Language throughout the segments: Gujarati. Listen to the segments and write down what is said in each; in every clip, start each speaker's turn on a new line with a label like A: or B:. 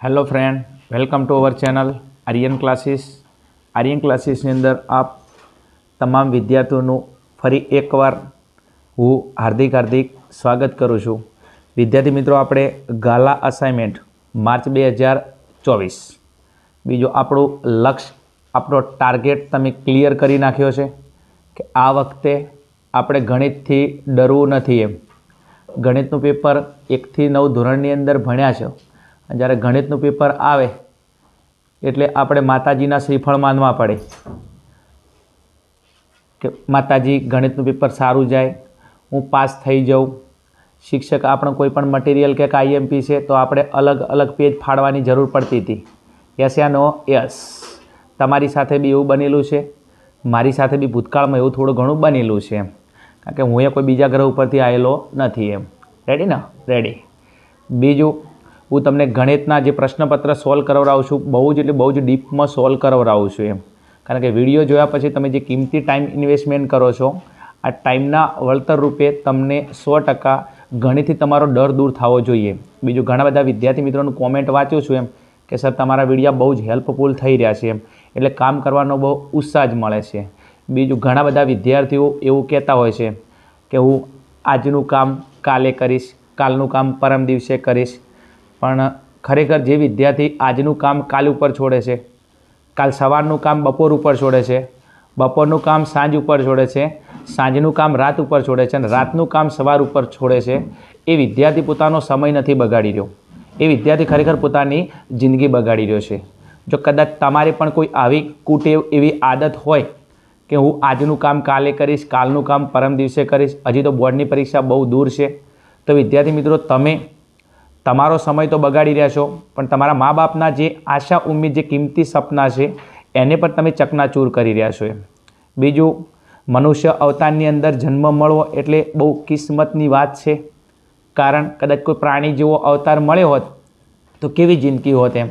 A: Hello friend, welcome to our channel Aryan classes. Aryan ક્લાસીસની અંદર આપ તમામ વિદ્યાર્થીઓનું ફરી એકવાર હું હાર્દિક સ્વાગત કરું છું. વિદ્યાર્થી મિત્રો, આપણે ગાલા અસાઇનમેન્ટ માર્ચ 2024 બીજો આપણું લક્ષ્ય, આપણો ટાર્ગેટ તમે ક્લિયર કરી નાખ્યો છે કે આ વખતે આપણે ગણિતથી ડરવું નથી. એમ ગણિતનું પેપર 1 થી 9 ધોરણની અંદર ભણ્યા છે. જ્યારે ગણિતનું પેપર આવે એટલે આપણે માતાજીના શ્રીફળ માનવા પડે કે માતાજી ગણિતનું પેપર સારું જાય, હું પાસ થઈ જાઉં. શિક્ષક આપણે કોઈ પણ મટીરિયલ કે આઈએમપી છે તો આપણે અલગ અલગ પેજ ફાડવાની જરૂર પડતી હતી. યસ યા નો? યસ. તમારી સાથે બી એવું બનેલું છે, મારી સાથે બી ભૂતકાળમાં એવું થોડું ઘણું બનેલું છે. કારણ કે હું એ કોઈ બીજા ગ્રહ ઉપરથી આવેલો નથી. એમ રેડી ને? રેડી. બીજું, હું તમને ગણિતના જે પ્રશ્નપત્ર સોલ્વ કરાવડાવું છું, બહુ જ ડીપમાં સોલ્વ કરાવડાવું છું. એમ કારણ કે વિડીયો જોયા પછી તમે જે કિંમતી ટાઈમ ઇન્વેસ્ટમેન્ટ કરો છો, આ ટાઈમના વળતર રૂપે તમને 100% ગણિતથી તમારો ડર દૂર થવો જોઈએ. બીજું, ઘણા બધા વિદ્યાર્થી મિત્રોનું કોમેન્ટ વાંચ્યું છું એમ કે સર તમારા વિડીયો બહુ જ હેલ્પફુલ થઈ રહ્યા છે. એમ એટલે કામ કરવાનો બહુ ઉત્સાહ જ મળે છે. બીજું, ઘણા બધા વિદ્યાર્થીઓ એવું કહેતા હોય છે કે હું આજનું કામ કાલે કરીશ, કાલનું કામ પરમ દિવસે કરીશ. પણ ખરેખર જે વિદ્યાર્થી આજનું કામ કાલ ઉપર છોડે છે, કાલ સવારનું કામ બપોર ઉપર છોડે છે, બપોરનું કામ સાંજ ઉપર છોડે છે, સાંજનું કામ રાત ઉપર છોડે છે અને રાતનું કામ સવાર ઉપર છોડે છે, એ વિદ્યાર્થી પોતાનો સમય નથી બગાડી રહ્યો. એ વિદ્યાર્થી ખરેખર પોતાની જિંદગી બગાડી રહ્યો છે. જો કદાચ તમારે પણ કોઈ આવી કુટેવ, એવી આદત હોય કે હું આજનું કામ કાલે કરીશ, કાલનું કામ પરમ દિવસે કરીશ, હજી તો બોર્ડની પરીક્ષા બહુ દૂર છે, તો વિદ્યાર્થી મિત્રો તમે તમારો સમય તો બગાડી રહ્યા છો, પણ તમારા મા બાપના જે આશા ઉમ્મીદ, જે કિંમતી સપના છે એને પણ તમે ચકનાચૂર કરી રહ્યા છો. બીજું, મનુષ્ય અવતારની અંદર જન્મ મળવો એટલે બહુ કિસ્મતની વાત છે. કારણ કદાચ કોઈ પ્રાણી જેવો અવતાર મળ્યો હોત તો કેવી જિંદગી હોત. એમ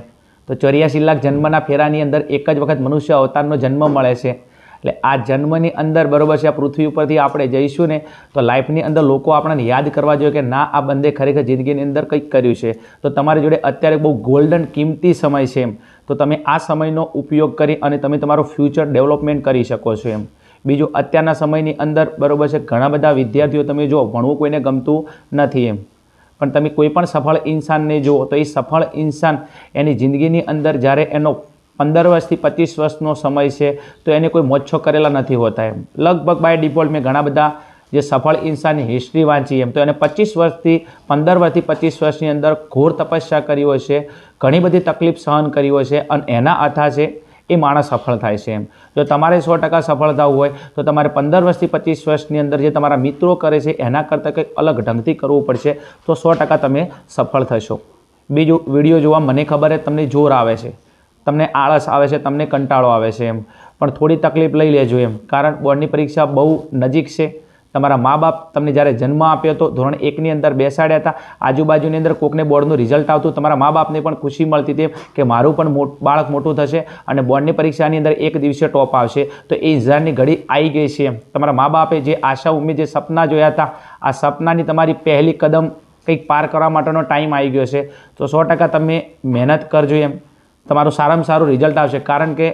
A: તો 84 લાખ જન્મના ફેરાની અંદર એક જ વખત મનુષ્ય અવતારનો જન્મ મળે છે. એટલે આ જન્મની અંદર બરાબર છે, આ પૃથ્વી ઉપરથી આપણે જઈશું ને તો લાઈફની અંદર લોકો આપણને યાદ કરવા જોઈએ કે ના, આ બંદે ખરેખર જિંદગીની અંદર કંઈક કર્યું છે. તો તમારી જોડે અત્યારે બહુ ગોલ્ડન કિંમતી સમય છે. એમ તો તમે આ સમયનો ઉપયોગ કરી અને તમે તમારું ફ્યુચર ડેવલપમેન્ટ કરી શકો છો. એમ બીજું, અત્યારના સમયની અંદર બરાબર છે, ઘણા બધા વિદ્યાર્થીઓ તમે જુઓ, ભણવું કોઈને ગમતું નથી. એમ પણ તમે કોઈ પણ સફળ ઇન્સાનને જુઓ તો એ સફળ ઇન્સાન એની જિંદગીની અંદર જ્યારે એનો 15 વર્ષથી 25 વર્ષનો સમય છે તો એને કોઈ મોછો કરેલા નથી હોતા. એમ લગભગ બાય ડિફોલ્ટ મેં ઘણા બધા જે સફળ ઇન્સાનની હિસ્ટ્રી વાંચી એમ તો એને 15 વર્ષથી 25 વર્ષની અંદર ઘોર તપસ્યા કરી હોય છે, ઘણી બધી તકલીફ સહન કરી હોય છે અને એના આથા છે એ માણસ સફળ થાય છે. એમ જો તમારે 100% સફળ થવું હોય તો તમારે 15 વર્ષથી 25 વર્ષની અંદર જે તમારા મિત્રો કરે છે એના કરતાં કંઈક અલગ ઢંગથી કરવું પડશે, તો 100% તમે સફળ થશો. બીજું, વિડીયો જોવા મને ખબર છે તમને જોર આવે છે, તમને આળસ આવે છે, તમને કંટાળો આવે છે. એમ પણ થોડી તકલીફ લઈ લેજો. એમ કારણ બોર્ડની પરીક્ષા બહુ નજીક છે. તમારા મા બાપ તમને જ્યારે જન્મ આપ્યો હતો ધોરણ 1ની અંદર બેસાડ્યા હતા, આજુબાજુની અંદર કોકને બોર્ડનું રિઝલ્ટ આવતું, તમારા મા બાપને પણ ખુશી મળતી હતી કે મારું પણ બાળક મોટું થશે અને બોર્ડની પરીક્ષાની અંદર એક દિવસે ટોપ આવશે. તો એ ઇન્તજારની ઘડી આવી ગઈ છે. એમ તમારા મા બાપે જે આશા ઉમ્મીદ, જે સપના જોયા હતા, આ સપનાની તમારી પહેલી કદમ કંઈક પાર કરવા માટેનો ટાઈમ આવી ગયો છે. તો 100% તમે મહેનત કરજો. એમ તમારું સારામાં સારું રિઝલ્ટ આવશે. કારણ કે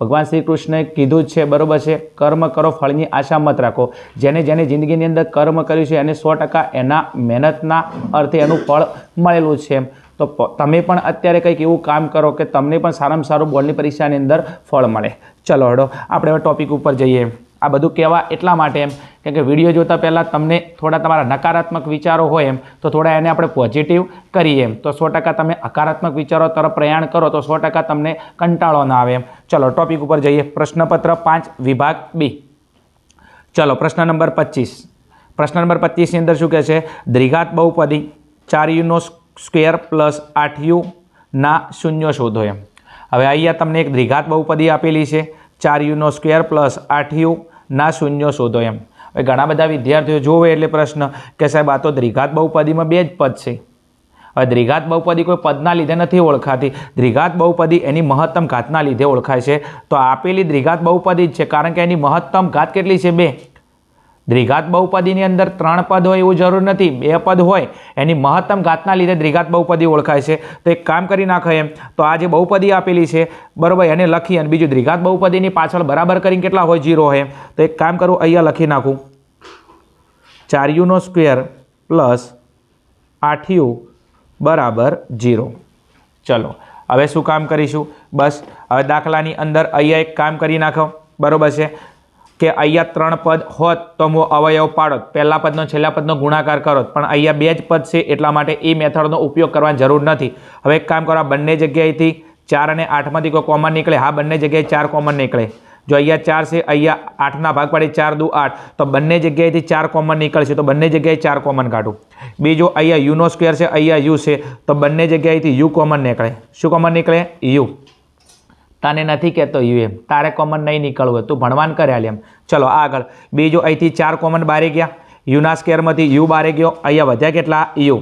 A: ભગવાન શ્રી કૃષ્ણએ કીધું જ છે, બરાબર છે, કર્મ કરો, ફળની આશા મત રાખો. જેને જિંદગીની અંદર કર્મ કર્યું છે એને 100% એના મહેનતના અર્થે એનું ફળ મળેલું છે. એમ તો તમે પણ અત્યારે કંઈક એવું કામ કરો કે તમને પણ સારામાં સારું બોર્ડની પરીક્ષાની અંદર ફળ મળે. ચલો હડો આપણે હવે ટોપિક ઉપર જઈએ. આ બધું કહેવા એટલા માટે એમ કે વિડીયો જોતા પહેલાં તમને થોડા તમારા નકારાત્મક વિચારો હોય એમ તો થોડા એને આપણે પોઝિટિવ કરીએ. એમ તો 100% તમે હકારાત્મક વિચારો તરફ પ્રયાણ કરો તો 100% તમને કંટાળો ના આવે. એમ ચલો ટોપિક ઉપર જઈએ. પ્રશ્નપત્ર 5 વિભાગ B. ચલો પ્રશ્ન નંબર 25. પ્રશ્ન નંબર 25ની અંદર શું કહે છે? દ્વિઘાત બહુપદી 4u સ્ક્વેર પ્લસ 8u ના શૂન્ય શોધો. એમ હવે અહીંયા તમને એક દ્વિઘાત બહુપદી આપેલી છે, 4u સ્ક્વેર પ્લસ 8u ના શૂન્ય શોધો. એમ હવે ઘણા બધા વિદ્યાર્થીઓ જોવે એટલે પ્રશ્ન કે સાહેબ આ તો દ્વિઘાત બહુપદીમાં 2 જ પદ છે. હવે દ્વિઘાત બહુપદી કોઈ પદના લીધે નથી ઓળખાતી, દ્વિઘાત બહુપદી એની મહત્તમ ઘાતના લીધે ઓળખાય છે. તો આપેલી દ્વિઘાત બહુપદી જ છે, કારણ કે એની મહત્તમ ઘાત કેટલી છે? 2. દ્વિઘાત બહુપદીની અંદર 3 પદ હોય એવું જરૂર નથી, 2 પદ હોય, એની મહત્તમ ઘાતના લીધે દ્વિઘાત બહુપદી ઓળખાય છે. તો એક કામ કરી નાખો એમ, તો આ જે બહુપદી આપેલી છે બરાબર એને લખી અને બીજું દ્વિઘાત બહુપદીની પાછળ બરાબર કરીને કેટલા હોય 0 હોય. તો એક કામ કરું, અહીંયા લખી નાખું 4u² પ્લસ 8u બરાબર 0. ચલો હવે શું કામ કરીશું, બસ હવે દાખલાની અંદર અહીંયા એક કામ કરી નાખો બરાબર છે કે અહીંયા 3 પદ હોત તો હું અવયવ પાડોત, પહેલા પદનો છેલ્લા પદનો ગુણાકાર કરો, પણ અહીંયા 2 જ પદ છે એટલા માટે એ મેથડનો ઉપયોગ કરવાની જરૂર નથી. હવે એક કામ કરો, આ બંને જગ્યાએથી 4 અને 8માંથી કોઈ કોમન નીકળે, હા બંને જગ્યાએ 4 કોમન નીકળે. જો અહીંયા 4 છે, અહીંયા 8ના ભાગ પાડી 4 દુ 8, તો બંને જગ્યાએથી 4 કોમન નીકળશે, તો બંને જગ્યાએ 4 કોમન કાઢું. બીજો અહીંયા u² છે, અહીંયા u છે, તો બંને જગ્યાએથી u કોમન નીકળે. શું કોમન નીકળે? u. તને નથી કહેતો યુ એમ, તારે કોમન નહીં નીકળવું, તું ભણવાન કર્યા એમ. ચલો આગળ, બીજું અહીંથી 4 કોમન બારે ગયા, યુના સ્ક્વેરમાંથી યુ બારે ગયો, અહીંયા વધ્યા કેટલા? યુ.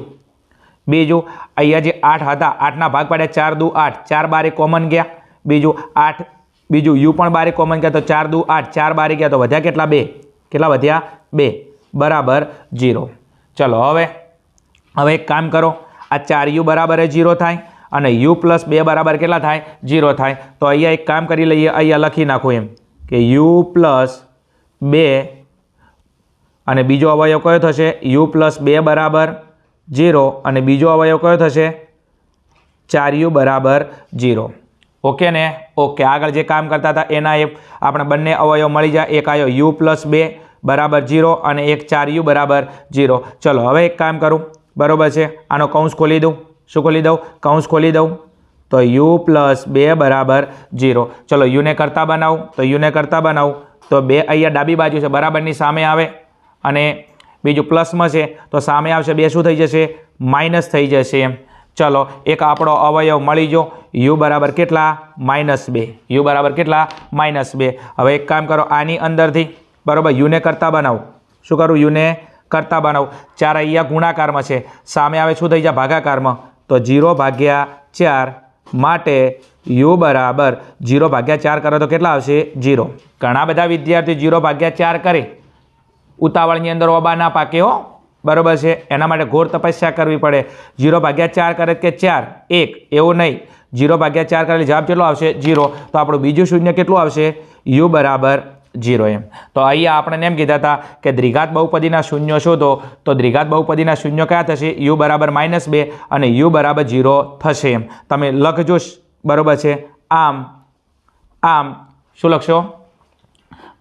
A: બીજું અહીંયા જે 8 હતા, 8ના ભાગ પાડ્યા 4 દુ 8, 4 બારે કોમન ગયા. બીજું 8, બીજું યુ પણ બારે કોમન ગયા, તો 4 દુ 8, 4 બારે ગયા તો વધ્યા કેટલા? 2. કેટલા વધ્યા? 2 બરાબર 0. ચલો હવે એક કામ કરો, આ 4u બરાબર 0 થાય અને u પ્લસ 2 બરાબર કેટલા થાય? 0 થાય. તો અહીંયા એક કામ કરી લઈએ, અહીંયા લખી નાખો એમ કે u પ્લસ 2 અને બીજો અવયવ કયો થશે? u પ્લસ 2 બરાબર 0 અને બીજો અવયવ કયો થશે? 4u બરાબર 0. ઓકે ને? ઓકે. આગળ જે કામ કરતા હતા એના એ આપણે બંને અવયવ મળી જાય, એક આવ્યો u પ્લસ 2 બરાબર 0 અને એક 4u બરાબર 0. ચલો હવે એક કામ કરું બરાબર છે, આનો કૌંસ ખોલી દઉં. શું ખોલી દઉં? કૌંસ ખોલી દઉં. તો u પ્લસ 2 બરાબર 0. ચલો યુને કરતા બનાવું, તો યુને કરતા બનાવું તો 2 અહીંયા ડાબી બાજુ છે બરાબરની સામે આવે અને બીજું પ્લસમાં છે તો સામે આવશે 2 શું થઈ જશે? માઇનસ થઈ જશે એમ. ચલો એક આપણો અવયવ મળી ગયો, u બરાબર કેટલા? -2. u બરાબર કેટલા? -2. હવે એક કામ કરો, આની અંદરથી બરાબર યુને કરતા બનાવું. શું કરું? યુને કરતા બનાવું. 4 અહીંયા ગુણાકારમાં છે, સામે આવે શું થઈ જાય? ભાગાકારમાં. તો 0/4 માટે u બરાબર 0/4 કરો તો કેટલા આવશે? 0. ઘણા બધા વિદ્યાર્થીઓ 0/4 કરે, ઉતાવળની અંદર ઓબા ના પાકે હો બરાબર છે, એના માટે ઘોર તપસ્યા કરવી પડે. 0/4 કરે કે 4 1 એવું નહીં, 0/4 કરેલી જવાબ કેટલો આવશે? 0. તો આપણું બીજું શૂન્ય કેટલું આવશે? u બરાબર 0 એમ. તો અહીંયા આપણે એમ કીધા હતા કે દ્વિઘાત બહુપદીના શૂન્યો શોધો, તો દ્વિઘાત બહુપદીના શૂન્યો કયા થશે? u બરાબર -2 અને u બરાબર 0 થશે એમ. તમે લખજો બરાબર છે. આમ શું લખશો?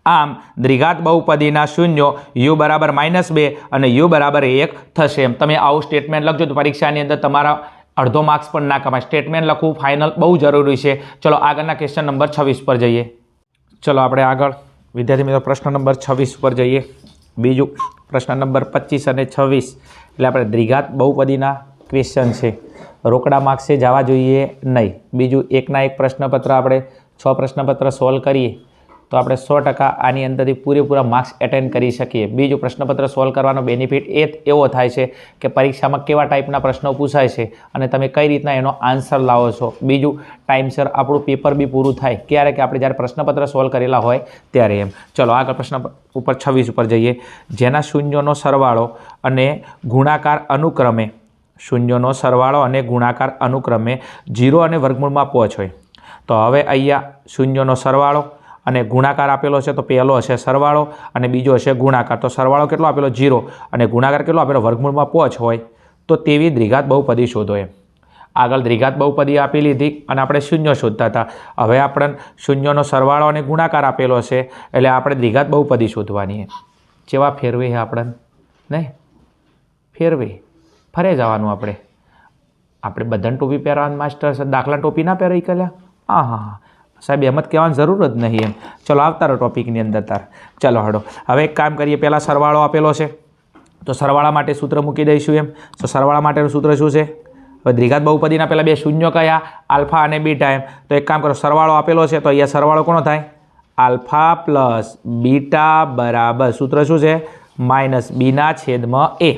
A: આમ દ્વિઘાત બહુપદીના શૂન્યો u બરાબર -2 અને u બરાબર 1 થશે એમ. તમે આવું સ્ટેટમેન્ટ લખજો તો પરીક્ષાની અંદર તમારા અડધો માર્ક્સ પણ ના કમાય. સ્ટેટમેન્ટ લખવું ફાઇનલ બહુ જરૂરી છે. ચલો આગળના ક્વેશ્ચન નંબર 26 પર જઈએ. ચલો આપણે આગળ વિદ્યાર્થી મિત્રો પ્રશ્ન નંબર 26 પર જઈએ. બીજું પ્રશ્ન નંબર 25 અને 26 એટલે આપણે દ્વિઘાત બહુપદીના ક્વેશ્ચન છે, રોકડા માર્ક્સે જવા જોઈએ નહીં. બીજું એકના એક પ્રશ્નપત્ર આપણે 6 પ્રશ્નપત્ર સોલ્વ કરીએ તો આપણે 100% આની અંદરથી પૂરેપૂરા માર્ક્સ એટેન્ડ કરી શકીએ. બીજું પ્રશ્નપત્ર સોલ્વ કરવાનો બેનિફિટ એવો થાય છે કે પરીક્ષામાં કેવા ટાઈપના પ્રશ્નો પૂછાય છે અને તમે કઈ રીતના એનો આન્સર લાવો છો. બીજું ટાઈમસર આપણું પેપર બી પૂરું થાય, ક્યારે કે આપણે જ્યારે પ્રશ્નપત્ર સોલ્વ કરેલા હોય ત્યારે એમ. ચલો આગળ પ્રશ્ન ઉપર 26 ઉપર જઈએ. જેના શૂન્યોનો સરવાળો અને ગુણાકાર અનુક્રમે શૂન્યોનો સરવાળો અને ગુણાકાર અનુક્રમે 0 અને વર્ગમૂળમાં 5 હોય. તો હવે અહીંયા શૂન્યોનો સરવાળો અને ગુણાકાર આપેલો છે, તો પહેલો હશે સરવાળો અને બીજો હશે ગુણાકાર. તો સરવાળો કેટલો આપેલો? 0 અને ગુણાકાર કેટલો આપેલો? વર્ગમૂળમાં 5 હોય. તો તેવી દ્વિઘાત બહુપદી શોધો એમ. આગળ દ્વિઘાત બહુપદી આપી લીધી અને આપણે શૂન્ય શોધતા હતા. હવે આપણે શૂન્યનો સરવાળો અને ગુણાકાર આપેલો છે એટલે આપણે દ્વિઘાત બહુપદી શોધવાની. જેવા ફેરવે આપણને નહીં ફેરવે ફરે જવાનું. આપણે બધાને ટોપી પહેરવાનું માસ્ટર, દાખલા ટોપી ના પહેરાઈ કર્યા? હા સાહેબ એમ જ કહેવાની જરૂર જ નહીં એમ. ચલો આવતા રહો ટોપિકની અંદર તાર. ચલો હડો હવે એક કામ કરીએ, પહેલાં સરવાળો આપેલો છે તો સરવાળા માટે સૂત્ર મૂકી દઈશું એમ. તો સરવાળા માટેનું સૂત્ર શું છે? હવે દ્વિઘાત બહુપદીના પહેલાં 2 શૂન્યો કયા? આલ્ફા અને બીટા એમ. તો એક કામ કરો, સરવાળો આપેલો છે તો અહીંયા સરવાળો કોનો થાય? આલ્ફા પ્લસ બીટા બરાબર સૂત્ર શું છે? -b/a.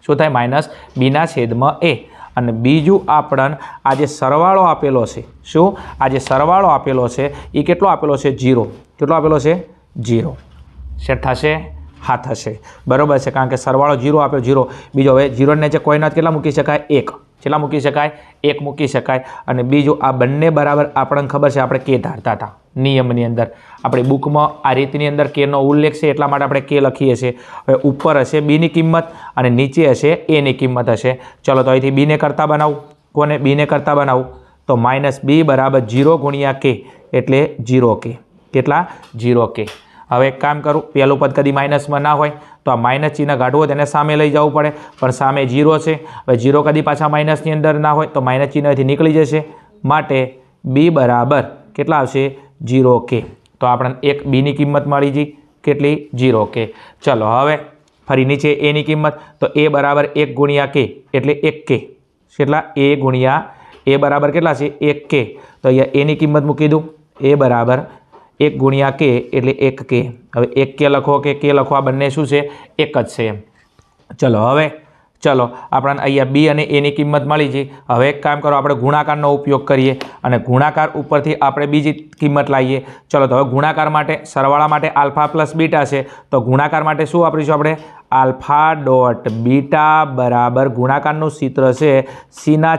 A: શું થાય? -b/a. અને બીજું આપણને આ જે સરવાળો આપેલો છે, શું આ જે સરવાળો આપેલો છે એ કેટલો આપેલો છે? 0. કેટલો આપેલો છે? 0. સેટ થશે? હા થશે, બરાબર છે, કારણ કે સરવાળો 0 આપ્યો 0. બીજો હવે 0 ને જે કોઈ નથી કેટલા મૂકી શકાય? 1. કેટલા મૂકી શકાય? 1 મૂકી શકાય. અને બીજું આ બંને બરાબર આપણને ખબર છે, આપણે કે ધારતા હતા નિયમની અંદર. આપણી બુકમાં આ રીતની અંદર કેનો ઉલ્લેખ છે એટલા માટે આપણે કે લખીએ છીએ. હવે ઉપર હશે બીની કિંમત અને નીચે હશે એની કિંમત હશે. ચલો તો અહીંથી બીને કરતા બનાવું. કોને? બીને કરતા બનાવું તો -b બરાબર 0 ગુણ્યા k એટલે 0k. કેટલા? 0k. હવે એક કામ કરું, પહેલું પદ કદી માઇનસમાં ના હોય તો આ માઇનસ ચિહ્ન કાઢવું હોય તેને સામે લઈ જવું પડે, પણ સામે 0 છે. હવે 0 કદી પાછા માઇનસની અંદર ના હોય તો માઇનસ ચિહ્નથી નીકળી જશે. માટે b બરાબર કેટલા આવશે? 0k. તો આપણને એક બીની કિંમત મળી ગઈ. કેટલી? 0k. ચલો હવે ફરી નીચે એની કિંમત તો a બરાબર 1 ગુણ્યા k એટલે 1k. કેટલા? a ગુણ્યા a બરાબર કેટલા છે? 1k. તો અહીંયા એની કિંમત મૂકી દઉં. a બરાબર 1 ગુણ્યા k એટલે 1k. હવે 1k લખો કે k લખો, આ બંને શું છે? એક જ છે એમ. ચલો આપણને અહીંયા b અને a ની કિંમત મળી છે. હવે એક કામ કરો, આપણે ગુણાકારનો ઉપયોગ કરીએ અને ગુણાકાર ઉપરથી આપણે બીજી કિંમત લાવીએ. ચલો તો હવે ગુણાકાર માટે સરવાળા માટે આલ્ફા પ્લસ બીટા છે, તો ગુણાકાર માટે શું વાપરીશું આપણે? આલ્ફા ડોટ બીટા બરાબર ગુણાકારનું સૂત્ર છે c/a.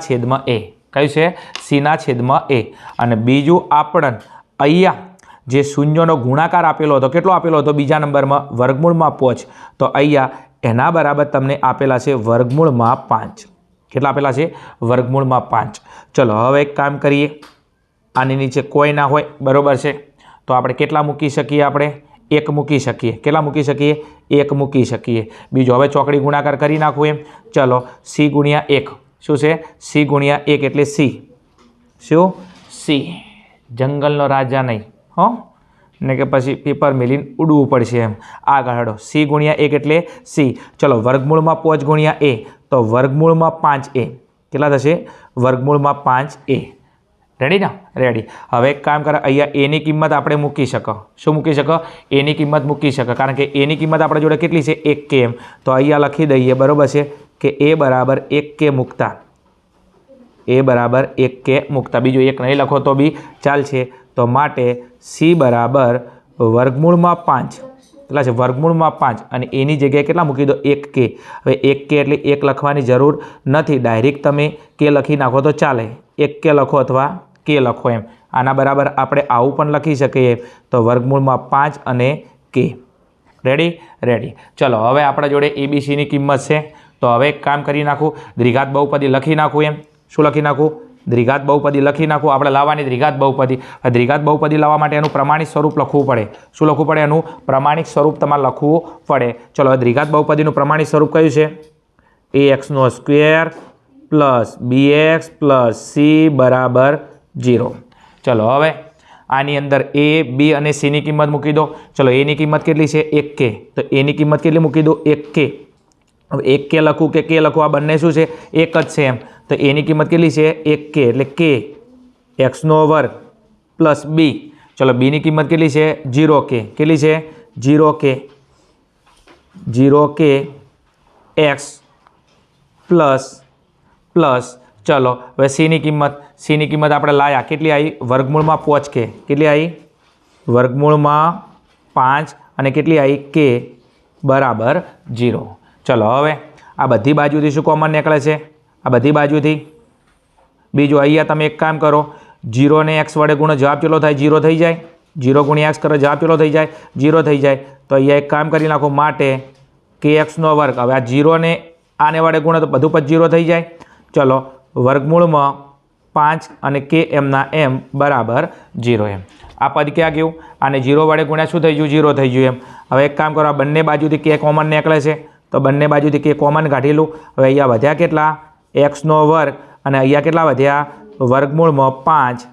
A: કયું છે? c/a. અને બીજું આપણને અહીંયા જે શૂન્યનો ગુણાકાર આપેલો હતો, કેટલો આપેલો હતો? બીજા નંબરમાં વર્ગમૂળમાં 5. તો અહીંયા એના બરાબર તમને આપેલા છે વર્ગમૂળમાં 5. કેટલા આપેલા છે? વર્ગમૂળમાં 5. ચલો હવે એક કામ કરીએ, આની નીચે કોઈ ના હોય, બરાબર છે, તો આપણે કેટલા મૂકી શકીએ? આપણે 1 મૂકી શકીએ. કેટલા મૂકી શકીએ? 1 મૂકી શકીએ. બીજો હવે ચોકડી ગુણાકાર કરી નાખવું એમ. ચલો c ગુણ્યા 1 શું છે? c ગુણ્યા 1 એટલે c. શું? c. જંગલનો રાજા નહીં હો, ને કે પછી પેપર મિલીને ઉડવું પડશે એમ. આગળ હડો, c ગુણ્યા 1 એટલે c. ચલો વર્ગમૂળમાં 5 ગુણ્યા a તો વર્ગમૂળમાં 5a. કેટલા થશે? વર્ગમૂળમાં 5a. રેડી ના? રેડી. હવે એક કામ કરે, અહીંયા એની કિંમત આપણે મૂકી શકો. શું મૂકી શકો? એની કિંમત મૂકી શકો, કારણ કે એની કિંમત આપણા જોડે કેટલી છે? 1k એમ. તો અહીંયા લખી દઈએ, બરાબર છે, કે a બરાબર 1k મૂકતા. a બરાબર 1k મૂકતા. બીજું 1 નહીં લખો તો બી ચાલશે. તો માટે c બરાબર વર્ગમૂળમાં 5. કેટલા છે? વર્ગમૂળમાં 5. અને એની જગ્યાએ કેટલા મૂકી દો? 1k. હવે 1k એટલે 1 લખવાની જરૂર નથી, ડાયરેક્ટ તમે k લખી નાખો તો ચાલે. 1k લખો અથવા k લખો એમ. આના બરાબર આપણે આવું પણ લખી શકીએ, તો વર્ગમૂળમાં 5 અને k. રેડી? રેડી. ચલો હવે આપણા જોડે abcની કિંમત છે, તો હવે એક કામ કરી નાખું, દ્વિઘાત બહુપદી લખી નાખું એમ. શું લખી નાખું? દ્વિઘાત બહુપદી લખી નાખું. આપણે લાવવાની દ્વિઘાત બહુપદી. દ્વિઘાત બહુપદી લાવવા માટે એનું પ્રમાણિત સ્વરૂપ લખવું પડે. શું લખવું પડે? એનું પ્રમાણિત સ્વરૂપ તમારે લખવું પડે. ચલો દ્વિઘાત બહુપદીનું પ્રમાણિત સ્વરૂપ કયું છે? ax² plus bx plus c બરાબર 0. ચલો હવે આની અંદર a, b અને c ની કિંમત મૂકી દો. ચલો એની કિંમત કેટલી છે? 1k. તો એની કિંમત કેટલી મૂકી દો? 1k. હવે 1k લખું કે k લખું, આ બંને શું છે? એક જ છે એમ. તો એની કિંમત કેટલી છે? 1k એટલે k x² પ્લસ b. ચલો બીની કિંમત કેટલી છે? 0k. કેટલી છે? 0k x પ્લસ ચલો હવે cની કિંમત આપણે લાયા. કેટલી આવી? વર્ગમૂળમાં 5k. કેટલી આવી? વર્ગમૂળમાં 5 અને કેટલી આવી? k બરાબર 0. ચલો હવે આ બધી બાજુથી શું કોમન નીકળે છે? આ બધી બાજુથી. બીજું અહીંયા તમે એક કામ કરો, 0 ને x વડે ગુણો, જવાબ કેટલો થાય? 0 થઈ જાય. 0 ગુણ્યા x કરો, જવાબ કેટલો થઈ જાય? 0 થઈ જાય. તો અહીંયા એક કામ કરી નાખો, માટે kx². હવે આ 0 ને આને વડે ગુણો તો બધું પર 0 થઈ જાય. ચલો વર્ગમૂળમાં 5 અને k એમના એમ બરાબર 0 એમ. આ પદ ક્યાં ગયું? આને 0 વડે ગુણ્યા શું થઈ ગયું? 0 થઈ ગયું એમ. હવે એક કામ કરો, આ બંને બાજુથી k કોમન નીકળે છે, તો બંને બાજુથી k કોમન કાઢેલું. હવે અહીંયા વધ્યા કેટલા? x² અને અહીંયા કેટલા વધ્યા? વર્ગમૂળમાં 5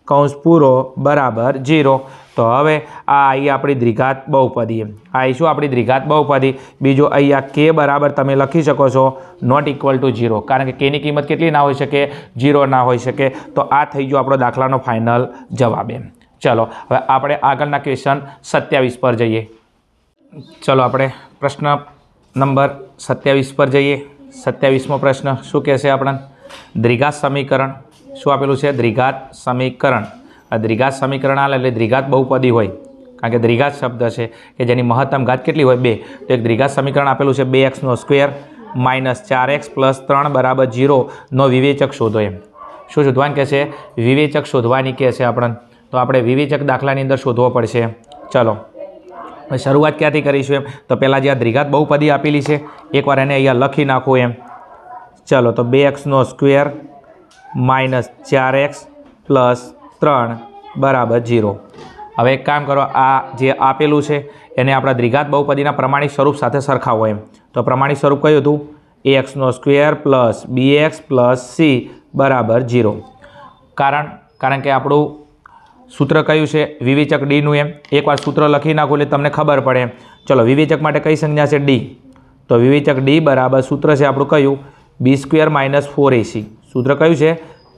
A: કૌંસ પૂરો બરાબર 0. તો હવે આ અહીં આપણી દ્વિઘાત બહુપદી એમ. આ શું આપણી દ્વિઘાત બહુપદી. બીજો અહીંયા k બરાબર તમે લખી શકો છો નોટ ઇક્વલ ટુ 0, કારણ કે kની કિંમત કેટલી ના હોઈ શકે? 0 ના હોઈ શકે. તો આ થઈ ગયો આપણો દાખલાનો ફાઇનલ જવાબ એમ. ચલો હવે આપણે આગળના ક્વેશ્ચન 27 પર જઈએ. ચલો આપણે પ્રશ્ન નંબર 27 પર જઈએ. 27મો પ્રશ્ન શું કહેશે આપણને? દ્વિઘાત સમીકરણ. શું આપેલું છે? દ્વિઘાત સમીકરણ. આ દ્વિઘાત સમીકરણ આલે એટલે દ્વિઘાત બહુપદી હોય, કારણ કે દ્વિઘાત શબ્દ છે કે જેની મહત્તમ ઘાત કેટલી હોય 2. તો એક દ્વિઘાત સમીકરણ આપેલું છે 2x² માઇનસ 4x પ્લસ 3 બરાબર 0 નો વિવેચક શોધો એમ. શું શોધવાનું કહે છે? વિવેચક શોધવાની કહે છે આપણને. તો આપણે વિવેચક દાખલાની અંદર શોધવો પડશે. ચલો શરૂઆત ક્યાંથી કરીશું એમ? તો પહેલાં જે આ દ્વિઘાત બહુપદી આપેલી છે એકવાર એને અહીંયા લખી નાખું એમ. ચલો તો 2x² માઇનસ 4x પ્લસ 3 બરાબર 0. હવે એક કામ કરો, આ જે આપેલું છે એને આપણા દ્વિઘાત બહુપદીના પ્રમાણિક સ્વરૂપ સાથે સરખાવો એમ. તો પ્રમાણિક સ્વરૂપ કયું હતું? ax² plus bx plus c બરાબર 0. કારણ કે આપણું સૂત્ર કયું છે? વિવેચક ડીનું એમ. એકવાર સૂત્ર લખી નાખું એટલે તમને ખબર પડે એમ. ચલો વિવેચક માટે કઈ સંજ્ઞા છે? ડી. તો વિવેચક ડી બરાબર સૂત્ર છે આપણું કયું? b² minus 4ac. સૂત્ર કયું છે?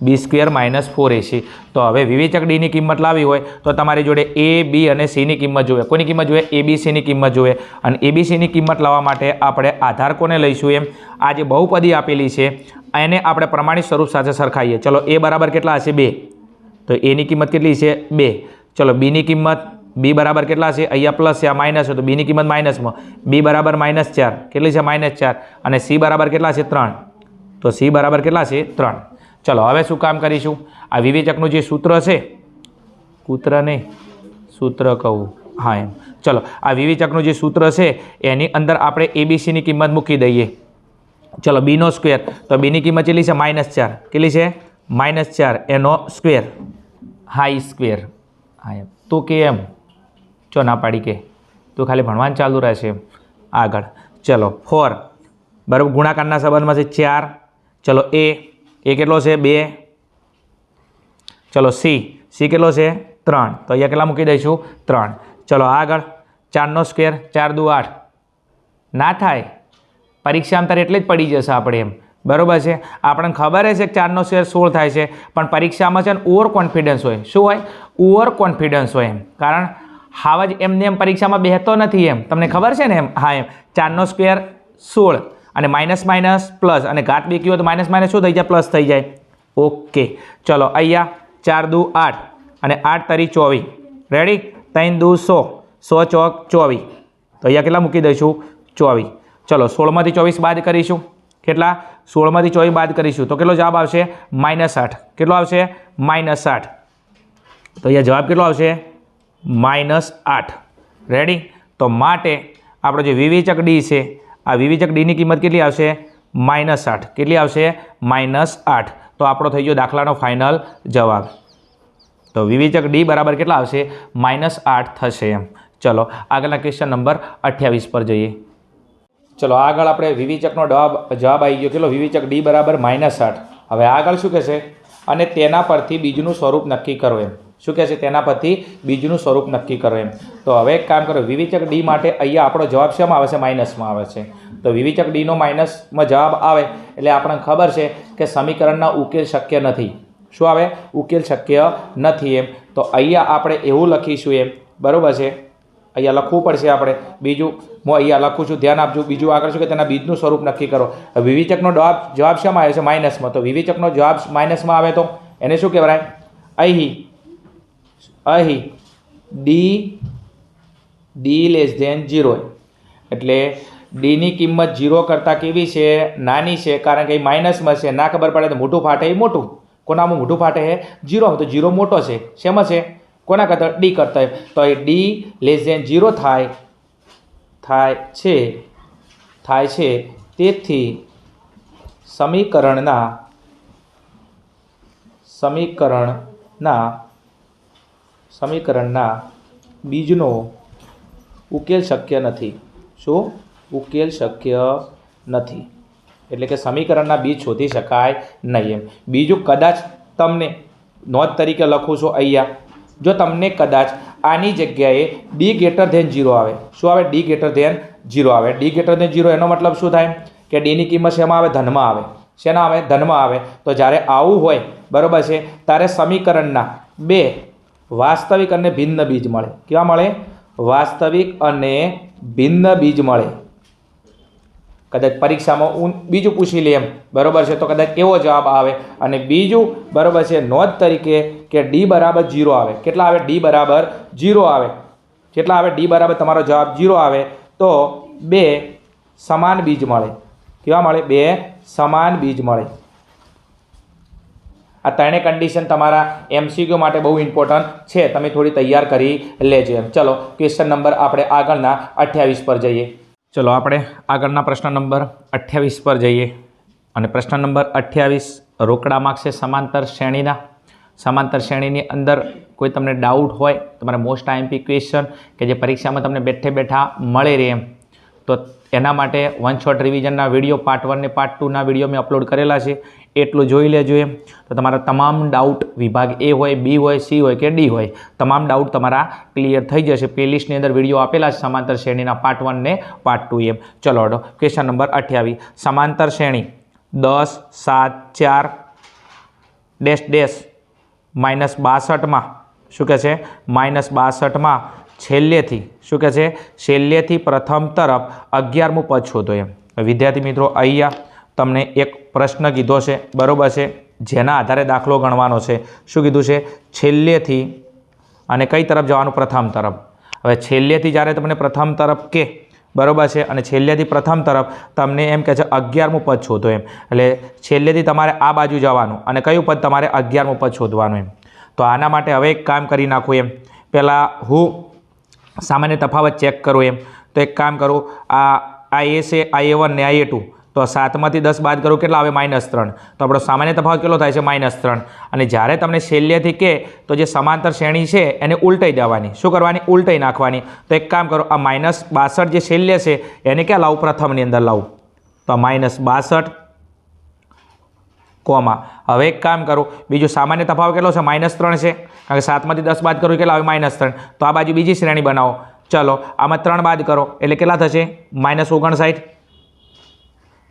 A: b² minus 4ac. તો હવે વિવેચક ડીની કિંમત લાવી હોય તો તમારી જોડે a b અને cની કિંમત જોઈએ. કોની કિંમત જોઈએ? abcની કિંમત જોઈએ. અને abcની કિંમત લાવવા માટે આપણે આધાર કોને લઈશું એમ? આ જે બહુપદી આપેલી છે એને આપણે પ્રમાણિક સ્વરૂપ સાથે સરખાઈએ. ચલો a બરાબર કેટલા હશે? 2. તો એની કિંમત કેટલી છે? 2. ચલો બીની કિંમત b બરાબર કેટલા છે? અહીંયા પ્લસ છે, આ માઇનસ છે, તો બીની કિંમત માઇનસમાં. b બરાબર -4. કેટલી છે? -4. અને c બરાબર કેટલા છે? 3. તો c બરાબર કેટલા છે? 3. ચલો હવે શું કામ કરીશું? આ વિવેચકનું જે સૂત્ર છે, સૂત્ર કહું, હા એમ. ચલો આ વિવેચકનું જે સૂત્ર છે એની અંદર આપણે abcની કિંમત મૂકી દઈએ. ચલો b². તો bની કિંમત કેટલી છે? -4. કેટલી છે? -4 એનો સ્ક્વેર, હાઈ સ્ક્વેર. હા એમ. તું કે એમ ચો ના પાડી કે તું ખાલી ભણવાનું ચાલુ રહેશે એમ. આગળ ચલો 4 બરાબર ગુણાકારના સંબંધમાં છે 4. ચલો એ કેટલો છે? 2. ચલો c કેટલો છે? 3. તો અહીંયા કેટલા મૂકી દઈશું? 3. ચલો આગળ 4² 4 દુ 8. ના થાય, પરીક્ષામાં તારે એટલે જ પડી જશે આપણે એમ. બરાબર છે? આપણને ખબર છે કે 4² 16 થાય છે, પણ પરીક્ષામાં છે ને ઓવર કોન્ફિડન્સ હોય. શું હોય? ઓવર કોન્ફિડન્સ હોય એમ. કારણ હાવ જ એમને એમ પરીક્ષામાં બેસતો નથી એમ. તમને ખબર છે ને એમ. હા એમ. 4² 16 અને માઇનસ માઇનસ પ્લસ અને ઘાત બેકી હોય તો માઇનસ માઇનસ શું થઈ જાય? પ્લસ થઈ જાય. ઓકે. ચલો અહીંયા 4 દુ 8 અને 8 તરી 24. રેડી? 3 દુ 100. 100 ચોક 24. તો અહીંયા કેટલા મૂકી દઈશું? 24. ચલો 16માંથી 24 બાદ કરીશું. કેટલા? 16માંથી 24 બાદ કરીશું તો કેટલો જવાબ આવશે? -8. કેટલો આવશે? -8. તો અહીંયા જવાબ કેટલો આવશે? -8. રેડી? તો માટે આપણો જે વિવેચક ડી છે, આ વિવેચક ડીની કિંમત કેટલી આવશે? -8. કેટલી આવશે? -8. તો આપણો થઈ ગયો દાખલાનો ફાઇનલ જવાબ. તો વિવેચક ડી બરાબર કેટલા આવશે? -8 થશે એમ. ચલો આગળના ક્વેશ્ચન નંબર 28 પર જઈએ. ચલો આગળ આપણે વિવેચકનો જવાબ આવી ગયો. કેટલો? વિવેચક ડી બરાબર -8. હવે આગળ શું કહેશે? અને તેના પરથી બીજનું સ્વરૂપ નક્કી કરો એમ. શું કહે છે? તેના પરથી બીજનું સ્વરૂપ નક્કી કરો એમ. તો હવે એક કામ કરો, વિવેચક ડી માટે અહીંયા આપણો જવાબ શેમાં આવે છે? માઇનસમાં આવે છે. તો વિવેચક ડીનો માઇનસમાં જવાબ આવે એટલે આપણને ખબર છે કે સમીકરણના ઉકેલ શક્ય નથી. શું આવે? ઉકેલ શક્ય નથી એમ. તો અહીંયા આપણે એવું લખીશું એમ. બરાબર છે? અહીંયા લખવું પડશે આપણે. બીજું હું અહીંયા લખું છું, ધ્યાન આપજો. બીજું આગળ શું કે તેના બીજનું સ્વરૂપ નક્કી કરો. વિવેચકનો જવાબ શેમાં આવે છે? માઇનસમાં. તો વિવેચકનો જવાબ માઇનસમાં આવે તો એને શું કહેવાય? અહીં ડી <0 એટલે ડીની કિંમત 0 કરતાં કેવી છે? નાની છે. કારણ કે એ માઇનસમાં છે. ના ખબર પડે તો મોટું ફાટે. એ મોટું કોનામાં મોટું ફાટે છે? 0. તો 0 મોટો છે. શેમાં છે? કોના કરતાં? ડી કરતાં. તો એ ડી <0 થાય છે. તેથી સમીકરણના બીજનો ઉકેલ શક્ય નથી. શું? ઉકેલ શક્ય નથી. એટલે કે સમીકરણના બીજ શોધી શકાય નહીં એમ. બીજું કદાચ તમને નોંધ તરીકે લખું છું અહીંયા. જો તમને કદાચ આની જગ્યાએ d <0 આવે. શું આવે? d <0 આવે. d <0 એનો મતલબ શું થાય? કે ડીની કિંમત શેમાં આવે? ધનમાં આવે. શેના આવે? ધનમાં આવે. તો જ્યારે આવું હોય, બરાબર છે, ત્યારે સમીકરણના 2 વાસ્તવિક અને ભિન્ન બીજ મળે. કેવા મળે? વાસ્તવિક અને ભિન્ન બીજ મળે. કદાચ પરીક્ષામાં બીજું પૂછી લે એમ. બરાબર છે? તો કદાચ એવો જવાબ આવે. અને બીજું બરાબર છે, નોંધ તરીકે કે d = 0 આવે. કેટલા આવે? d = 0 આવે. કેટલા આવે? ડી બરાબર તમારો જવાબ 0 આવે તો 2 સમાન બીજ મળે. કેવા મળે? 2 સમાન બીજ મળે. આ ત્રણેય કન્ડિશન તમારા MCQ માટે બહુ ઇમ્પોર્ટન્ટ છે, તમે થોડી તૈયાર કરી લેજો એમ. ચલો ક્વેશ્ચન નંબર આપણે આગળના 28 પર જઈએ. ચલો આપણે આગળના પ્રશ્ન નંબર 28 પર જઈએ. અને પ્રશ્ન નંબર 28 રોકડા માર્ક્સ છે સમાંતર શ્રેણીના. સમાંતર શ્રેણીની અંદર કોઈ તમને ડાઉટ હોય, તમારે મોસ્ટ આઈએમપી ક્વેશ્ચન કે જે પરીક્ષામાં તમને બેઠે બેઠા મળે રહે એમ, તો એના માટે વન શોટ રિવિઝનના વિડીયો પાર્ટ 1 ને પાર્ટ 2ના વિડીયો મેં અપલોડ કરેલા છે, એટલું જોઈ લેજો એમ. તો તમારા તમામ ડાઉટ વિભાગ A હોય, B હોય, C હોય કે D હોય, તમામ ડાઉટ તમારા ક્લિયર થઈ જશે. પ્લેલિસ્ટની અંદર વિડીયો આપેલા છે સમાંતર શ્રેણીના પાર્ટ 1 ને પાર્ટ 2 એમ. ચલો હડો ક્વેશ્ચન નંબર 28 સમાંતર શ્રેણી 10, 7, 4 ડેશ ડેશ -62માં શું કહે છે? -62માં છેલ્લેથી શું કહે છે? છેલ્લેથી પ્રથમ તરફ 11મું પદ શોધો એમ. વિદ્યાર્થી મિત્રો અહીંયા તમને એક પ્રશ્ન કીધો છે, બરાબર છે, જેના આધારે દાખલો ગણવાનો છે. શું કીધું છે? છેલ્લેથી અને કઈ તરફ જવાનું? પ્રથમ તરફ. હવે છેલ્લેથી જ્યારે તમને પ્રથમ તરફ કે, બરાબર છે, અને છેલ્લેથી પ્રથમ તરફ તમને એમ કહે છે 11મું પદ શોધો એમ. એટલે છેલ્લેથી તમારે આ બાજુ જવાનું અને કયું પદ તમારે 11મું પદ શોધવાનું એમ. તો આના માટે હવે એક કામ કરી નાખું એમ. પહેલાં હું સામાન્ય તફાવત ચેક કરું એમ. તો એક કામ કરું, આ A છે, આ A1 ને આ A2, તો 7માંથી 10 બાદ કરું, કેટલા આવે? -3. તો આપણો સામાન્ય તફાવત કેટલો થાય છે? -3. અને જ્યારે તમને છેલ્લેથી કે તો જે સમાંતર શ્રેણી છે એને ઉલટાઈ દેવાની. શું કરવાની? ઉલટાઈ નાખવાની. તો એક કામ કરો, આ -62 જે છેલ્લે છે એને ક્યાં લાવું? પ્રથમની અંદર લાવું. તો આ -62 કોમા. હવે એક કામ કરું, બીજું સામાન્ય તફાવત કેટલો છે? -3 છે, કારણ કે 7માંથી 10 બાદ કરું કેટલા આવે? -3. તો આ બાજુ બીજી શ્રેણી બનાવો. ચલો આમાં 3 બાદ કરો એટલે કેટલા થશે? -59.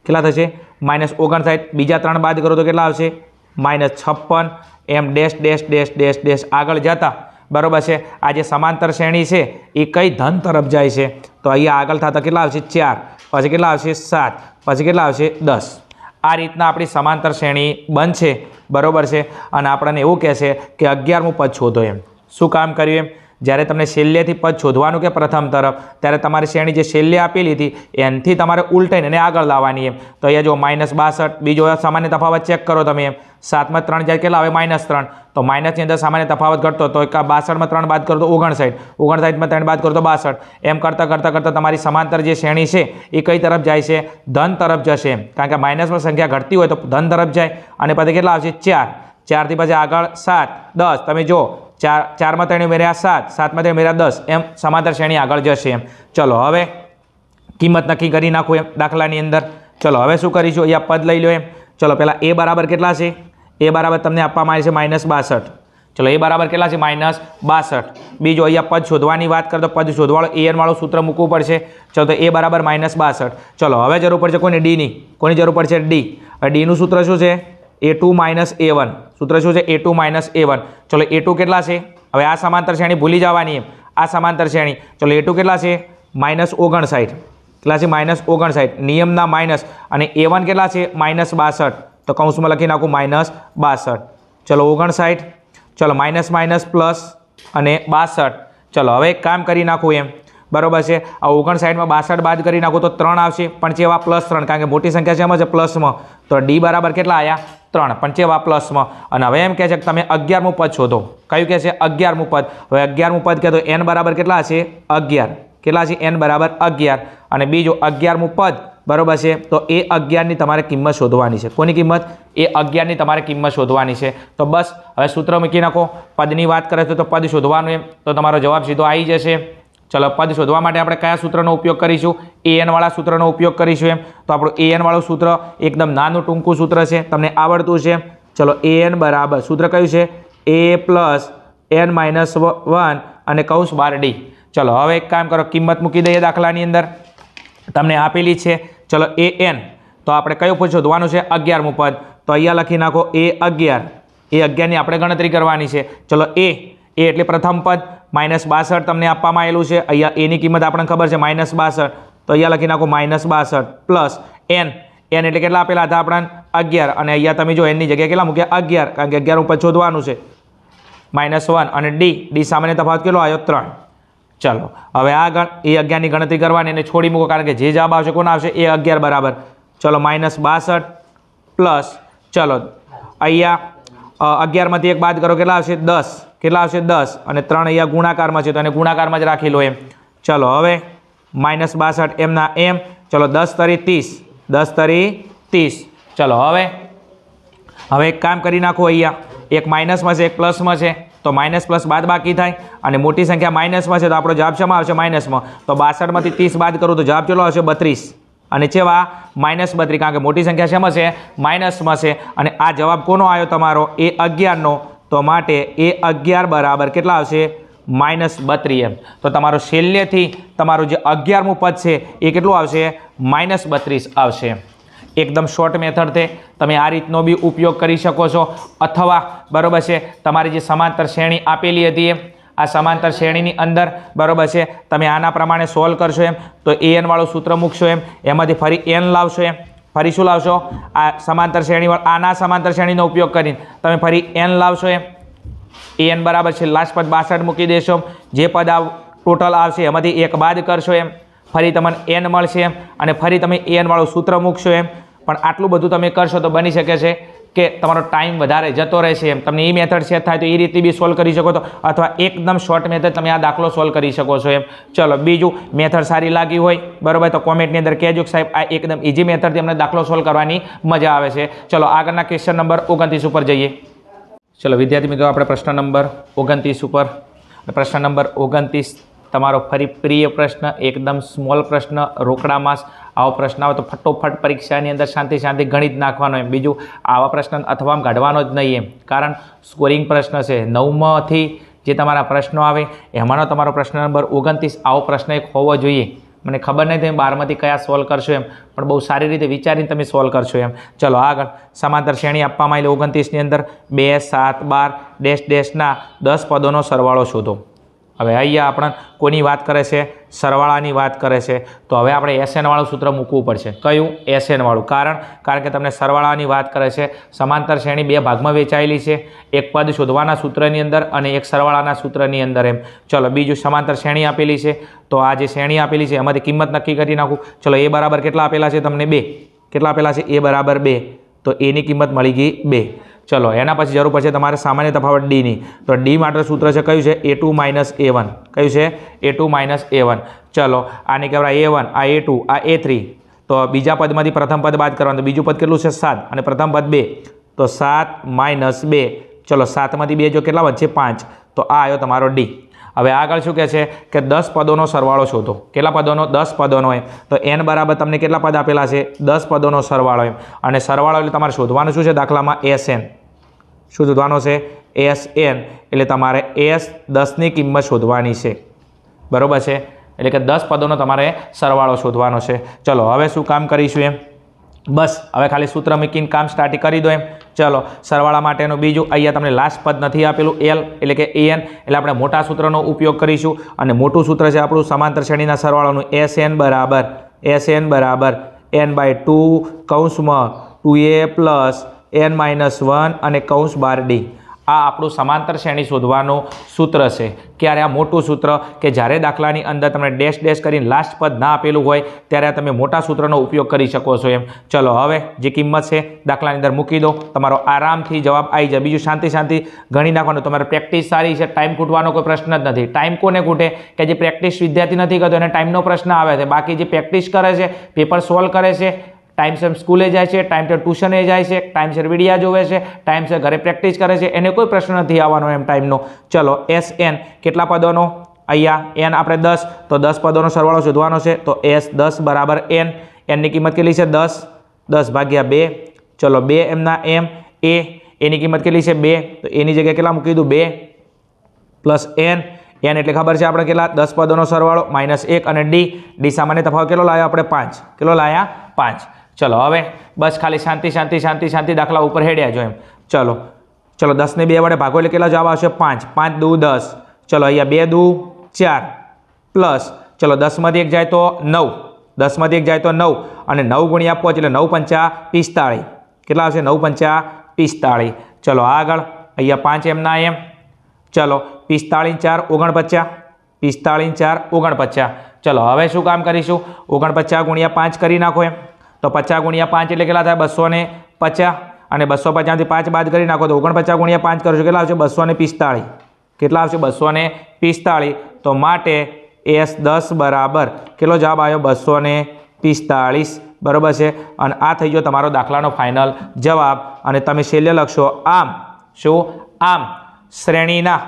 A: કેટલા થશે? -59. બીજા 3 બાદ કરો તો કેટલા આવશે? -56. એમ dash dash dash dash dash આગળ જતા, બરાબર છે. આ જે સમાંતર શ્રેણી છે એ કઈ ધન તરફ જાય છે? તો અહીંયા આગળ થતા કેટલા આવશે? 4. પછી કેટલા આવશે? 7. પછી કેટલા આવશે? 10. આ રીતના આપણી સમાંતર શ્રેણી બનશે, બરાબર છે. અને આપણને એવું કહેશે કે 11મું પદ શોધો એમ. શું કામ કર્યું એમ? જ્યારે તમને છેલ્લેથી પદ શોધવાનું કે પ્રથમ તરફ, ત્યારે તમારી શ્રેણી જે છેલ્લે આપેલી હતી એનાથી તમારે ઉલટાઈને એને આગળ લાવવાની એમ. તો અહીંયા જો -62, બીજો સામાન્ય તફાવત ચેક કરો તમે એમ. 7માં 3 જાય કેટલા આવે? -3. તો માઇનસની અંદર સામાન્ય તફાવત ઘટતો, તો 62માં 3 બાદ કરો તો 59, 59માં 3 બાદ કરો તો 62. એમ કરતાં કરતાં કરતાં તમારી સમાંતર જે શ્રેણી છે એ કઈ તરફ જાય છે? ધન તરફ જશે એમ. કારણ કે માઇનસમાં સંખ્યા ઘટતી હોય તો ધન તરફ જાય. અને પછી કેટલા આવશે? 4. 4થી પછી આગળ 7, 10. તમે જો 4માં 3 ઉમેર્યા 7, 7માં 3 ઉમેર્યા 10, એમ સમાંતર શ્રેણી આગળ જશે એમ. ચલો હવે કિંમત નક્કી કરી નાખું એમ દાખલાની અંદર. ચલો હવે શું કરીશું? અહીંયા પદ લઈ લો એમ. ચલો પહેલાં A બરાબર કેટલા છે? A બરાબર તમને આપવામાં આવી છે -62. ચલો A બરાબર કેટલા છે? -62. બીજો અહીંયા પદ શોધવાની વાત કરતો પદ શોધવાળો AN વાળું સૂત્ર મૂકવું પડશે. ચલો તો A બરાબર -62. ચલો હવે જરૂર પડશે કોની? Dની. કોની જરૂર પડશે? D. હવે Dનું સૂત્ર શું છે? A2 - A1. સૂત્ર શું છે? A2 - A1. ચલો A2 કેટલા છે? હવે આ સમાંતર શ્રેણી ભૂલી જવાની એમ. આ સમાંતર શ્રેણી. ચલો A2 કેટલા છે? -59. કેટલા છે? -59. નિયમના માઇનસ. અને A1 કેટલા છે? -62. તો કૌંસમાં લખી નાખું -62. ચલો 59. ચલો માઇનસ માઇનસ પ્લસ અને 62. ચલો હવે એક કામ કરી નાખું એમ, બરાબર છે. આ 59માં 62 બાદ કરી નાખું તો 3 આવશે, પણ ચેવા +3, કારણ કે મોટી સંખ્યા છે એમાં છે પ્લસમાં. તો ડી બરાબર કેટલા આવ્યા? 3, પણ ચેવા પ્લસમાં. અને હવે એમ કહે છે કે તમે 11મું પદ શોધો. કયું કહે છે? 11મું પદ. હવે 11મું પદ કહે તો n બરાબર કેટલા હશે? 11. કેટલા છે? n બરાબર 11. અને બીજું 11મું પદ, બરાબર છે. તો એ 11ની તમારે કિંમત શોધવાની છે. કોની કિંમત? એ 11ની તમારે કિંમત શોધવાની છે. તો બસ હવે સૂત્ર મૂકી નાખો. પદની વાત કરે તો પદ શોધવાનું એમ, તો તમારો જવાબ સીધો આવી જશે. ચલો પદ શોધવા માટે આપણે કયા સૂત્રનો ઉપયોગ કરીશું? an વાળા સૂત્રનો ઉપયોગ કરીશું એમ. તો આપણું an વાળું સૂત્ર એકદમ નાનું ટૂંકું સૂત્ર છે, તમને આવડતું છે. ચલો an બરાબર સૂત્ર કયું છે? a + n - 1 અને કૌંસ બાર d. ચલો હવે એક કામ કરો, કિંમત મૂકી દઈએ દાખલાની અંદર, તમને આપેલી છે. ચલો an, તો આપણે કયું પદ શોધવાનું છે? 11મું પદ. તો અહીંયા લખી નાખો a11. a11ની આપણે ગણતરી કરવાની છે. ચલો a એટલે પ્રથમ પદ, -62 તમને આપવામાં આવેલું છે. અહીંયા એની કિંમત આપણને ખબર છે -62. તો અહીંયા લખી નાખો -62 પ્લસ n. n એટલે કેટલા આપેલા હતા આપણને? 11. અને અહીંયા તમે જો એની જગ્યાએ કેટલા મૂક્યા? 11, કારણ કે 11મું પદ શોધવાનું છે. -1 અને d સામાન્ય તફાવત કેટલો આવ્યો? 3. ચલો હવે આગળ A11ની ગણતરી કરવાની અને છોડી મૂકો, કારણ કે જે જવાબ આવશે કોણ આવશે A11 બરાબર ચલો -62 પ્લસ ચલો અહીંયા 11માંથી 1 બાદ કરો કેટલા આવશે 10, કેટલા આવશે 10 અને 3 અહીંયા ગુણાકારમાં છે તો એને ગુણાકારમાં જ રાખી લો એમ. ચલો હવે -62 એમના એમ, ચલો 10 તરી 30, 10 તરી 30. ચલો હવે એક કામ કરી નાખો, અહીંયા એક માઇનસમાં છે એક પ્લસમાં છે તો માઇનસ પ્લસ બાદ બાકી થાય અને મોટી સંખ્યા માઇનસમાં છે તો આપણો જવાબ શેમાં આવશે માઇનસમાં. તો 62માંથી 30 બાદ કરું તો જવાબ કેટલો આવશે 32 અને ચેવા -32, કારણ કે મોટી સંખ્યા શેમાં છે માઇનસમાં છે અને આ જવાબ કોનો આવ્યો તમારો A11નો, તો માટે A11 બરાબર કેટલા આવશે -32 એમ. તો તમારો છેલ્લેથી તમારું જે 11મું પદ છે એ કેટલું આવશે -32 આવશે. એકદમ શોર્ટ મેથડથી તમે આ રીતનો બી ઉપયોગ કરી શકો છો, અથવા બરાબર છે તમારી જે સમાંતર શ્રેણી આપેલી હતી એમ આ સમાંતર શ્રેણીની અંદર બરાબર છે તમે આના પ્રમાણે સોલ્વ કરશો એમ તો an વાળું સૂત્ર મૂકશો એમાંથી ફરી n લાવશો ફરી શું લાવશો આ સમાંતર શ્રેણીવાળા આના સમાંતર શ્રેણીનો ઉપયોગ કરીને તમે ફરી n લાવશો an બરાબર છે લાસ્ટ પદ 62 મૂકી દેશો, જે પદ ટોટલ આવશે એમાંથી 1 બાદ કરશો ફરી તમને n મળશે અને ફરી તમે an વાળું સૂત્ર મૂકશો પણ આટલું બધું તમે કરશો તો બની શકે છે કે તમારો ટાઈમ વધારે જતો રહેશે તમને એ મેથડ સેટ થાય તો એ રીતે બી સોલ્વ કરી શકો છો, અથવા એકદમ શોર્ટ મેથડ તમે આ દાખલો સોલ્વ કરી શકો છો ચલો બીજું મેથડ સારી લાગી હોય બરાબર તો કોમેન્ટની અંદર કહેજો કે સાહેબ આ એકદમ ઇઝી મેથડથી અમને દાખલો સોલ્વ કરવાની મજા આવે છે. ચલો આગળના ક્વેશ્ચન નંબર 29 ઉપર જઈએ. ચલો વિદ્યાર્થી મિત્રો આપણે પ્રશ્ન નંબર 29 ઉપર, પ્રશ્ન નંબર 29 તમારો ફરી પ્રિય પ્રશ્ન, એકદમ સ્મોલ પ્રશ્ન, રોકડા માસ. આવો પ્રશ્ન આવે તો ફટોફટ પરીક્ષાની અંદર શાંતિ ગણિત નાખવાનો બીજું આવા પ્રશ્ન અથવા કાઢવાનો જ નહીં કારણ સ્કોરિંગ પ્રશ્ન છે. 9માંથી જે તમારા પ્રશ્નો આવે એમાંનો તમારો પ્રશ્ન નંબર 29 આવો પ્રશ્ન એક હોવો જોઈએ. મને ખબર નહીં તમે 12માંથી કયા સોલ્વ કરશો પણ બહુ સારી રીતે વિચારીને તમે સોલ્વ કરશો ચલો આગળ સમાંતર શ્રેણી આપવામાં આવેલી 29ની અંદર 2, 7, 12 ડેશ ડેશના 10 પદોનો સરવાળો શોધો. હવે અહીંયા આપણે કોની વાત કરે છે સરવાળાની વાત કરે છે તો હવે આપણે SN વાળું સૂત્ર મૂકવું પડશે. કયું SN વાળું? કારણ કે તમને સરવાળાની વાત કરે છે. સમાંતર શ્રેણી 2 ભાગમાં વેચાયેલી છે, એક પદ શોધવાના સૂત્રની અંદર અને એક સરવાળાના સૂત્રની અંદર ચલો બીજું સમાંતર શ્રેણી આપેલી છે તો આ જે શ્રેણી આપેલી છે એમાંથી કિંમત નક્કી કરી નાખું. ચલો A બરાબર કેટલા આપેલા છે તમને 2, કેટલા આપેલા છે A બરાબર 2 તો એની કિંમત મળી ગઈ 2. ચલો એના પછી જરૂર પડશે તમારે સામાન્ય તફાવત ડીની, તો ડી માટે સૂત્ર છે કયું છે A2 - A1. કયું છે A2 - A1. ચલો આને કહેવાય A1, આ A2, આ A3. તો બીજા પદમાંથી પ્રથમ પદ બાદ કરવાનું, તો બીજું પદ કેટલું છે 7 અને પ્રથમ પદ 2 તો 7 - 2. ચલો 7માંથી 2 જો કેટલા વધશે 5 તો આ આવ્યો તમારો ડી. હવે આગળ શું કહે છે કે 10 પદોનો સરવાળો શોધો. કેટલા પદોનો? 10 પદોનો તો n બરાબર તમને કેટલા પદ આપેલા છે 10 પદોનો સરવાળો અને સરવાળો એટલે તમારે શોધવાનું શું છે દાખલામાં SN. શું શોધવાનો છે SN એટલે તમારે S10ની કિંમત શોધવાની છે બરાબર છે, એટલે કે 10 પદોનો તમારે સરવાળો શોધવાનો છે. ચલો હવે શું કામ કરીશું બસ હવે ખાલી સૂત્ર મૂકીને કામ સ્ટાર્ટ કરી દો ચલો સરવાળા માટેનું બીજું અહીંયા તમને લાસ્ટ પદ નથી આપેલું L એટલે કે AN એટલે આપણે મોટા સૂત્રનો ઉપયોગ કરીશું અને મોટું સૂત્ર છે આપણું સમાંતર શ્રેણીના સરવાળાનું SN બરાબર n/2 કૌંસમાં 2a પ્લસ n - 1 અને કૌંસ 12d. આ આપણું સમાંતર શ્રેણી શોધવાનું સૂત્ર છે. ક્યારે આ મોટું સૂત્ર કે જ્યારે દાખલાની અંદર તમને ડેશ ડેશ કરીને લાસ્ટ પદ ના આપેલું હોય ત્યારે તમે મોટા સૂત્રનો ઉપયોગ કરી શકો છો ચલો હવે જે કિંમત છે દાખલાની અંદર મૂકી દો, તમારો આરામથી જવાબ આવી જાય. બીજું શાંતિ ગણી નાખવાનું. તમારે પ્રેક્ટિસ સારી છે, ટાઈમ ખૂટવાનો કોઈ પ્રશ્ન જ નથી. ટાઈમ કોને ખૂટે કે જે પ્રેક્ટિસ વિદ્યાર્થી નથી કરતો એને ટાઈમનો પ્રશ્ન આવે છે. બાકી જે પ્રેક્ટિસ કરે છે, પેપર સોલ્વ કરે છે, ટાઈમસર સ્કૂલે જાય છે, ટાઈમસર ટ્યુશને જાય છે, ટાઈમસર વિડીયા જોવે છે, ટાઈમસર ઘરે પ્રેક્ટિસ કરે છે, એને કોઈ પ્રશ્ન નથી આવવાનો ટાઈમનો. ચલો SN કેટલા પદોનો? અહીંયા n આપણે 10 તો 10 પદોનો સરવાળો શોધવાનો છે તો S10 બરાબર n. nની કિંમત કેટલી છે 10, 10/2. ચલો 2 એમના m એની કિંમત કેટલી છે 2 તો એની જગ્યાએ કેટલા મૂકી દીધું 2 પ્લસ n એટલે ખબર છે આપણે કેટલા 10 પદોનો સરવાળો -1 અને d સામાન્ય તફાવત કેટલો લાવ્યા આપણે 5. કેટલો લાવ્યા 5. ચલો હવે બસ ખાલી શાંતિ દાખલા ઉપર હેડ્યા જો ચલો 10 ને 2 વડે ભાગો એટલે કેટલા જવાબ આવશે 5. 5 દુ 10. ચલો અહીંયા 2 દુ 4 પ્લસ ચલો 10માંથી 1 જાય તો 9, 10માંથી 1 જાય તો 9 અને 9 ગુણ્યા 5 એટલે 9 પંચા 45. કેટલા આવશે 9 પંચા 45. ચલો આગળ અહીંયા 5 એમના ચલો 45 4 49 45 4 49. ચલો હવે શું કામ કરીશું? 49 ગુણ્યા 5 કરી નાખો એમ. તો 50 ગુણ્યા 5 એટલે કેટલા થાય? 250. અને 250 માંથી 5 બાદ કરી નાખો તો 49 ગુણ્યા 5 કરશો કેટલા આવશે? 245. કેટલા આવશે? 245. તો માટે S10 બરાબર કેટલો જવાબ આવ્યો? 245. બરાબર છે. અને આ થઈ ગયો તમારો દાખલાનો ફાઇનલ જવાબ. અને તમે છેલ્લે લખશો આમ શું? આમ શ્રેણીના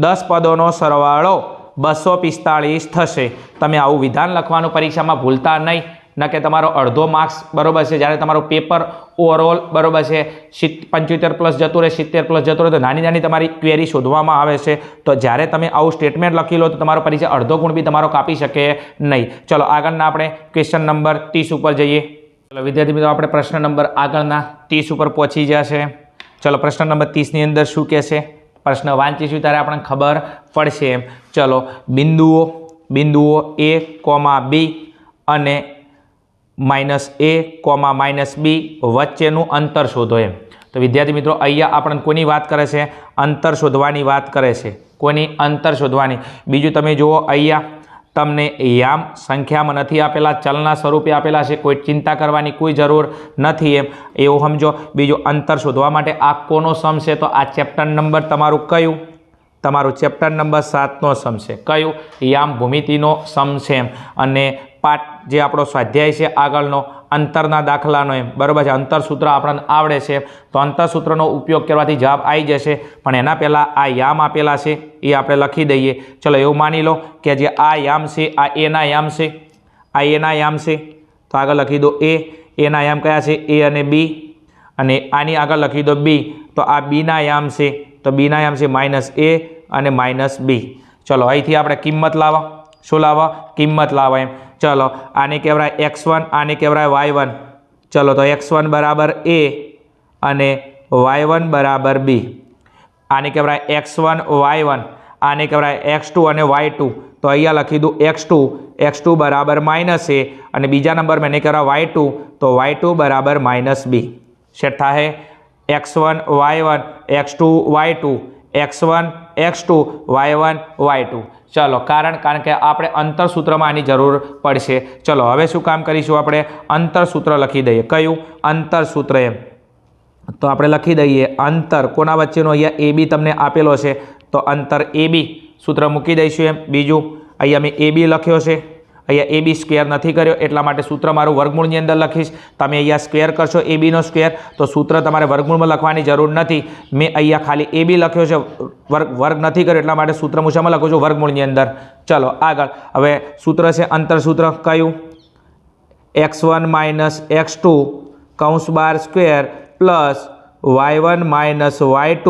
A: 10 પદોનો સરવાળો 245 થશે. તમે આવું વિધાન લખવાનું પરીક્ષામાં ભૂલતા નહીં, ન કે તમારો અડધો માર્ક્સ બરાબર છે જ્યારે તમારું પેપર ઓવરઓલ બરાબર છે 75 પ્લસ જતું રહે, 70 પ્લસ જતું રહે, તો નાની નાની તમારી ક્વેરી શોધવામાં આવે છે. તો જ્યારે તમે આવું સ્ટેટમેન્ટ લખી લો તો તમારો પરીક્ષા અડધો ગુણ બી તમારો કાપી શકે નહીં. ચલો આગળના આપણે ક્વેશ્ચન નંબર 30 ઉપર જઈએ. ચલો વિદ્યાર્થી મિત્રો આપણે પ્રશ્ન નંબર આગળના 30 ઉપર પહોંચી ગયા છે. ચલો પ્રશ્ન નંબર 30ની અંદર શું કહેશે? પ્રશ્ન વાંચીશું ત્યારે આપણને ખબર પડશે એમ. ચલો બિંદુઓ A, B અને -a, -b વચ્ચેનું અંતર શોધો એમ. તો વિદ્યાર્થી મિત્રો અહીંયા આપણને કોની વાત કરે છે? અંતર શોધવાની વાત કરે છે. કોની? અંતર શોધવાની. બીજું તમે જુઓ અહીંયા તમને યામ સંખ્યામાં નથી આપેલા, ચલના સ્વરૂપે આપેલા છે. કોઈ ચિંતા કરવાની કોઈ જરૂર નથી એમ, એવું સમજો. બીજું અંતર શોધવા માટે આ કોનો સમ છે? તો આ ચેપ્ટર નંબર તમારું કયું? તમારું ચેપ્ટર નંબર 7નો સમ છે. કયું? યામ ભૂમિતિનો સમ છે એમ. અને પાઠ જે આપણો સ્વાધ્યાય છે આગળનો અંતરના દાખલાનો એમ બરાબર છે. અંતરસૂત્ર આપણને આવડે છે તો અંતરસૂત્રનો ઉપયોગ કરવાથી જવાબ આવી જશે. પણ એના પહેલાં આ યામ આપેલા છે એ આપણે લખી દઈએ. ચલો એવું માની લો કે જે આ યામ છે આ એના યામ છે, આ એના યામ છે. તો આગળ લખી દો એના યામ કયા છે? A અને B. અને આની આગળ લખી દો B. તો આ બીના યામ છે. તો બીના યામ છે -a અને -b. ચલો અહીંથી આપણે કિંમત લાવવા. શું લાવવા? કિંમત લાવવા એમ. ચલો આને કહેવાય x1, આને કહેવાય y1. ચલો તો x1 બરાબર a અને y1 બરાબર b. આને કહેવાય x1 y1, આને કહેવાય x2 અને y2. તો અહીંયા લખી દઉં x2 બરાબર -a અને બીજા નંબર મેં કહેવાય y2, તો y2 બરાબર -b. સેટ થાય x1 y1 x2 y2, x1 x2 y1 y2. ચલો કારણ કે આપણે અંતરસૂત્રમાં આની જરૂર પડશે. ચલો હવે શું કામ કરીશું? આપણે અંતરસૂત્ર લખી દઈએ. કયું? અંતરસૂત્ર એમ. તો આપણે લખી દઈએ અંતર કોના વચ્ચેનો? અહીંયા AB તમને આપેલો છે તો અંતર AB સૂત્ર મૂકી દઈશું એમ. બીજું અહીંયા મેં AB લખ્યો છે, અહીંયા AB સ્ક્વેર નથી કર્યો એટલા માટે સૂત્ર મારું વર્ગમૂળની અંદર લખીશ. તમે અહીંયા સ્ક્વેર કરશો ABનો સ્ક્વેર તો સૂત્ર તમારે વર્ગમૂળમાં લખવાની જરૂર નથી. મેં અહીંયા ખાલી AB લખ્યો છે, વર્ગ નથી કર્યો એટલા માટે સૂત્ર હું શામાં લખું છું? વર્ગમૂળની અંદર. ચલો આગળ હવે સૂત્ર છે અંતરસૂત્ર. કયું? x1 - x2 કૌંસ બાર સ્ક્વેર પ્લસ y1 - y2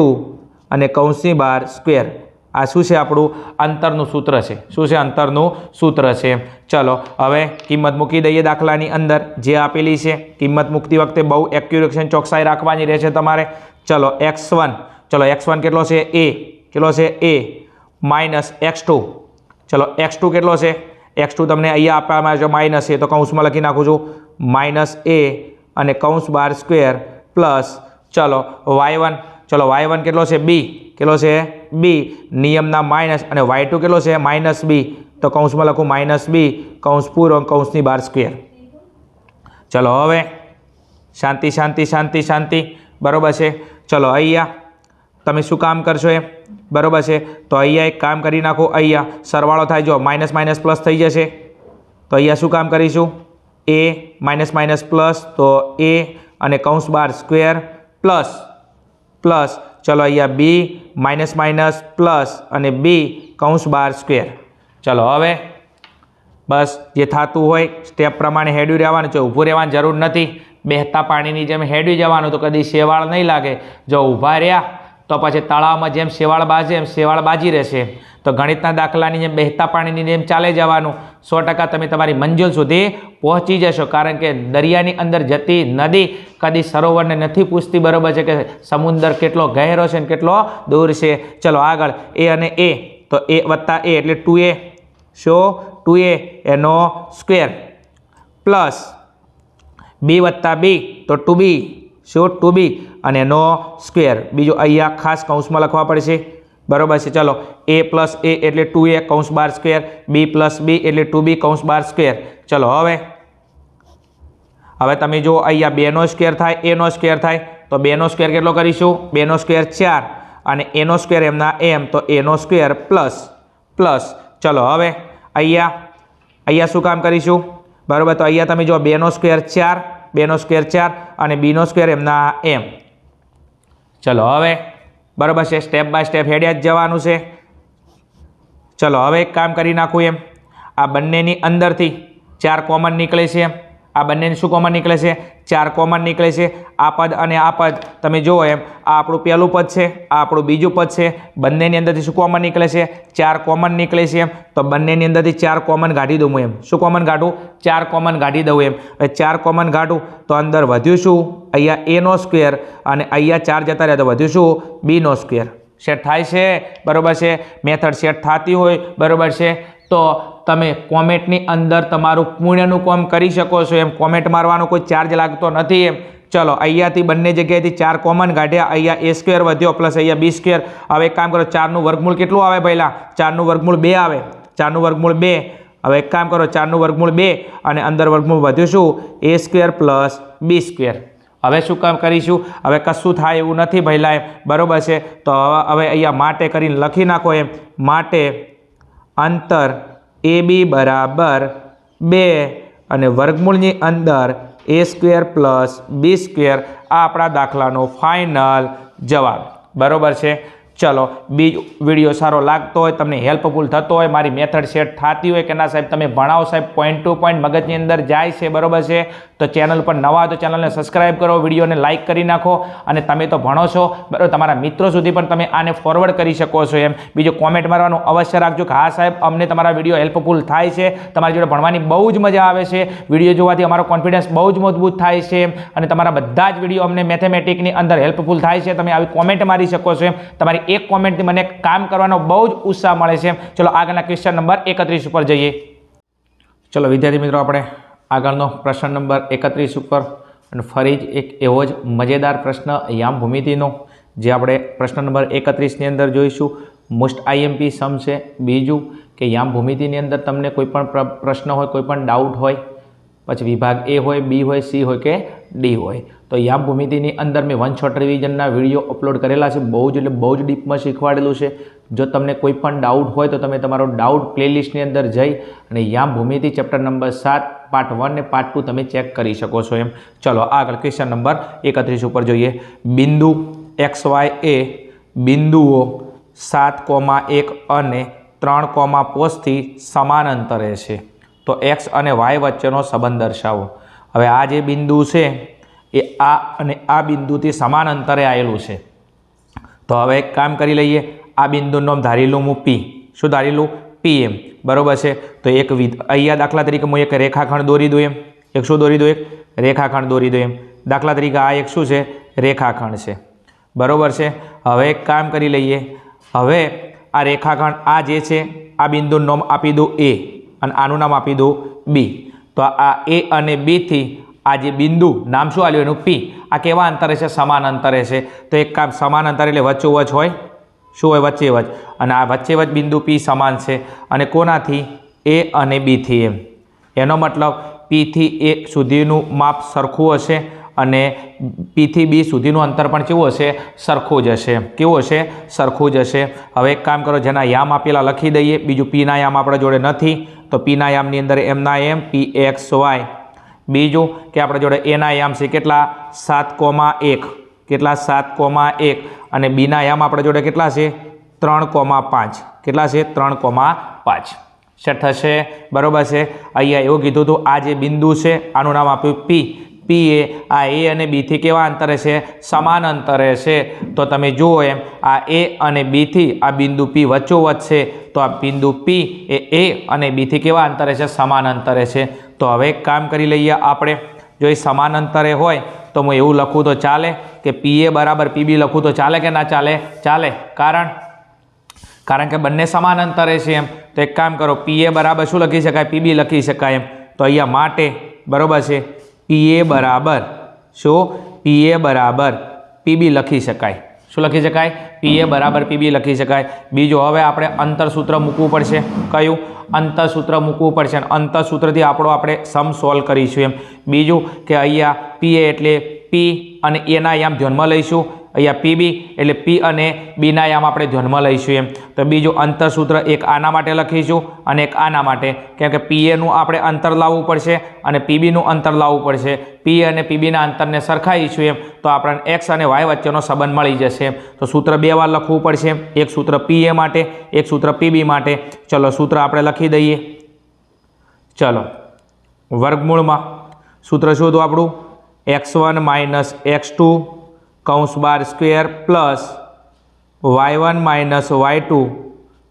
A: અને કૌંસની બાર સ્ક્વેર. આ શું છે? આપણું અંતરનું સૂત્ર છે. શું છે? અંતરનું સૂત્ર છે. ચલો હવે કિંમત મૂકી દઈએ દાખલાની અંદર જે આપેલી છે. કિંમત મૂકતી વખતે બહુ એક્યુરેશન ચોકસાઈ રાખવાની રહેશે તમારે. ચલો x1 કેટલો છે? a. કેટલો છે? a -x2. ચલો x2 કેટલો છે? x2 તમને અહીંયા આપવામાં આવે છે માઇનસ a તો કૌંસમાં લખી નાખું છું -a અને કૌંસ બાર સ્ક્વેર પ્લસ ચલો y1. ચલો y1 કેટલો છે? b. કેટલો છે? b નિયમના માઇનસ અને y2 કેટલો છે? -b તો કૌંસમાં લખું -b કૌંસ પૂરો કૌંસની બાર સ્ક્વેર. ચલો હવે શાંતિ શાંતિ શાંતિ શાંતિ બરાબર છે. ચલો અહીંયા તમે શું કામ કરશો એમ બરાબર છે. તો અહીંયા એક કામ કરી નાખો. અહીંયા સરવાળો થાય જો માઇનસ પ્લસ થઈ જશે તો અહીંયા શું કામ કરીશું? a પ્લસ તો a અને કૌંસ બાર સ્ક્વેર પ્લસ ચલો અહીંયા b પ્લસ અને b કૌંસ બાર સ્ક્વેર. ચલો હવે બસ જે થતું હોય સ્ટેપ પ્રમાણે હેડ્યું રહેવાનું છે. ઊભું રહેવાની જરૂર નથી. બહેતા પાણીની જેમ હેડ્યું જવાનું તો કદી શેવાળ નહીં લાગે. જો ઊભા રહ્યા તો પછી તળાવમાં જેમ શેવાળ બાજે એમ શેવાળ બાજી રહેશે. તો ગણિતના દાખલાની જેમ બહેતા પાણીની જેમ ચાલે જવાનું. 100% તમે તમારી મંજિલ સુધી પહોંચી જશો. કારણ કે દરિયાની અંદર જતી નદી કદી સરોવરને નથી પૂછતી બરાબર છે કે સમુદ્ર કેટલો ગહેરો છે ને કેટલો દૂર છે. ચલો આગળ a અને a તો a વત્તા a એટલે 2a. શું? 2a એનો સ્ક્વેર પ્લસ b વત્તા b તો 2b. શું? 2b અને એનો સ્ક્વેર. બીજું અહીંયા ખાસ કૌંસમાં લખવા પડશે બરાબર છે. ચલો a પ્લસ a એટલે 2a કૌંસ બાર સ્ક્વેર, b પ્લસ b એટલે 2b કૌંસ બાર સ્ક્વેર. ચલો હવે તમે જો અહીંયા 2નો સ્ક્વેર થાય, a નો સ્ક્વેર થાય, તો 2નો સ્ક્વેર કેટલો કરીશું? 2નો સ્ક્વેર 4 અને a નો સ્ક્વેર એમના એમ, તો a નો સ્ક્વેર પ્લસ. ચલો હવે અહીંયા શું કામ કરીશું? બરાબર, તો અહીંયા તમે જો 2નો સ્ક્વેર 4, 2નો સ્ક્વેર 4 અને bનો સ્ક્વેર એમના એમ. ચલો હવે બરાબર છે, સ્ટેપ બાય સ્ટેપ હેડ્યા જ જવાનું છે. ચલો હવે એક કામ કરી નાખું એમ, આ બંનેની અંદરથી 4 કોમન નીકળે છે એમ, આ બંનેની શું કોમન નીકળે છે? 4 કોમન નીકળે છે. આ પદ અને આ પદ તમે જુઓ એમ, આ આપણું પહેલું પદ છે, આ આપણું બીજું પદ છે. બંનેની અંદરથી શું કોમન નીકળે છે? 4 કોમન નીકળે છે એમ. તો બંનેની અંદરથી 4 કોમન કાઢી દઉં હું એમ. શું કોમન કાઢું? 4 કોમન કાઢી દઉં એમ. હવે 4 કોમન કાઢું તો અંદર વધ્યું શું? અહીંયા a નો સ્ક્વેર અને અહીંયા 4 જતા રહ્યા તો વધ્યું શું? b નો સ્ક્વેર. સેટ થાય છે? બરાબર છે. મેથડ સેટ થતી હોય બરાબર છે તો તમે કોમેન્ટની અંદર તમારું પુણ્યનું કામ કરી શકો છો એમ. કોમેન્ટ મારવાનો કોઈ ચાર્જ લાગતો નથી એમ. ચલો અહીંયાથી બંને જગ્યાએથી 4 કોમન કાઢ્યા, અહીંયા a સ્ક્વેર વધ્યો પ્લસ અહીંયા b સ્ક્વેર. હવે એક કામ કરો, 4નું વર્ગમૂળ કેટલું આવે પહેલાં? 4નું વર્ગમૂળ 2 આવે. 4નું વર્ગમૂળ 2. હવે એક કામ કરો, 4નું વર્ગમૂળ 2 અને અંદર વર્ગમૂળ વધ્યું શું? a square plus b square. હવે શું કામ કરીશું? હવે કશું થાય એવું નથી પહેલાં એમ. બરાબર છે. તો હવે અહીંયા માટે કરીને લખી નાખો એમ. માટે અંતર AB બરાબર 2 અને વર્ગમૂળની અંદર a square plus b square. આ આપણા દાખલાનો ફાઇનલ જવાબ. બરાબર છે. ચલો બીજો વિડીયો સારો લાગતો હોય, તમને હેલ્પફુલ થતો હોય, મારી મેથડ સેટ થતી હોય કે ના સાહેબ તમે ભણાવો સાહેબ પોઈન્ટ ટુ પોઈન્ટ મગજની અંદર જાય છે બરાબર છે, તો ચેનલ પર નવા હોય તો ચેનલને સબસ્ક્રાઈબ કરો, વિડીયોને લાઇક કરી નાખો અને તમે તો ભણો છો બરાબર, તમારા મિત્રો સુધી પણ તમે આને ફોરવર્ડ કરી શકો છો એમ. બીજું કોમેન્ટ મારવાનું અવશ્ય રાખજો કે હા સાહેબ અમને તમારા વિડીયો હેલ્પફુલ થાય છે, તમારી જોડે ભણવાની બહુ જ મજા આવે છે, વિડીયો જોવાથી અમારો કોન્ફિડન્સ બહુ જ મજબૂત થાય છે એમ. અને તમારા બધા જ વિડીયો અમને મેથેમેટિકની અંદર હેલ્પફુલ થાય છે, તમે આવી કોમેન્ટ મારી શકો છો એમ. તમારી એક કોમેન્ટથી મને કામ કરવાનો બહુ જ ઉત્સાહ મળે છે. ચલો આગળના ક્વેશ્ચન નંબર 31 ઉપર જઈએ. ચલો વિદ્યાર્થી મિત્રો આપણે આગળનો પ્રશ્ન નંબર 31 ઉપર અને ફરી જ એક એવો જ મજેદાર પ્રશ્ન યામ ભૂમિતિનો જે આપણે પ્રશ્ન નંબર 31ની અંદર જોઈશું. મોસ્ટ IMP સમ છે. બીજું કે યામ ભૂમિતિની અંદર તમને કોઈ પણ પ્રશ્ન હોય, કોઈ પણ ડાઉટ હોય, પછી વિભાગ A હોય, B હોય, C હોય કે D હોય, તો યામ ભૂમિતિની અંદર મેં 1 શોર્ટ રિવિઝનના વિડીયો અપલોડ કરેલા છે. બહુ જ એટલે બહુ જ ડીપમાં શીખવાડેલું છે. જો તમને કોઈ પણ ડાઉટ હોય તો તમે તમારો ડાઉટ પ્લેલિસ્ટની અંદર જઈ અને યામ ભૂમિતિ ચેપ્ટર નંબર 7 પાર્ટ 1 ને પાર્ટ 2 તમે ચેક કરી શકો છો એમ. ચલો આગળ ક્વેશ્ચન નંબર 31 ઉપર જોઈએ. બિંદુ XY એ બિંદુઓ 7,1 અને 3,5 થી સમાન અંતરે છે, તો x અને y વચ્ચેનો સંબંધ દર્શાવો. હવે આ જે બિંદુ છે એ આ અને આ બિંદુથી સમાન અંતરે આવેલું છે. તો હવે એક કામ કરી લઈએ, આ બિંદુનું નામ ધારેલું હું P. શું ધારેલું? PM. બરાબર છે. તો એક અહીંયા દાખલા તરીકે હું એક રેખાખંડ દોરી દઉં એમ. એક શું દોરી દઉં? એક રેખાખંડ દોરી દઉં એમ. દાખલા તરીકે આ એક શું છે? રેખાખંડ છે. બરાબર છે. હવે એક કામ કરી લઈએ, હવે આ રેખાખંડ આ જે છે આ બિંદુનું નામ આપી દઉં A અને આનું નામ આપી દઉં B. તો આ A અને B થી આ જે બિંદુ નામ શું આવ્યું એનું P, આ કેવા અંતરે છે? સમાન અંતરે છે. તો એક કામ, સમાન અંતરે એટલે વચ્ચોવચ હોય. શું હોય? વચ્ચેવચ. અને આ વચ્ચેવચ બિંદુ P સમાન છે અને કોનાથી? A અને B થી એમ. એનો મતલબ P થી A સુધીનું માપ સરખું હશે અને P થી B સુધીનું અંતર પણ કેવું હશે? સરખું જ હશે. કેવું હશે? સરખું જ હશે. હવે એક કામ કરો, જેના યામ આપેલા લખી દઈએ. બીજું Pના યામ આપણા જોડે નથી, તો Pના યામની અંદર એમના એમ PXY. બીજું કે આપણા જોડે એના યામ છે કેટલા? 7,1. કેટલા? 7,1. અને બીના યામ આપણા જોડે કેટલા છે? 3,5. કેટલા છે? 3,5. સેટ થશે. બરાબર છે. અહીંયા એવું કીધું હતું, આ જે બિંદુ છે આનું નામ આપ્યું P. P એ આ A અને B થી કેવા અંતરે છે? સમાન અંતરે છે. તો તમે જુઓ એમ, આ A અને B થી આ બિંદુ P વચ્ચોવચ છે, તો આ બિંદુ P એ A અને B થી કેવા અંતરે છે? સમાન અંતરે છે. તો હવે એક કામ કરી લઈએ આપણે, જો એ સમાન અંતરે હોય તો હું એવું લખું તો ચાલે કે PA બરાબર PB લખું તો ચાલે કે ના ચાલે? ચાલે. કારણ કે બંને સમાન અંતરે છે એમ. તો એક કામ કરો, PA બરાબર શું લખી શકાય? PB લખી શકાય એમ. તો અહીંયા માટે બરાબર છે PA બરાબર શું? PA બરાબર PB લખી શકાય. શું લખી શકાય? PA બરાબર PB લખી શકાય. બીજું હવે આપણે અંતરસૂત્ર મૂકવું પડશે. કયું? અંતરસૂત્ર મૂકવું પડશે અને અંતરસૂત્રથી આપણે સમ સોલ્વ કરીશું એમ. બીજું કે અહીંયા PA એટલે P અને A ના યામ ધ્યાનમાં લઈશું. અહીંયા PB એટલે P અને B ના યામ આપણે ધ્યાનમાં લઈશું એમ. તો બીજું અંતરસૂત્ર એક આના માટે લખીશું અને એક આના માટે, કેમ કે PA નું આપણે અંતર લાવવું પડશે અને PB નું અંતર લાવવું પડશે. P અને PB ના અંતરને સરખાઈશું એમ તો આપણને x અને y વચ્ચેનો સંબંધ મળી જશે એમ. તો સૂત્ર બે વાર લખવું પડશે. એક સૂત્ર PA માટે, એક સૂત્ર PB માટે. ચલો સૂત્ર આપણે લખી દઈએ. ચલો વર્ગમૂળમાં સૂત્ર શોધો આપણું x1 માઇનસ x2 કૌંસ બાર square plus y1 minus y2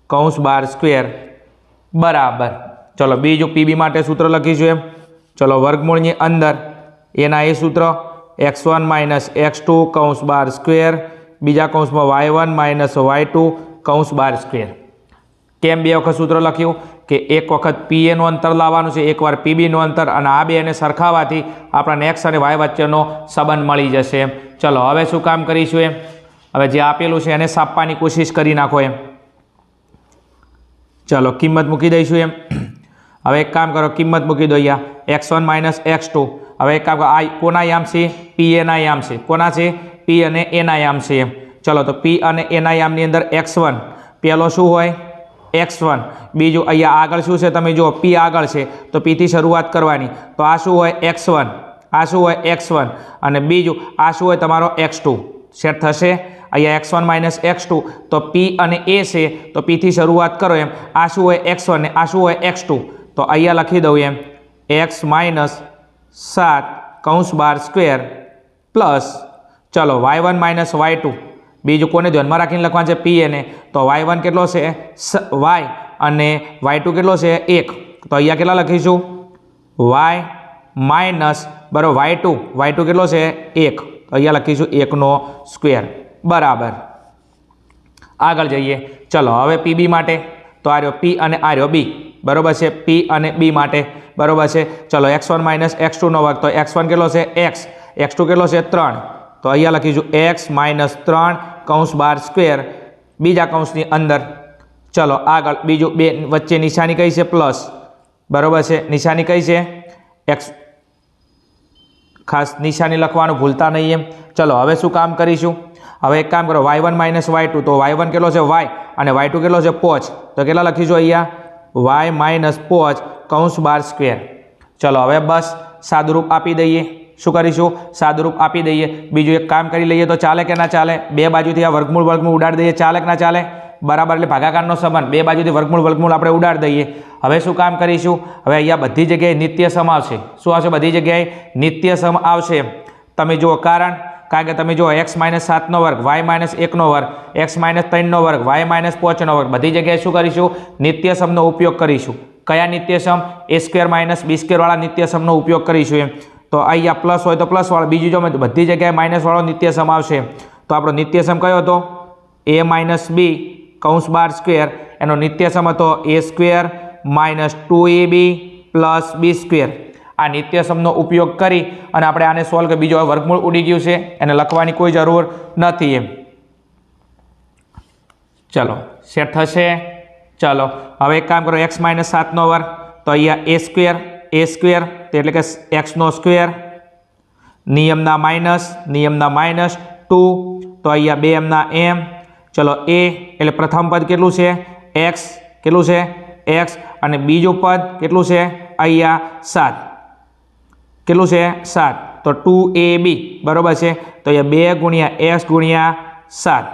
A: કૌંસ બાર સ્ક્વેર બરાબર. ચલો બીજું PB માટે સૂત્ર લખીશું એમ. ચલો વર્ગમૂળની અંદર એના એ સૂત્ર x1 માઇનસ x2 કૌંસ બાર સ્ક્વેર, બીજા કૌંસમાં y1 માઇનસ y2 કૌંસ બાર સ્ક્વેર. કેમ બે વખત સૂત્ર લખ્યું? કે એક વખત PA નું અંતર લાવવાનું છે, એકવાર PB નું અંતર, અને આ બેને સરખાવવાથી આપણને x અને y વચ્ચેનો સંબંધ મળી જશે એમ. ચલો હવે શું કામ કરીશું એમ? હવે જે આપેલું છે એને સાપવાની કોશિશ કરી નાખો એમ. ચલો કિંમત મૂકી દઈશું એમ. હવે એક કામ કરો, કિંમત મૂકી દો અહીંયા x1 માઇનસ x2. હવે એક કામ કરો, આ કોના યામ છે? PA ના યામ છે. કોના છે? P અને A ના યામ છે એમ. ચલો તો P અને A ના યામની અંદર x1 પહેલો શું હોય? x1. બીજું અહીંયા આગળ શું છે? તમે જુઓ P આગળ છે તો P થી શરૂઆત કરવાની. તો આ શું હોય? x1. આ શું હોય? x1. અને બીજું આ શું હોય? તમારો x2. સેટ થશે? અહીંયા x1 માઇનસ x2 તો P અને A છે તો P થી શરૂઆત કરો એમ. આ શું હોય? x1 ને આ શું હોય? x2. તો અહીંયા લખી દઉં એમ x માઇનસ 7 કૌંસ બાર સ્ક્વેર પ્લસ ચલો y1 માઇનસ y2. બીજું કોને ધ્યાનમાં રાખીને લખવાનું છે? P ને. તો y1 કેટલો છે? y અને y2 કેટલો છે? 1. તો અહીંયા કેટલા લખીશું? y માઇનસ બરાબર y2 કેટલો છે? 1. તો અહીંયા લખીશું 1નો સ્ક્વેર બરાબર. આગળ જઈએ. ચલો હવે PB માટે તો આ રહ્યો P અને આ રહ્યો B બરાબર છે. P અને B માટે બરાબર છે. ચલો x1 માઇનસ x2 નો વર્ગ. તો x1 કેટલો છે? x. x2 કેટલો છે? 3. તો અહીંયા લખીશું x માઇનસ 3 કૌંસ બાર સ્ક્વેર, બીજા કૌંસની અંદર. ચલો આગળ બીજું બે વચ્ચે નિશાની કઈ છે? પ્લસ બરાબર છે. નિશાની કઈ છે? x. ખાસ નિશાની લખવાનું ભૂલતા નહીં એમ. ચલો હવે શું કામ કરીશું? હવે એક કામ કરો, y1 માઇનસ y2. તો y1 કેટલો છે? y અને y2 કેટલો છે? 5. તો કેટલા લખીશું અહીંયા? y માઇનસ 5 કૌંસ બાર સ્ક્વેર. ચલો હવે બસ સાદુરૂપ આપી દઈએ. શું કરીશું? સાદુરૂપ આપી દઈએ. બીજું એક કામ કરી લઈએ તો ચાલે કે ના ચાલે? બે બાજુથી આ વર્ગમૂળ ઉડાડી દઈએ. ચાલે કે ના ચાલે? બરાબર. એટલે ભાગાકારનો સંબંધ. બે બાજુથી વર્ગમૂળ આપણે ઉડાડી દઈએ. હવે શું કામ કરીશું? હવે અહીંયા બધી જગ્યાએ નિત્ય સમ આવશે. શું આવશે? બધી જગ્યાએ નિત્ય સમ આવશે. તમે જુઓ કારણ કે તમે જુઓ x માઇનસ 7 નો વર્ગ, y માઇનસ 1 નો વર્ગ, x માઇનસ 3 નો વર્ગ, y માઇનસ 5 નો વર્ગ, બધી જગ્યાએ શું કરીશું? નિત્ય સમનો ઉપયોગ કરીશું. કયા નિત્ય સમ? a² માઇનસ b² વાળા નિત્ય સમનો ઉપયોગ કરીશું એમ. તો અહીંયા પ્લસ હોય તો પ્લસ વાળો, બીજું જો બધી જગ્યાએ માઇનસ વાળો નિત્ય સમ આવશે. તો આપણો નિત્ય સમ કયો હતો? a માઇનસ b કૌંસ બાર સ્ક્વેર. એનો નિત્ય સમ હતો a² minus 2ab plus b². આ નિત્ય સમનો ઉપયોગ કરી અને આપણે આને સોલ્વ કરી. બીજો વર્ગમૂળ ઉડી ગયું છે, એને લખવાની કોઈ જરૂર નથી એમ. ચલો સેટ થશે. ચલો હવે એક કામ કરો, x માઇનસ 7 નો વર્ગ. તો અહીંયા a² એટલે કે x નો સ્ક્વેર, નિયમના માઇનસ 2. તો અહીંયા 2 એમના m. ચલો a એટલે પ્રથમ પદ કેટલું છે? x. કેટલું છે? x. અને બીજું પદ કેટલું છે? અહીંયા 7. કેટલું છે? 7. તો 2ab બરાબર છે. તો અહીંયા 2 ગુણ્યા x ગુણ્યા 7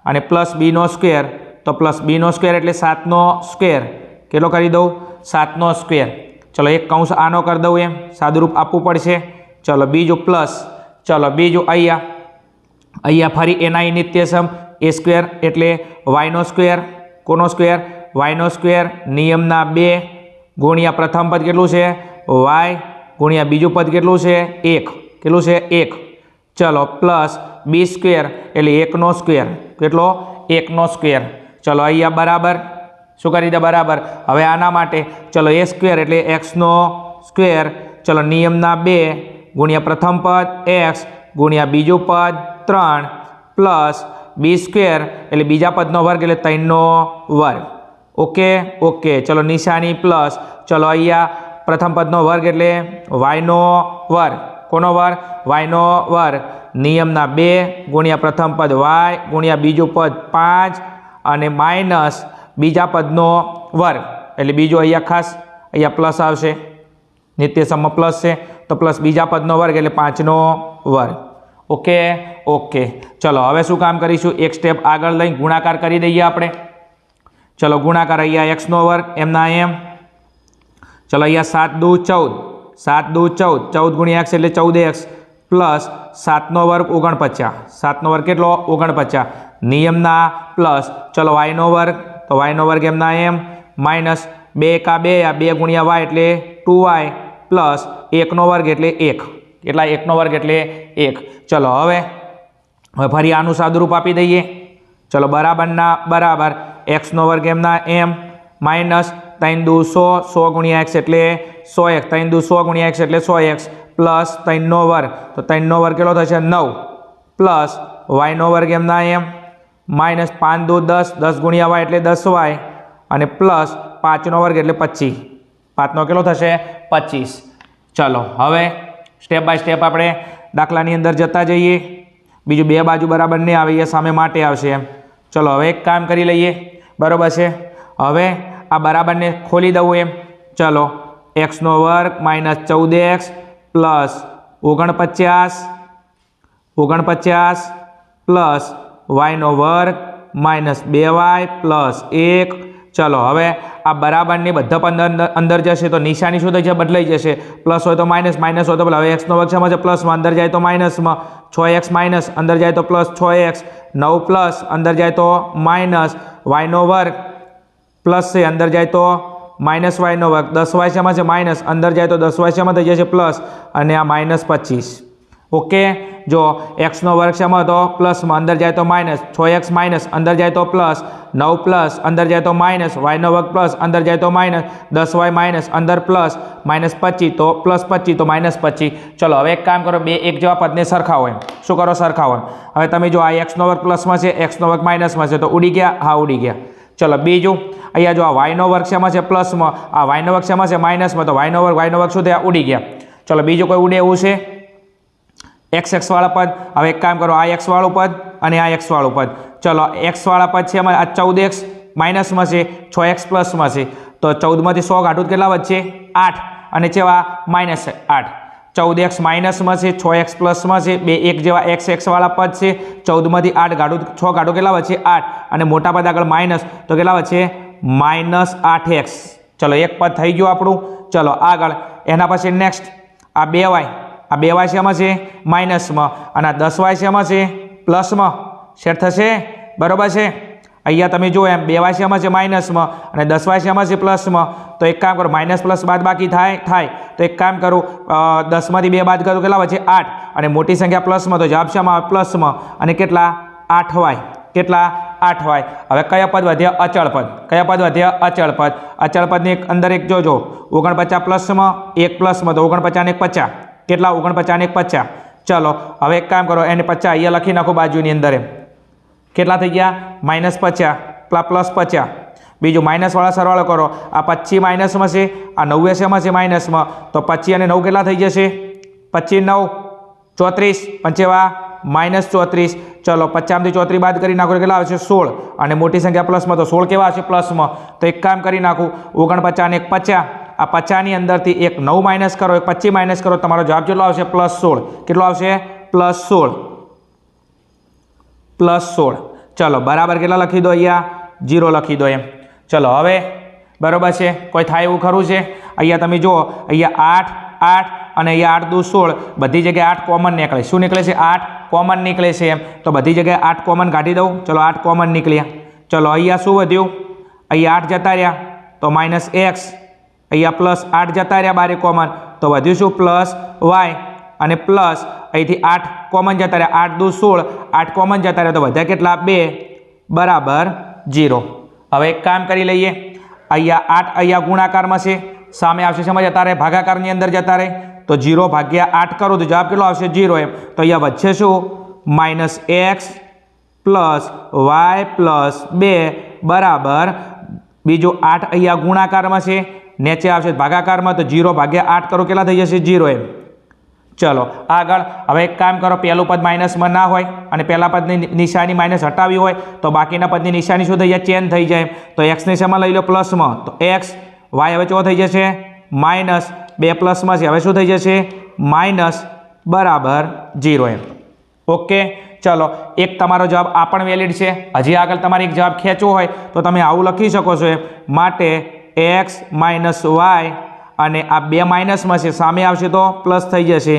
A: અને પ્લસ b નો સ્ક્વેર. તો પ્લસ b નો સ્ક્વેર એટલે 7 નો સ્ક્વેર. કેટલો કરી દઉં? 7 નો સ્ક્વેર. ચલો એક કૌંસ આનો કરી દઉં એમ. સાદુરૂપ આપવું પડશે. ચલો બીજું પ્લસ. ચલો બીજું અહીંયા ફરી એના નિત્ય સમ a² એટલે y નો સ્ક્વેર. કોનો સ્ક્વેર? y નો સ્ક્વેર. નિયમના 2 ગુણ્યા પ્રથમ પદ કેટલું છે? y ગુણ્યા બીજું પદ કેટલું છે? 1. કેટલું છે? 1. ચલો પ્લસ b² એટલે 1 નો સ્ક્વેર. કેટલો? 1 નો સ્ક્વેર. ચલો અહીંયા બરાબર. શું કરી દે? બરાબર. હવે આના માટે ચલો a² એટલે x નો સ્ક્વેર. ચલો નિયમના 2 ગુણ્યા પ્રથમ પદ x ગુણ્યા બીજું પદ 3 પ્લસ બી સ્ક્વેર એટલે બીજા પદનો વર્ગ એટલે 3નો વર્ગ. ઓકે ઓકે ચલો નિશાની પ્લસ. ચલો અહીંયા પ્રથમ પદનો વર્ગ એટલે વાયનો વર્ગ. કોનો વર્ગ? વાયનો વર્ગ. નિયમના 2 ગુણ્યા પ્રથમ પદ વાય ગુણ્યા બીજું પદ 5 અને માઇનસ બીજા પદનો વર્ગ એટલે બીજો અહીંયા ખાસ અહીંયા પ્લસ આવશે. નિત્ય સમમાં પ્લસ છે તો પ્લસ બીજા પદનો વર્ગ એટલે 5નો વર્ગ. ઓકે ઓકે ચલો હવે શું કામ કરીશું? એક સ્ટેપ આગળ લઈને ગુણાકાર કરી દઈએ આપણે. ચલો ગુણાકાર અહીંયા એક્સનો વર્ગ એમના એમ. ચલો અહીંયા 7 દુ 14 7 દુ 14 14 ગુણ્યા એક્સ એટલે 14x પ્લસ 7નો વર્ગ 49. 7નો વર્ગ કેટલો? 49. નિયમના પ્લસ. ચલો વાયનો વર્ગ તો વાયનો વર્ગ એમના એમ માઇનસ 2 કા 2 આ 2 ગુણ્યા વાય એટલે 2y પ્લસ 1નો વર્ગ એટલે 1. કેટલા? 1નો વર્ગ એટલે 1. ચલો હવે ફરી આનું સાદુરૂપ આપી દઈએ. ચલો બરાબરના બરાબર એક્સનો વર્ગ એમના એમ માઇનસ 3 દુ 100 100 ગુણ્યા એક્સ એટલે 100x 3 દુ 100 ગુણ્યા એક્સ એટલે 100x પ્લસ 3નો વર્ગ તો 3નો વર્ગ કેટલો થશે? 9 પ્લસ વાયનો વર્ગ એમના એમ માઇનસ 5 દુ 10 10 ગુણ્યા વાય એટલે 10y અને પ્લસ 5નો વર્ગ એટલે 25. 5નો કેટલો થશે? 25. ચલો હવે સ્ટેપ બાય સ્ટેપ આપણે દાખલાની અંદર જતા જઈએ. બીજું 2 બાજુ બરાબર નહીં આવે એ સામે માટે આવશે એમ. ચલો હવે એક કામ કરી લઈએ. બરાબર છે. હવે આ બરાબરને ખોલી દઉં એમ. ચલો એક્સનો વર્ગ માઇનસ 14x પ્લસ 49 પ્લસ વાયનો વર્ગ માઇનસ 2y પ્લસ 1. ચલો હવે આ બરાબરની બધા પદ અંદર જશે તો નિશાની શું થઈ જશે? બદલાઈ જશે. પ્લસ હોય તો માઇનસ માઇનસ હોય તો હવે એક્સનો વર્ગ શેમાં છે? પ્લસમાં. અંદર જાય તો માઇનસમાં. 6x માઇનસ અંદર જાય તો પ્લસ 6x 9 પ્લસ અંદર જાય તો માઇનસ વાયનો વર્ગ પ્લસ છે અંદર જાય તો માઇનસ વાયનો વર્ગ 10y શેમાં છે? માઇનસ અંદર જાય તો 10y શેમાં થઈ જશે? પ્લસ અને આ માઇનસ 25. ઓકે જો એક્સનો વર્ગ શેમાં હતો? પ્લસમાં. અંદર જાય તો માઇનસ 6x માઇનસ અંદર જાય તો પ્લસ 9 પ્લસ અંદર જાય તો માઇનસ વાયનો વર્ગ પ્લસ અંદર જાય તો માઇનસ 10y માઇનસ અંદર પ્લસ માઇનસ 25 તો પ્લસ 25 તો માઇનસ 25. ચલો હવે એક કામ કરો, 2 એક જેવા પદને સરખાવો એમ. શું કરો? સરખાવો. હવે તમે જો આ એક્સનો વર્ગ પ્લસમાં છે એક્સનો વર્ગ માઇનસમાં છે તો ઉડી ગયા? હા ઉડી ગયા. ચલો બીજું અહીંયા જો આ વાયનો વર્ગ શેમાં છે? પ્લસમાં. આ વાયનો વર્ગ શેમાં છે? માઇનસમાં. તો વાયનો વર્ગ શું થયા? ઉડી ગયા. ચલો બીજું કોઈ ઉડે એવું છે? x વાળા પદ. હવે એક કામ કરો, આ x વાળું પદ અને આ x વાળું પદ. ચલો x વાળા પદ છે એમાં આ 14x માઇનસમાં છે 6x પ્લસમાં છે તો 14માંથી 100 કાઢું કેટલા વધશે? 8 અને જેવા માઇનસ 8. 14x માઇનસમાં છે 6x પ્લસમાં છે 2 એક જેવા x વાળા પદ છે 14માંથી 8 કાઢું 6 કાઢું કેટલા વધશે? 8 અને મોટા પદ આગળ માઇનસ તો કેટલા વધશે? Minus 8x. ચલો એક પદ થઈ ગયું આપણું. ચલો આગળ એના પછી નેક્સ્ટ આ 2y. આ 2y શેમાં છે? માઇનસમાં અને આ 10y શેમાં છે? પ્લસમાં. શેર થશે? બરાબર છે. અહીંયા તમે જુઓ એમ 2y શેમાં છે? માઇનસમાં અને 10y શેમાં છે? પ્લસમાં. તો એક કામ કરો, માઇનસ પ્લસ બાદ બાકી થાય તો એક કામ કરું 10માંથી 2 બાદ કરું કેટલા વધશે? 8 અને મોટી સંખ્યા પ્લસમાં તો જવાબ શેમાં આવે? પ્લસમાં. અને કેટલા? 8y. કેટલા? 8y. હવે કયા પદ વધ્યા? અચળ પદ. કયા પદ વધ્યા? અચળ પદ. અચળ પદની અંદર એક જોજો 49 પ્લસમાં 1 પ્લસમાં તો 49 ને 1 50. કેટલા? 49 ને 1 50. ચલો હવે એક કામ કરો એને 50 અહીંયા લખી નાખો બાજુની અંદર એમ. કેટલા થઈ ગયા? Minus 50 plus 50. બીજું માઇનસવાળા સરવાળો કરો. આ 25 માઇનસમાં છે આ 9 શેમાં છે? માઇનસમાં. તો 25 અને 9 કેટલા થઈ જશે? 25 9 34 પંચેવા માઇનસ 34. ચલો 50માંથી 34 બાદ કરી નાખો કેટલા આવશે? 16 અને મોટી સંખ્યા પ્લસમાં તો 16 કેવા આવશે? પ્લસમાં. તો એક કામ કરી નાખું 49 ને 1 50. આ 50ની અંદરથી એક 9 માઇનસ કરો એક 25 માઇનસ કરો તમારો જવાબ કેટલો આવશે? +16. કેટલો આવશે? +16. +16. ચલો બરાબર કેટલા લખી દો? અહીંયા 0 લખી દો એમ. ચલો હવે બરાબર છે. કોઈ થાય એવું ખરું છે? અહીંયા તમે જુઓ અહીંયા 8 અને અહીંયા 8 દુ 16 બધી જગ્યાએ 8 કોમન નીકળે. શું નીકળે છે? 8 કોમન નીકળે છે એમ. તો બધી જગ્યાએ 8 કોમન કાઢી દઉં. ચલો 8 કોમન નીકળ્યા. ચલો અહીંયા શું વધ્યું? અહીંયા 8 જતા રહ્યા તો -x. અહીંયા +8 જતા રહ્યા બારે કોમન તો વધ્યું શું? +y અને પ્લસ અહીંથી 8 કોમન જતા રહ્યા 8 દુ 16 8 કોમન જતા રહ્યા તો વધ્યા કેટલા? 2 બરાબર 0. હવે એક કામ કરી લઈએ. અહીંયા 8 અહીંયા ગુણાકારમાં છે સામે આવશે સમજ જતા રહે ભાગાકારની અંદર જતા રહે તો 0 ભાગ્યા 8 કરો તો જવાબ કેટલો આવશે? 0 એમ. તો અહીંયા વધશે શું? -x પ્લસ વાય પ્લસ 2 બરાબર બીજું 8 અહીંયા ગુણાકારમાં છે, નીચે આવશે ભાગાકારમાં, તો 0 ભાગ્યા 8 કરો કેટલા થઈ જશે? 0 એમ. ચલો આગળ. હવે એક કામ કરો, પહેલું પદ માઇનસમાં ના હોય અને પહેલા પદની નિશાની માઇનસ હટાવી હોય તો બાકીના પદની નિશાની શું થઈ જાય? ચેન્જ થઈ જાય. તો એક્સને શેમાં લઈ લો? પ્લસમાં. તો એક્સ, વાય હવે ચો થઈ જશે? માઇનસ 2 પ્લસમાં છે, હવે શું થઈ જશે? માઇનસ બરાબર 0 એમ. ઓકે. ચલો એક તમારો જવાબ આ પણ વેલિડ છે. હજી આગળ તમારે એક જવાબ ખેંચવો હોય તો તમે આવું લખી શકો છો એમ. માટે એક્સ માઇનસ વાય અને આ 2 માઇનસમાં છે, સામે આવશે તો પ્લસ થઈ જશે.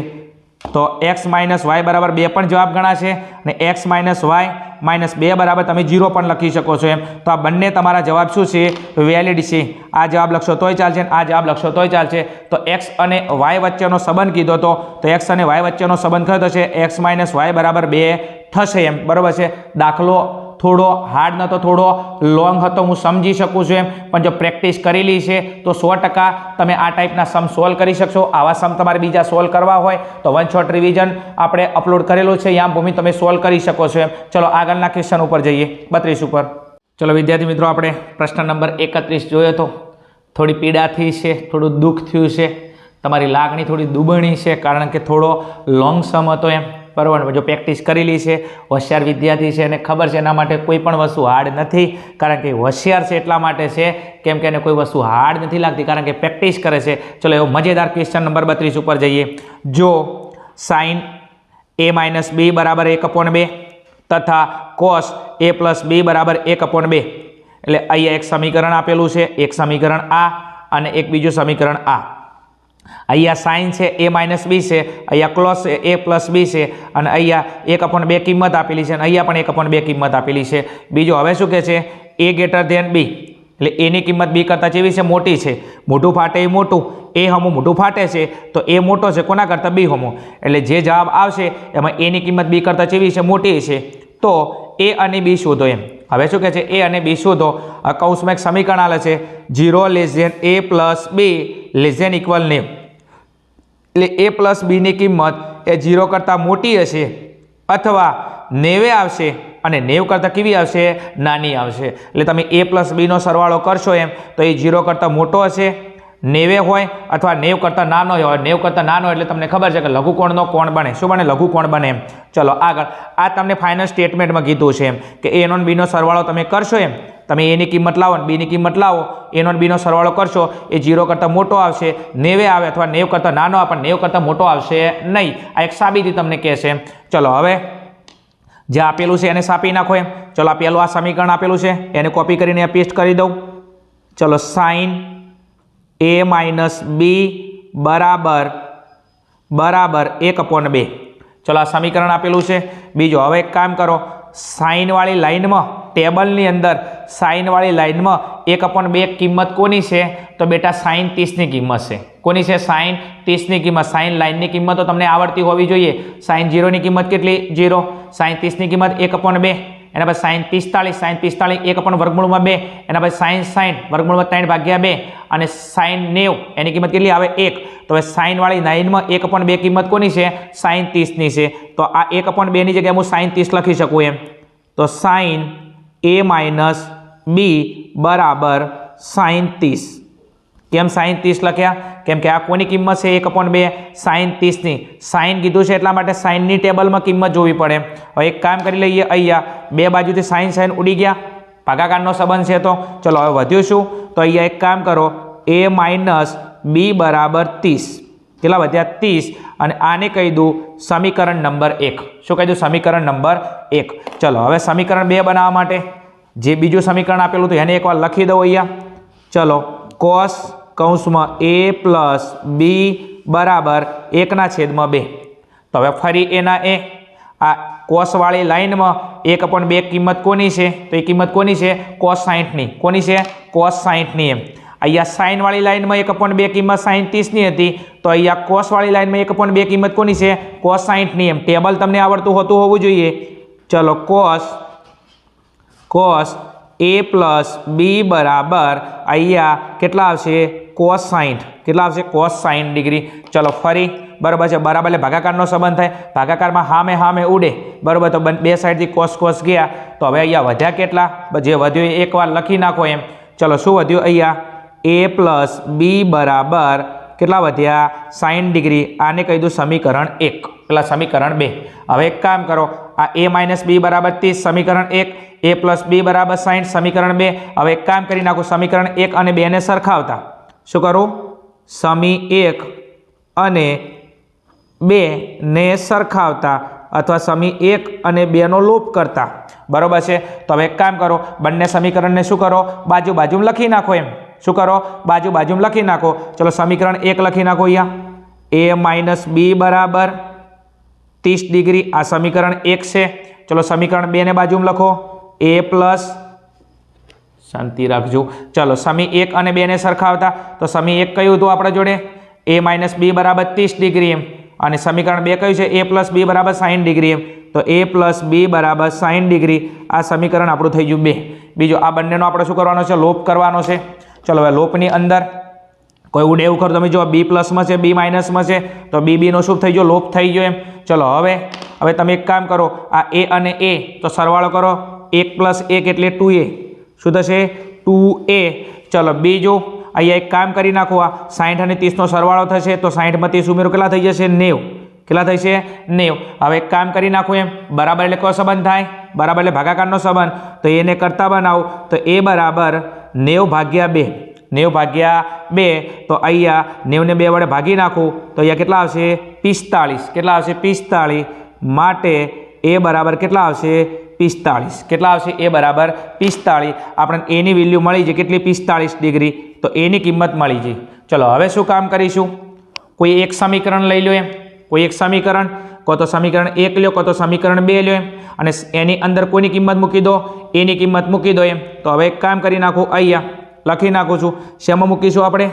A: તો એક્સ માઇનસ વાય બરાબર 2 પણ જવાબ ગણાશે અને એક્સ માઇનસ વાય માઇનસ 2 બરાબર તમે 0 પણ લખી શકો છો એમ. તો આ બંને તમારા જવાબ શું છે? વેલિડ છે. આ જવાબ લખશો તોય ચાલશે અને આ જવાબ લખશો તોય ચાલશે. તો એક્સ અને વાય વચ્ચેનો સંબંધ કીધો તો એક્સ અને વાય વચ્ચેનો સંબંધ કયો થશે? એક્સ માઇનસ વાય બરાબર 2 થશે એમ. બરાબર છે. દાખલો થોડો હાર્ડ નહોતો, થોડો લોંગ હતો, હું સમજી શકું છું એમ, પણ જો પ્રેક્ટિસ કરેલી છે તો 100% તમે આ ટાઈપના સમ સોલ્વ કરી શકશો. આવા સમ તમારે બીજા સોલ્વ કરવા હોય તો વન શોટ રિવિઝન આપણે અપલોડ કરેલું છે, યા ભૂમિ તમે સોલ્વ કરી શકો છો એમ. ચલો આગળના ક્વેશ્ચન ઉપર જઈએ, 32 ઉપર. ચલો વિદ્યાર્થી મિત્રો, આપણે પ્રશ્ન નંબર 31 જોયો હતો. થોડી પીડા થઈ છે, થોડું દુઃખ થયું છે, તમારી લાગણી થોડી દુબળી છે, કારણ કે થોડો લોંગ સમ હતો એમ. બરાબર. જો પ્રેક્ટિસ કરેલી છે, હોશિયાર વિદ્યાર્થી છે અને ખબર છે એના માટે કોઈ પણ વસ્તુ હાર્ડ નથી, કારણ કે હોશિયાર છે એટલા માટે છે, કેમ કે એને કોઈ વસ્તુ હાર્ડ નથી લાગતી, કારણ કે પ્રેક્ટિસ કરે છે. ચલો એવો મજેદાર ક્વેશ્ચન નંબર 32 ઉપર જઈએ. જો સાઇન a માઇનસ b બરાબર 1/2 તથા કોસ a પ્લસ b બરાબર 1/2, એટલે અહીંયા એક સમીકરણ આપેલું છે, એક સમીકરણ આ અને એક બીજું સમીકરણ આ. અહીંયા સાઇન છે a માઇનસ b છે, અહીંયા ક્લોસ a પ્લસ b છે અને અહીંયા 1/2 કિંમત આપેલી છે અને અહીંયા પણ 1/2 કિંમત આપેલી છે. બીજું હવે શું કહે છે? a ગ્રેટર ધેન b, એટલે a ની કિંમત b કરતાં કેવી છે? મોટી છે. મોટું ફાટે એ મોટું, a હમું મોટું ફાટે છે તો a મોટો છે કોના કરતાં? b હમું. એટલે જે જવાબ આવશે એમાં a ની કિંમત b કરતાં કેવી છે? મોટી છે. તો a અને b શોધો એમ. હવે શું કહે છે? a અને b શોધો. કૌંસમાં એક સમીકરણ આલે છે 0 less than a plus b less than equal 90. એટલે a પ્લસ b ની કિંમત એ 0 કરતાં મોટી હશે અથવા 90 આવશે અને 90 કરતાં કેવી આવશે? નાની આવશે. એટલે તમે a પ્લસ bનો સરવાળો કરશો એમ તો એ 0 કરતાં મોટો હશે, 90 હોય અથવા 90 કરતાં નાનો હોય. 90 કરતાં નાનો એટલે તમને ખબર છે કે લઘુકોણનો કોણ બને. શું બને? લઘુકોણ બને એમ. ચલો આગળ. આ તમને ફાઇનલ સ્ટેટમેન્ટમાં કીધું છે એમ કે a નો bનો સરવાળો તમે કરશો એમ, તમે a ની કિંમત લાવો અને b ની કિંમત લાવો, a નો bનો સરવાળો કરશો એ 0 કરતાં મોટો આવશે, 90 આવે અથવા 90 કરતાં નાનો આવે, પણ 90 કરતાં મોટો આવશે નહીં. આ એક સાબિતી તમને કહેશે. ચલો હવે જે આપેલું છે એને સાપી નાખો એમ. ચલો આ પહેલું આ સમીકરણ આપેલું છે એને કોપી કરીને પેસ્ટ કરી દઉં. ચલો સાઇન a માઇનસ b બરાબર 1/2. ચલો આ સમીકરણ આપેલું છે. બીજું હવે એક કામ કરો, સાઇનવાળી લાઇનમાં ટેબલની અંદર સાઇનવાળી લાઇનમાં 1/2 કિંમત કોની છે? તો બેટા સાઇન 30ની કિંમત છે. કોની છે? સાઇન 30ની કિંમત. સાઇન લાઇનની કિંમત તો તમને આવડતી હોવી જોઈએ. સાઇન 0ની કિંમત કેટલી? 0. સાઇન 30ની કિંમત 1/2. એના પછી સાઇન 45, સાઇન 45 1/2, એના પછી સાઇન 60 √3/2 અને સાઇન 90 એની કિંમત કેટલી આવે? 1. તો હવે સાઇનવાળી લાઇનમાં 1/2 કિંમત કોની છે? સાઇન 30ની છે. તો આ 1/2ની જગ્યાએ હું સાઇન 30 લખી શકું એમ. તો સાઇન a માઇનસ b બરાબર સાઇન 30. કેમ સાઇન 30 લખ્યા? કેમ કે આ કોની કિંમત છે? 1/2 સાઇન 30ની. સાઇન કીધું છે એટલા માટે સાઇનની ટેબલમાં કિંમત જોવી પડે. હવે એક કામ કરી લઈએ, અહીંયા બે બાજુથી સાઇન સાઇન ઉડી ગયા, ભાગાકારનો સંબંધ છે. તો ચલો હવે વધ્યું શું? તો અહીંયા એક કામ કરો, a માઇનસ b બરાબર 30. કેટલા વધ્યા? 30. અને આને કહી દઉં સમીકરણ નંબર 1. શું કહી દઉં? સમીકરણ નંબર 1. ચલો હવે સમીકરણ 2 બનાવવા માટે જે બીજું સમીકરણ આપેલું હતું એને એકવાર લખી દઉં અહીંયા. ચલો કોસ કૌંસમાં a પ્લસ b બરાબર 1/2. તો હવે ફરી એના એ આ કોસવાળી લાઇનમાં 1/2 કિંમત કોની છે? તો એ કિંમત કોની છે? કોસ 60ની. કોની છે? કોસ 60ની એમ. અહીંયા સાઇનવાળી લાઇનમાં 1/2 કિંમત સાઇન 30ની હતી, તો અહીંયા કોસવાળી લાઇનમાં 1/2 કિંમત કોની છે? કોસ 60ની એમ. ટેબલ તમને આવડતું હોવું જોઈએ. ચલો કોસ a પ્લસ b બરાબર અહીંયા કેટલા આવશે? કોસ 60. કેટલા આવશે? Cos 60 degree. ચલો ફરી बराबर है। बराबर એટલે ભાગાકારનો સંબંધ થાય, ભાગાકારમાં સામે સામે ઉડે બરાબર। તો બે સાઈડથી કોસ કોસ ગયા તો હવે અહીંયા વધ્યા કેટલા, જે વધ્યું એ એકવાર લખી નાખો એમ। ચલો શું વધ્યું અહીંયા a પ્લસ બી બરાબર કેટલા વધ્યા 60 ડિગ્રી। આને કહી દઉં સમીકરણ 1, પેલા સમીકરણ 2। હવે એક કામ કરો, આ a માઇનસ બી બરાબર 30 સમીકરણ 1, a પ્લસ બી બરાબર 60 સમીકરણ 2। હવે એક કામ કરી નાખું, સમીકરણ 1 અને 2 ને સરખાવતા શું કરું, સમી 1 અને 2 ને સરખાવતા અથવા સમી 1 અને 2 નો લોપ કરતા બરાબર છે। તો હવે એક કામ કરો, બંને સમીકરણને શું કરો, બાજુ બાજુમાં લખી નાખો એમ। શું કરો, બાજુ બાજુમાં લખી નાખો। ચલો સમીકરણ 1 લખી નાખો અહીંયા a માઇનસ બી બરાબર 30 ડિગ્રી, આ સમીકરણ 1 છે। ચલો સમીકરણ 2 ને બાજુમાં લખો a પ્લસ, શાંતિ રાખજો, ચલો સમી 1 અને 2 ને સરખાવતા તો સમી 1 કયું હતું આપણા જોડે a માઇનસ બી બરાબર 30 ડિગ્રી એમ, અને સમીકરણ 2 કયું છે a પ્લસ બી બરાબર 60 ડિગ્રી એમ। તો a પ્લસ બી બરાબર 60 ડિગ્રી, આ સમીકરણ આપણું થઈ ગયું 2। બીજું આ બંનેનો આપણે શું કરવાનો છે, લોપ કરવાનો છે। ચલો હવે લોપની અંદર કોઈ ઉડે એવું ખરું, તમે જો બી પ્લસમાં છે બી માઇનસમાં છે તો બી નો શું થઈ ગયો, લોપ થઈ ગયો એમ। ચલો હવે તમે એક કામ કરો, આ a અને a તો સરવાળો કરો, 1 પ્લસ 1 એટલે 2a, શું થશે 2a। ચલો બીજું અહીંયા એક કામ કરી નાખો, આ 60 અને 30નો સરવાળો થશે તો 60 માં 30 ઉમેરો કેટલા થઈ જશે 90, કેટલા થઈ છે 90। હવે એક કામ કરી નાખો એમ, બરાબર એટલે કયો સંબંધ થાય, બરાબર એટલે ભાગાકારનો સંબંધ, તો એને કરતા બનાવો તો a બરાબર 90 ભાગ્યા 2, 90 ભાગ્યા 2 તો અહીંયા 90 ને 2 વડે ભાગી નાખું તો અહીંયા કેટલા આવશે 45, કેટલા આવશે 45, માટે a બરાબર કેટલા આવશે 45, કેટલા આવશે a બરાબર 45। આપણને a ની વેલ્યુ મળી છે કેટલી 45 ડિગ્રી, તો a ની કિંમત મળી છે। ચલો હવે શું કામ કરીશું, કોઈ એક સમીકરણ લઈ લો એમ, કોઈ એક સમીકરણ, કો તો સમીકરણ 1 લ્યો, કો તો સમીકરણ 2 લ્યો એમ, અને એની અંદર કોઈની કિંમત મૂકી દો, a ની કિંમત મૂકી દો એમ। તો હવે એક કામ કરી નાખું, અહીંયા લખી નાખું છું, શેમાં મૂકીશું આપણે,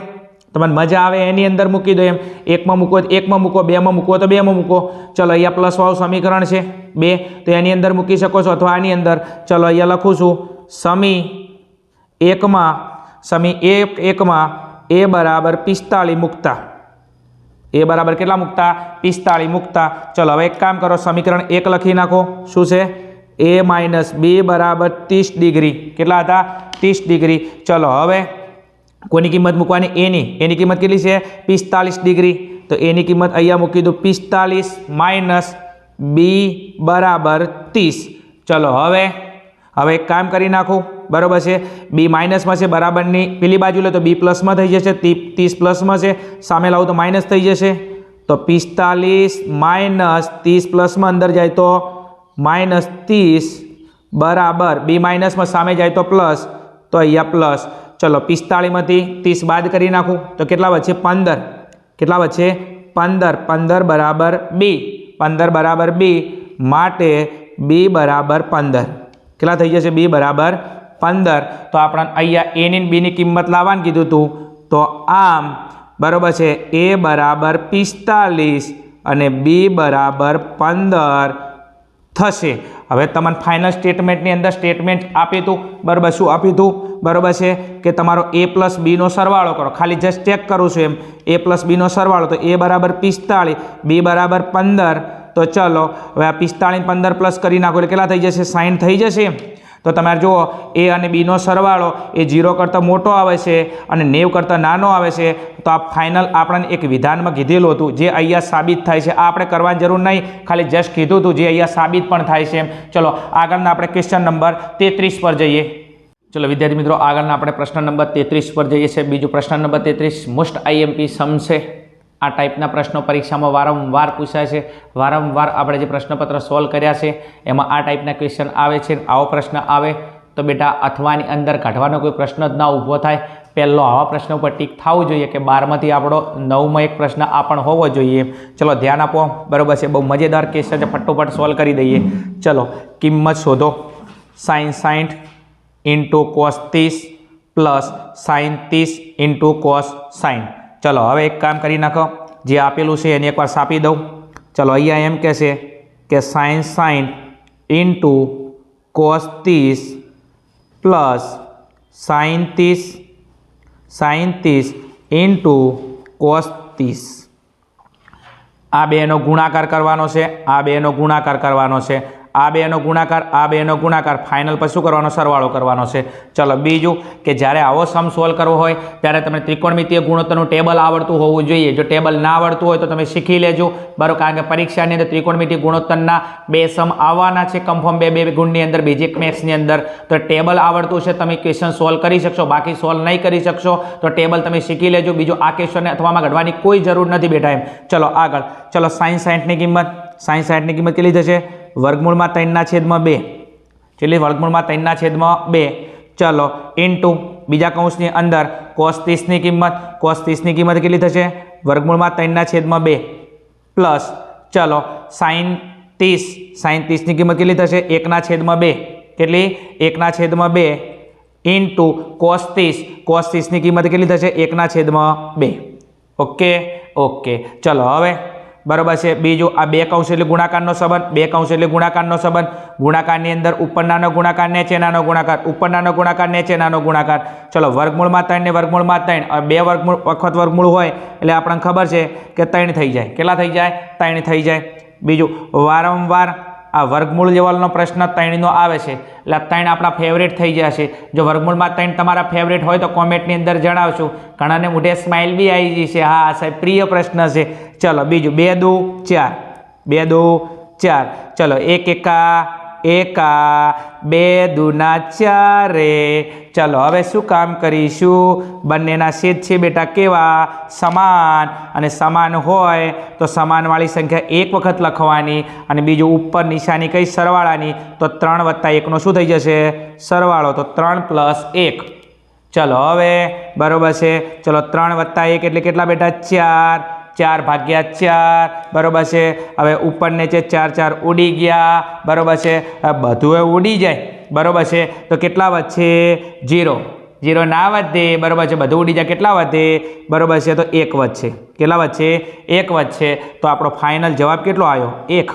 A: તમને મજા આવે એની અંદર મૂકી દો એમ। 1માં મૂકો તો 1માં મૂકો, 2માં મૂકો તો 2માં મૂકો। ચલો અહીંયા પ્લસ વાળું સમીકરણ છે 2, તો એની અંદર મૂકી શકો છો અથવા આની અંદર। ચલો અહીંયા લખું છું સમી 1માં, સમી 1માં a બરાબર 45 મૂકતા, a બરાબર કેટલા મૂકતા 45 મૂકતા। ચલો હવે એક કામ કરો, સમીકરણ 1 લખી નાખો, શું છે a માઇનસ બી બરાબર 30 ડિગ્રી, કેટલા હતા 30 ડિગ્રી। ચલો હવે કોની કિંમત મૂકવાની, એની કિંમત કેટલી છે 45 ડિગ્રી, તો એની કિંમત અહીંયા મૂકી દો 45 માઇનસ બી બરાબર 30। ચલો હવે એક કામ કરી નાખું, બરાબર છે, બી માઇનસમાં છે બરાબરની પેલી બાજુ લે તો બી પ્લસમાં થઈ જશે, 30 પ્લસમાં છે, સામે લાવું તો માઇનસ થઈ જશે, તો 45 માઇનસ 30 પ્લસમાં અંદર જાય તો માઇનસ 30 બરાબર બી માઇનસમાં સામે જાય તો પ્લસ, તો અહીંયા પ્લસ। ચલો 45માંથી 30 બાદ કરી નાખું તો કેટલા વચ્ચે 15, કેટલા વચ્ચે 15, 15 બરાબર બી, 15 બરાબર બી, માટે બી બરાબર 15, કેટલા થઈ જશે બી બરાબર 15। તો આપણને અહીંયા a ની બી ની કિંમત લાવવાનું કીધું હતું, તો આમ બરાબર છે a બરાબર 45 અને બી બરાબર 15 થશે। હવે તમને ફાઇનલ સ્ટેટમેન્ટની અંદર સ્ટેટમેન્ટ આપ્યું હતું, બરાબર શું આપ્યું હતું, બરાબર છે કે તમારો a પ્લસ બીનો સરવાળો કરો, ખાલી જસ્ટ ચેક કરું છું એમ, a પ્લસ બીનો સરવાળો, તો a બરાબર 45, બી બરાબર 15। તો ચલો હવે આ 45 15 પ્લસ કરી નાખો એટલે કેટલા થઈ જશે 60 થઈ જશે। તો તમારે જુઓ a અને બીનો સરવાળો એ 0 કરતાં મોટો આવે છે અને 90 કરતાં નાનો આવે છે, તો આ ફાઇનલ આપણને એક વિધાનમાં કીધેલું હતું જે અહીંયા સાબિત થાય છે। આ આપણે કરવાની જરૂર નહીં, ખાલી જસ્ટ કીધું હતું જે અહીંયા સાબિત પણ થાય છે। ચલો આગળના આપણે ક્વેશ્ચન નંબર 33 પર જઈએ। ચલો વિદ્યાર્થી મિત્રો આગળના આપણે પ્રશ્ન નંબર 33 પર જઈએ છીએ। બીજો પ્રશ્ન નંબર 33 મોસ્ટ આઈએમપી સમ છે। આ ટાઈપના પ્રશ્નો પરીક્ષામાં વારંવાર પૂછાય છે, વારંવાર આપણે જે પ્રશ્નપત્ર સોલ્વ કર્યા છે એમાં આ ટાઈપના ક્વેશ્ચન આવે છે। આવો પ્રશ્ન આવે તો બેટા અથવાની અંદર કાઢવાનો કોઈ પ્રશ્ન જ ના ઊભો થાય, પહેલો આવા પ્રશ્ન ઉપર ટીક થવું જોઈએ કે 12માંથી આપણો 9માં એક પ્રશ્ન આ પણ હોવો જોઈએ। ચલો ધ્યાન આપો, બરાબર છે, બહુ મજેદાર ક્વેશ્ચન છે, ફટોફટ સોલ્વ કરી દઈએ। ચલો કિંમત શોધો, sin 60 into cos 30 plus sin 30 into cos 60। ચલો હવે એક કામ કરી નાખો, જે આપેલું છે એને એકવાર સાપી દઉં। ચલો અહીંયા એમ કહેશે કે sin 60 into cos 30 plus sin 30 into cos 30। આ બેનો ગુણાકાર કરવાનો છે, આ બેનો ગુણાકાર કરવાનો છે, આ બેનો ગુણાકાર, આ બેનો ગુણાકાર, ફાઇનલ પર શું કરવાનો? સરવાળો કરવાનો છે. ચલો બીજું કે જ્યારે આવો સમ સોલ્વ કરવો હોય ત્યારે તમને ત્રિકોણમિતીય ગુણોત્તરનું ટેબલ આવડતું હોવું જોઈએ. જો ટેબલ ના આવડતું હોય તો તમે શીખી લેજો, બરાબર, કારણ કે પરીક્ષાની અંદર ત્રિકોણમિતીય ગુણોત્તરના 2 સમ આવવાના છે કન્ફર્મ, 2 ગુણની અંદર, બેઝિક મેથ્સની અંદર. તો ટેબલ આવડતું છે તમે ક્વેશ્ચન સોલ્વ કરી શકશો, બાકી સોલ્વ નહીં કરી શકશો તો ટેબલ તમે શીખી લેજો. બીજું આ ક્વેશ્ચનને અથવામાં ઘડવાની કોઈ જરૂર નથી બેટા એમ. ચલો આગળ, ચલો sin 60ની કિંમત, sin 60ની કિંમત કેટલી થશે? વર્ગમૂળમાં 3/2. કેટલી? વર્ગમૂળમાં 3/2. ચલો ઇન્ટુ બીજા કૌંસની અંદર cos 30ની કિંમત, cos 30ની કિંમત કેટલી થશે? વર્ગમૂળમાં 3/2 પ્લસ ચલો sin 30ની કિંમત કેટલી થશે? 1/2. કેટલી? 1/2 ઇન્ટુ cos 30ની કિંમત કેટલી થશે? 1/2. ઓકે. ચલો હવે બરાબર છે. બીજું આ 2 કૌંસ એટલે ગુણાકારનો સંબંધ, 2 કૌંસ એટલે ગુણાકારનો સંબંધ. ગુણાકારની અંદર ઉપરનાનો ગુણાકાર, નીચેનાનો ગુણાકાર, ઉપરનાનો ગુણાકાર, નીચેનાનો ગુણાકાર. ચલો વર્ગમૂળમાં 3 ને વર્ગમૂળમાં 3, 2 વર્ગમૂળ વખત વર્ગમૂળ હોય એટલે આપણને ખબર છે કે 3 થઈ જાય. કેટલા થઈ જાય? 3 થઈ જાય. બીજું વારંવાર આ વર્ગમૂળ લેવલનો પ્રશ્ન 3નો આવે છે એટલે 3 આપણા ફેવરેટ થઈ જશે. જો વર્ગમૂળમાં 3 તમારા ફેવરેટ હોય તો કોમેન્ટની અંદર જણાવશું. ઘણાને મોઢે સ્માઇલ બી આવી જશે, હા સાહેબ પ્રિય પ્રશ્ન છે. ચલો બીજું 2 દુ 4, 2 દુ 4. ચલો 1 એકા 2 દુના 4. ચલો હવે શું કામ કરીશું? બંનેના છેદ છે બેટા કેવા? સમાન. અને સમાન હોય તો સમાનવાળી સંખ્યા એક વખત લખવાની અને બીજું ઉપર નિશાની કઈ? સરવાળાની. તો 3 + 1નો શું થઈ જશે? સરવાળો. તો 3 + 1. ચલો હવે બરાબર છે. ચલો 3 + 1 એટલે કેટલા બેટા? 4. 4/4 બરાબર છે. હવે ઉપર નીચે 4 ઉડી ગયા બરાબર છે. બધું ઉડી જાય બરાબર છે તો કેટલા વધશે? 0 ના વધે બરાબર છે. બધું ઉડી જાય કેટલા વધે? બરાબર છે તો 1 વધશે. કેટલા વધશે? 1 વધશે. તો આપણો ફાઇનલ જવાબ કેટલો આવ્યો? 1.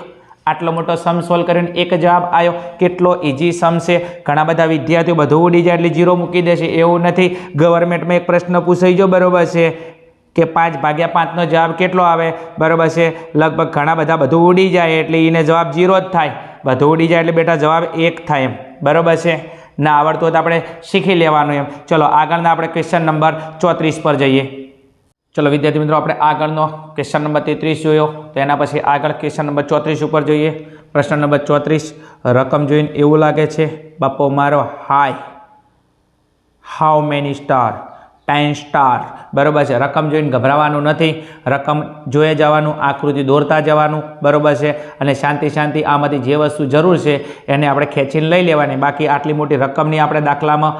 A: આટલો મોટો સમ સોલ્વ કરીને 1 જવાબ આવ્યો. કેટલો ઇઝી સમ છે. ઘણા બધા વિદ્યાર્થીઓ બધું ઉડી જાય એટલે 0 મૂકી દેશે, એવું નથી. ગવર્મેન્ટમાં એક પ્રશ્ન પૂછાઈ ગયો બરાબર છે કે 5/5નો જવાબ કેટલો આવે? બરાબર છે. લગભગ ઘણા બધા બધું ઉડી જાય એટલે એને જવાબ 0 જ થાય. બધું ઉડી જાય એટલે બેટા જવાબ 1 થાય એમ. બરાબર છે. ના આવડતું હોય તો આપણે શીખી લેવાનું એમ. ચલો આગળના આપણે ક્વેશ્ચન નંબર 34 પર જઈએ. ચલો વિદ્યાર્થી મિત્રો, આપણે આગળનો ક્વેશ્ચન નંબર 33 જોયો, તો એના પછી આગળ ક્વેશ્ચન નંબર 34 ઉપર જોઈએ. પ્રશ્ન નંબર 34. રકમ જોઈને એવું લાગે છે બાપો મારો હાઉ મેની સ્ટાર? 10 સ્ટાર. બરાબર છે. રકમ જોઈને ગભરાવાનું નથી, રકમ જોઈ જવાનું, આકૃતિ દોરતા જવાનું બરાબર છે. અને શાંતિ આમાંથી જે વસ્તુ જરૂર છે એને આપણે ખેંચીને લઈ લેવાની. બાકી આટલી મોટી રકમની આપણે દાખલામાં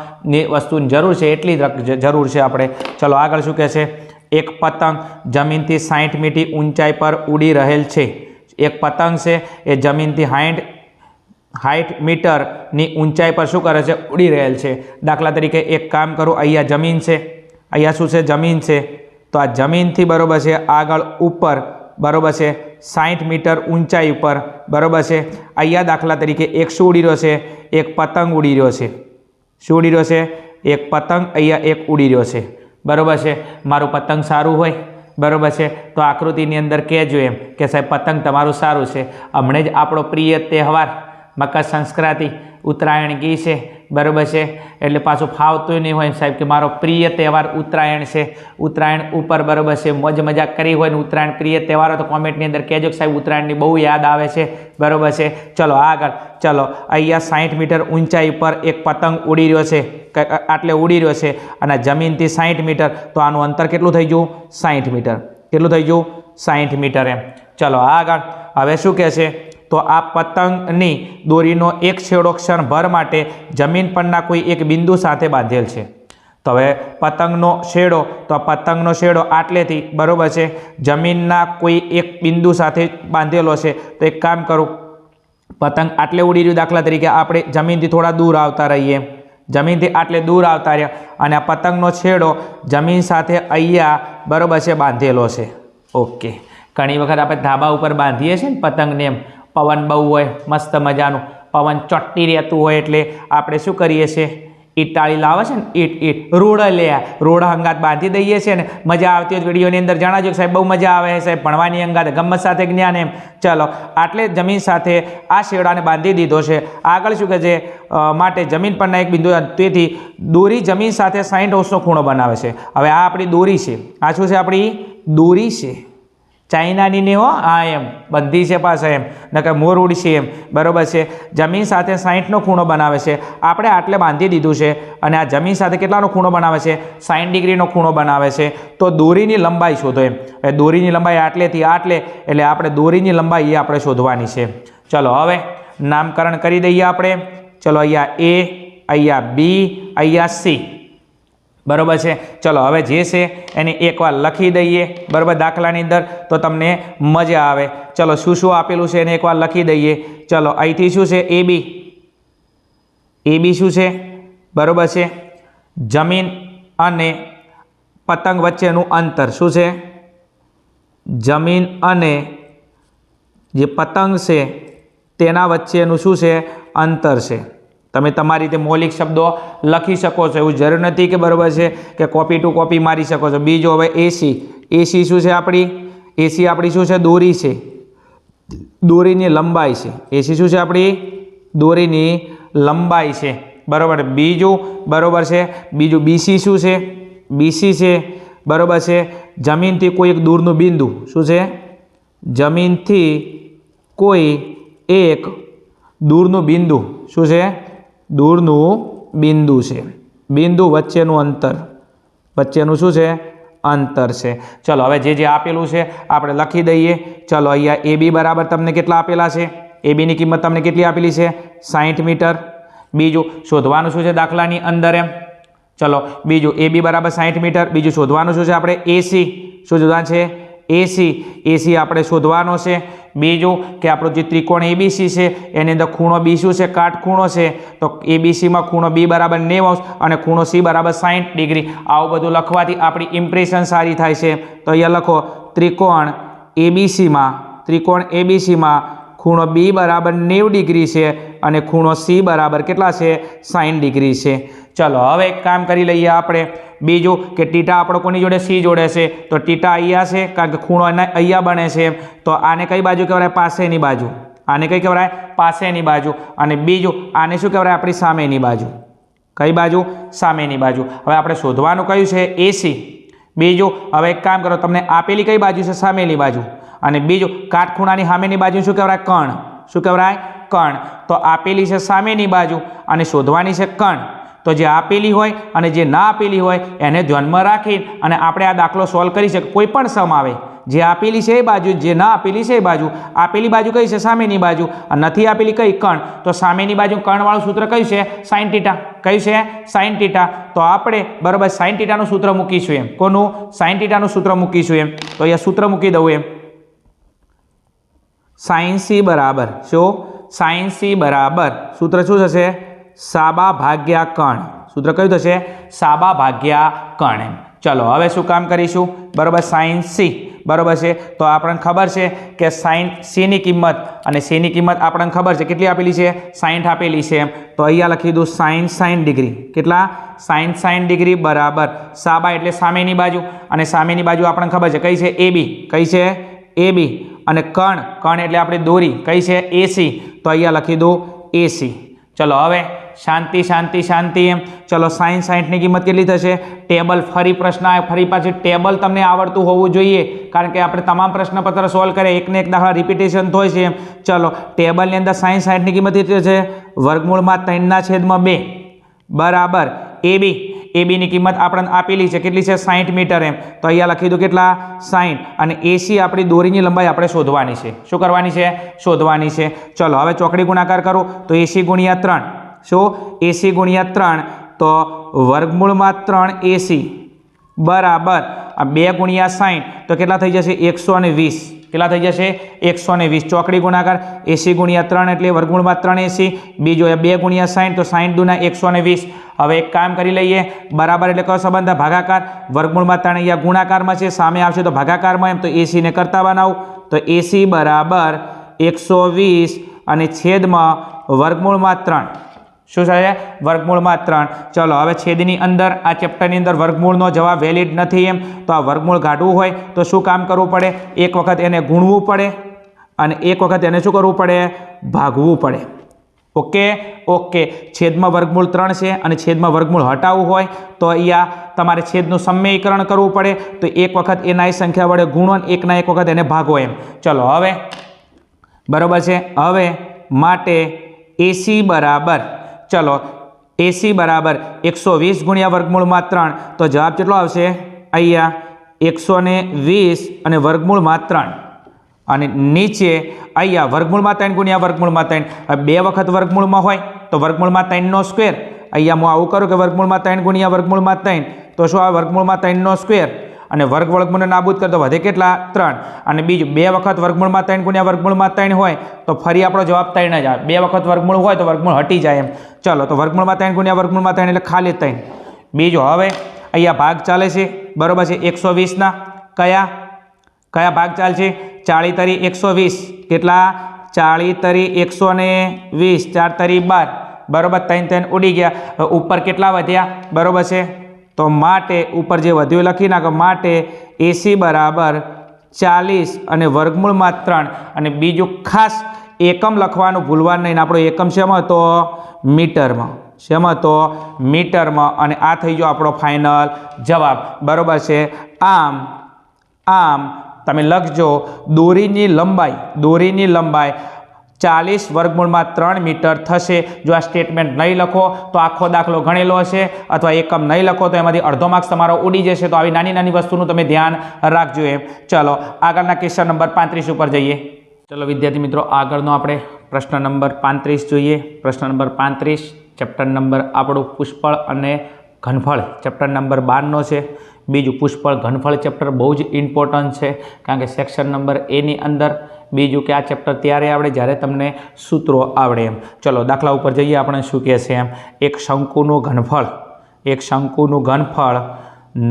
A: વસ્તુની જરૂર છે એટલી જરૂર છે આપણે. ચલો આગળ શું કહે છે? એક પતંગ જમીનથી 60 મીટર ઊંચાઈ પર ઉડી રહેલ છે. એક પતંગ છે એ જમીનથી 60 મીટરની ઊંચાઈ પર શું કરે છે? ઉડી રહેલ છે. દાખલા તરીકે એક કામ કરું, અહીંયા જમીન છે, અહીંયા શું છે? જમીન છે. તો આ જમીનથી બરાબર છે આગળ ઉપર બરાબર છે 60 મીટર ઊંચાઈ ઉપર બરાબર છે. અહીંયા દાખલા તરીકે એક શું ઉડી રહ્યો છે? એક પતંગ ઉડી રહ્યો છે. શું ઉડી રહ્યો છે? એક પતંગ. અહીંયા એક ઉડી રહ્યો છે બરાબર છે. મારું પતંગ સારું હોય બરાબર છે તો આકૃતિની અંદર કહેજો એમ કે સાહેબ પતંગ તમારું સારું છે. હમણાં જ આપણો પ્રિય તહેવાર મકર સંક્રાંતિ ઉત્તરાયણ ગઈ છે બરાબર છે એટલે પાછું ફાવતું નહીં હોય સાહેબ કે મારો પ્રિય તહેવાર ઉત્તરાયણ છે. ઉત્તરાયણ ઉપર બરાબર છે મોજ મજાક કરી હોય ને ઉત્તરાયણ પ્રિય તહેવાર તો કોમેન્ટની અંદર કહેજો કે સાહેબ ઉત્તરાયણની બહુ યાદ આવે છે બરાબર છે. ચલો આગળ. ચલો અહીંયા 60 મીટર ઊંચાઈ પર એક પતંગ ઉડી રહ્યો છે, આટલે ઉડી રહ્યો છે અને જમીનથી 60 મીટર. તો આનું અંતર કેટલું થઈ ગયું? 60 મીટર. કેટલું થઈ ગયું? 60 મીટર એમ. ચલો આગળ. હવે શું કહે છે? તો આ પતંગની દોરીનો એક છેડો ક્ષણભર માટે જમીન પરના કોઈ એક બિંદુ સાથે બાંધેલ છે. તો હવે પતંગનો છેડો, તો પતંગનો છેડો આટલેથી બરાબર છે જમીનના કોઈ એક બિંદુ સાથે બાંધેલો છે. તો એક કામ કરું, પતંગ આટલે ઉડી રહ્યું દાખલા તરીકે, આપણે જમીનથી થોડા દૂર આવતા રહીએ. જમીનથી આટલે દૂર આવતા રહ્યા અને આ પતંગનો છેડો જમીન સાથે અહીંયા બરાબર છે બાંધેલો છે. ઓકે. ઘણી વખત આપણે ધાબા ઉપર બાંધીએ છીએ ને પતંગને, એમ પવન બહુ હોય મસ્ત મજાનું પવન ચોટ્ટી રહેતું હોય એટલે આપણે શું કરીએ છીએ? ઈટાળી લાવે છે ને ઈટ રોડ લે રોડ હંગાત બાંધી દઈએ છે ને મજા આવતી હોય વિડીયોની અંદર જણાવજો કે સાહેબ બહુ મજા આવે છે સાહેબ ભણવાની અંગાત ગમત સાથે જ્ઞાન એમ ચલો આટલે જમીન સાથે આ શેવડાને બાંધી દીધો છે આગળ શું કહે છે માટે જમીન પરના એક બિંદુ તેથી દોરી જમીન સાથે 60° ખૂણો બનાવે છે હવે આ આપણી દોરી છે આ શું છે આપણી દોરી છે ચાઇનાની ને હો હા એમ બધી છે પાછા એમ નકર મોર ઉડશે એમ બરાબર છે જમીન સાથે 60° ખૂણો બનાવે છે આપણે આટલે બાંધી દીધું છે અને આ જમીન સાથે કેટલાનો ખૂણો બનાવે છે 60° ખૂણો બનાવે છે તો દોરીની લંબાઈ શોધો એમ દોરીની લંબાઈ આટલેથી આટલે એટલે આપણે દોરીની લંબાઈ એ આપણે શોધવાની છે ચલો હવે નામકરણ કરી દઈએ આપણે ચલો અહીંયા એ અહીંયા બી અહીંયા સી બરાબર છે ચલો હવે જે છે એને એકવાર લખી દઈએ બરાબર દાખલાની અંદર તો તમને મજા આવે ચલો શું શું આપેલું છે એને એકવાર લખી દઈએ ચલો અહીંથી શું છે એ બી શું છે બરાબર છે જમીન અને પતંગ વચ્ચેનું અંતર શું છે જમીન અને જે પતંગ છે તેના વચ્ચેનું શું છે અંતર છે તમે તમારી રીતે મૌલિક શબ્દો લખી શકો છો એવું જરૂર નથી કે બરાબર છે કે કોપી ટુ કોપી મારી શકો છો બીજો હવે એસી શું છે આપણી એસી આપણી શું છે દોરી છે દોરીની લંબાઈ છે એસી શું છે આપણી દોરીની લંબાઈ છે બરાબર બીજું બરાબર છે બીજું બીસી શું છે બીસી છે બરાબર છે જમીનથી કોઈ એક દૂરનું બિંદુ શું છે જમીનથી કોઈ એક દૂરનું બિંદુ શું છે દૂરનું બિંદુ છે બિંદુ વચ્ચેનું અંતર વચ્ચેનું શું છે અંતર છે ચલો હવે જે આપેલું છે આપણે લખી દઈએ ચલો અહીંયા એ બી બરાબર તમને કેટલા આપેલા છે એ બીની કિંમત તમને કેટલી આપેલી છે 60 મીટર બીજું શોધવાનું શું છે દાખલાની અંદર એમ ચલો બીજું એ બી બરાબર 60 મીટર બીજું શોધવાનું શું છે આપણે એસી શું શોધવાનું છે એસી આપણે શોધવાનો છે બીજું કે આપણો જે ત્રિકોણ એબીસી છે એની અંદર ખૂણો બી શું છે કાટખૂણો છે તો એબીસીમાં ખૂણો બી બરાબર 90° અને ખૂણો સી બરાબર 60°. આવું બધું લખવાથી આપણી ઇમ્પ્રેશન સારી થાય છે તો અહીંયા લખો ત્રિકોણ એબીસીમાં ખૂણો બી બરાબર 90° છે અને ખૂણો સી બરાબર કેટલા છે 60° છે ચલો હવે એક કામ કરી લઈએ આપણે બીજું કે ટીટા આપણો કોની જોડે સી જોડે છે તો ટીટા અહીંયા છે કારણ કે ખૂણો અહીંયા બને છે તો આને કઈ બાજુ કહેવાય પાસેની બાજુ આને કઈ કહેવાય પાસેની બાજુ અને બીજું આને શું કહેવાય આપણી સામેની બાજુ કઈ બાજુ સામેની બાજુ હવે આપણે શોધવાનું કયું છે એસી બીજું હવે એક કામ કરો તમને આપેલી કઈ બાજુ છે સામેની બાજુ અને બીજું કાટખૂણાની સામેની બાજુ શું કહેવાય કણ શું કહેવાય કણ તો આપેલી છે સામેની બાજુ અને શોધવાની છે કણ તો જે આપેલી હોય અને જે ના આપેલી હોય એને ધ્યાનમાં રાખી અને આપણે આ દાખલો સોલ્વ કરી શકીએ કોઈ પણ સમ આવે જે આપેલી છે એ બાજુ જે ના આપેલી છે એ બાજુ આપેલી બાજુ કઈ છે સામેની બાજુ અને નથી આપેલી કઈ કણ તો સામેની બાજુ કણવાળું સૂત્ર કયું છે sin θ કયું છે sin θ તો આપણે બરાબર sin θ નું સૂત્ર મૂકીશું એમ કોનું sin θ નું સૂત્ર મૂકીશું એમ તો અહીંયા સૂત્ર મૂકી દઉં એમ sin c બરાબર શું sin c બરાબર સૂત્ર શું થશે સાબા ભાગ્યા કણ સૂત્ર કયું થશે સાબા ભાગ્યા કણ એમ ચલો હવે શું કામ કરીશું બરાબર sin c બરાબર છે તો આપણને ખબર છે કે sin c ની કિંમત અને c ની કિંમત આપણને ખબર છે કેટલી આપેલી છે 60 આપેલી છે એમ તો અહીંયા લખી દઉં sin ડિગ્રી કેટલા sin ડિગ્રી બરાબર સાબા એટલે સામેની બાજુ અને સામેની બાજુ આપણને ખબર છે કઈ છે AB કઈ છે AB અને કણ એટલે આપણી દોરી કઈ છે એસી તો અહીંયા લખી દઉં એસી ચલો હવે શાંતિ એમ ચલો sin 60 ની કિંમત કેટલી થશે ટેબલ ફરી પ્રશ્ન આવે ફરી પાછી ટેબલ તમને આવડતું હોવું જોઈએ કારણ કે આપણે તમામ પ્રશ્નપત્ર સોલ્વ કરે એકને એક દાખલા રિપીટેશન થાય છે એમ ચલો ટેબલની અંદર sin 60 ની કિંમત કેટલી છે વર્ગમૂળમાં 3/2 બરાબર એબીની કિંમત આપણને આપેલી છે કેટલી છે 60 મીટર એમ તો અહીંયા લખી દઉં કેટલા 60 અને એસી આપણી દોરીની લંબાઈ આપણે શોધવાની છે શું કરવાની છે શોધવાની છે ચલો હવે ચોકડી ગુણાકાર કરું તો એસી ગુણ્યા 3 શું એસી ગુણ્યા 3 તો વર્ગમૂળમાં 3 એસી બરાબર 2 ગુણ્યા 60 તો કેટલા થઈ જશે 120 કેટલા થઈ જશે 120 ચોકડી ગુણાકાર એસી ગુણ્યા 3 એટલે વર્ગમૂળમાં 3 એસી બીજો 2 ગુણ્યા 60 તો 60 દુના 120 હવે એક કામ કરી લઈએ બરાબર એટલે કયો સંબંધ ભાગાકાર વર્ગમૂળમાં 3 અહીંયા ગુણાકારમાં છે સામે આવશે તો ભાગાકારમાં એમ તો એસી ને કરતા બનાવું તો એસી બરાબર 120 અને છેદમાં વર્ગમૂળમાં 3 શું છે? વર્ગમૂળમાં 3. ચલો હવે છેદની અંદર આ ચેપ્ટરની અંદર વર્ગમૂળનો જવાબ વેલિડ નથી એમ તો આ વર્ગમૂળ કાઢવું હોય તો શું કામ કરવું પડે? એક વખત એને ગુણવું પડે અને એક વખત એને શું કરવું પડે? ભાગવું પડે. ઓકે. છેદમાં વર્ગમૂળ 3 છે અને છેદમાં વર્ગમૂળ હટાવવું હોય તો અહીંયા તમારે છેદનું સમયીકરણ કરવું પડે તો એક વખત એના સંખ્યા વડે ગુણો અને એકના એક વખત એને ભાગો એમ. ચલો હવે બરાબર છે. હવે માટે AC બરાબર, ચલો AC બરાબર 120 ગુણ્યા વર્ગમૂળમાં 3 તો જવાબ કેટલો આવશે? અહીંયા 120 અને વર્ગમૂળમાં 3 અને નીચે અહીંયા વર્ગમૂળમાં 3 ગુણ્યા વર્ગમૂળમાં 3. બે વખત વર્ગમૂળમાં હોય તો વર્ગમૂળમાં 3નો સ્ક્વેર. અહીંયા હું આવું કરું કે વર્ગમૂળમાં 3 ગુણ્યા વર્ગમૂળમાં 3 તો શું આવે? વર્ગમૂળમાં 3નો સ્ક્વેર અને વર્ગમૂળને નાબૂદ કરતો વધે કેટલા? 3. અને બીજું બે વખત વર્ગમૂળમાં 3 ગુણ્યા વર્ગમૂળમાં 3 હોય તો ફરી આપણો જવાબ 3 જ આવે. બે વખત વર્ગમૂળ હોય તો વર્ગમૂળ હટી જાય એમ. ચલો તો વર્ગમૂળમાં 3 ગુણ્યા વર્ગમૂળમાં 3 એટલે ખાલી 3. બીજું હવે અહીંયા ભાગ ચાલે છે બરાબર છે 120ના કયા ભાગ ચાલશે? 40 તરી 120 કેટલા? 40 તરી 120 4 તરી 12 બરાબર. 3 ઉડી ગયા. ઉપર કેટલા વધ્યા? બરાબર છે. તો માટે ઉપર જે વધ્યું લખી નાખો. માટે AC બરાબર 40 અને વર્ગમૂળમાં 3 અને બીજું ખાસ એકમ લખવાનું ભૂલવાનું નહીં. આપણો એકમ શેમાં હતો? મીટરમાં. શેમાં હતો? મીટરમાં. અને આ થઈ ગયો આપણો ફાઇનલ જવાબ બરાબર છે. આમ તમે લખજો દોરીની લંબાઈ 40 વર્ગમૂળમાં 3 મીટર થશે. જો આ સ્ટેટમેન્ટ નહીં લખો તો આખો દાખલો ગણેલો હશે અથવા એકમ નહીં લખો તો એમાંથી અડધો માર્ક્સ તમારો ઉડી જશે. તો આવી નાની વસ્તુનું તમે ધ્યાન રાખજો એમ. ચલો આગળના ક્વેશ્ચન નંબર 35 ઉપર જઈએ. ચલો વિદ્યાર્થી મિત્રો આગળનો આપણે પ્રશ્ન નંબર 35 જોઈએ. પ્રશ્ન નંબર 35 ચેપ્ટર નંબર આપણું પુષ્પળ અને ઘનફળ ચેપ્ટર નંબર 12નો છે. બીજું પુષ્પળ ઘનફળ ચેપ્ટર બહુ જ ઇમ્પોર્ટન્ટ છે કારણ કે સેક્શન નંબર એની અંદર બીજું કે આ ચેપ્ટર ત્યારે આવડે જ્યારે તમને સૂત્રો આવડે એમ. ચલો દાખલા ઉપર જઈએ. આપણે શું કહે છે એમ? એક શંકુનું ઘનફળ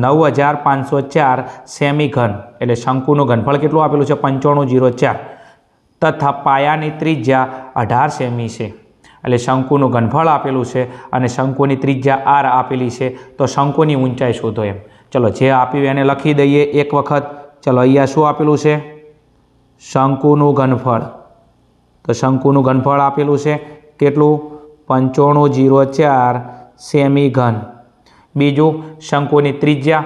A: 9504 સેમી ઘન એટલે શંકુનું ઘનફળ કેટલું આપેલું છે? 9504 તથા પાયાની ત્રિજ્યા 18 સેમી છે. એટલે શંકુનું ઘનફળ આપેલું છે અને શંકુની ત્રિજ્યા r આપેલી છે. તો શંકુની ઊંચાઈ શોધો એમ. ચલો જે આપ્યું એને લખી દઈએ એક વખત. ચલો અહીંયા શું આપેલું છે? શંકુનું ઘનફળ. તો શંકુનું ઘનફળ આપેલું છે કેટલું? 9504 સેમી ઘન. બીજું શંકુની ત્રિજ્યા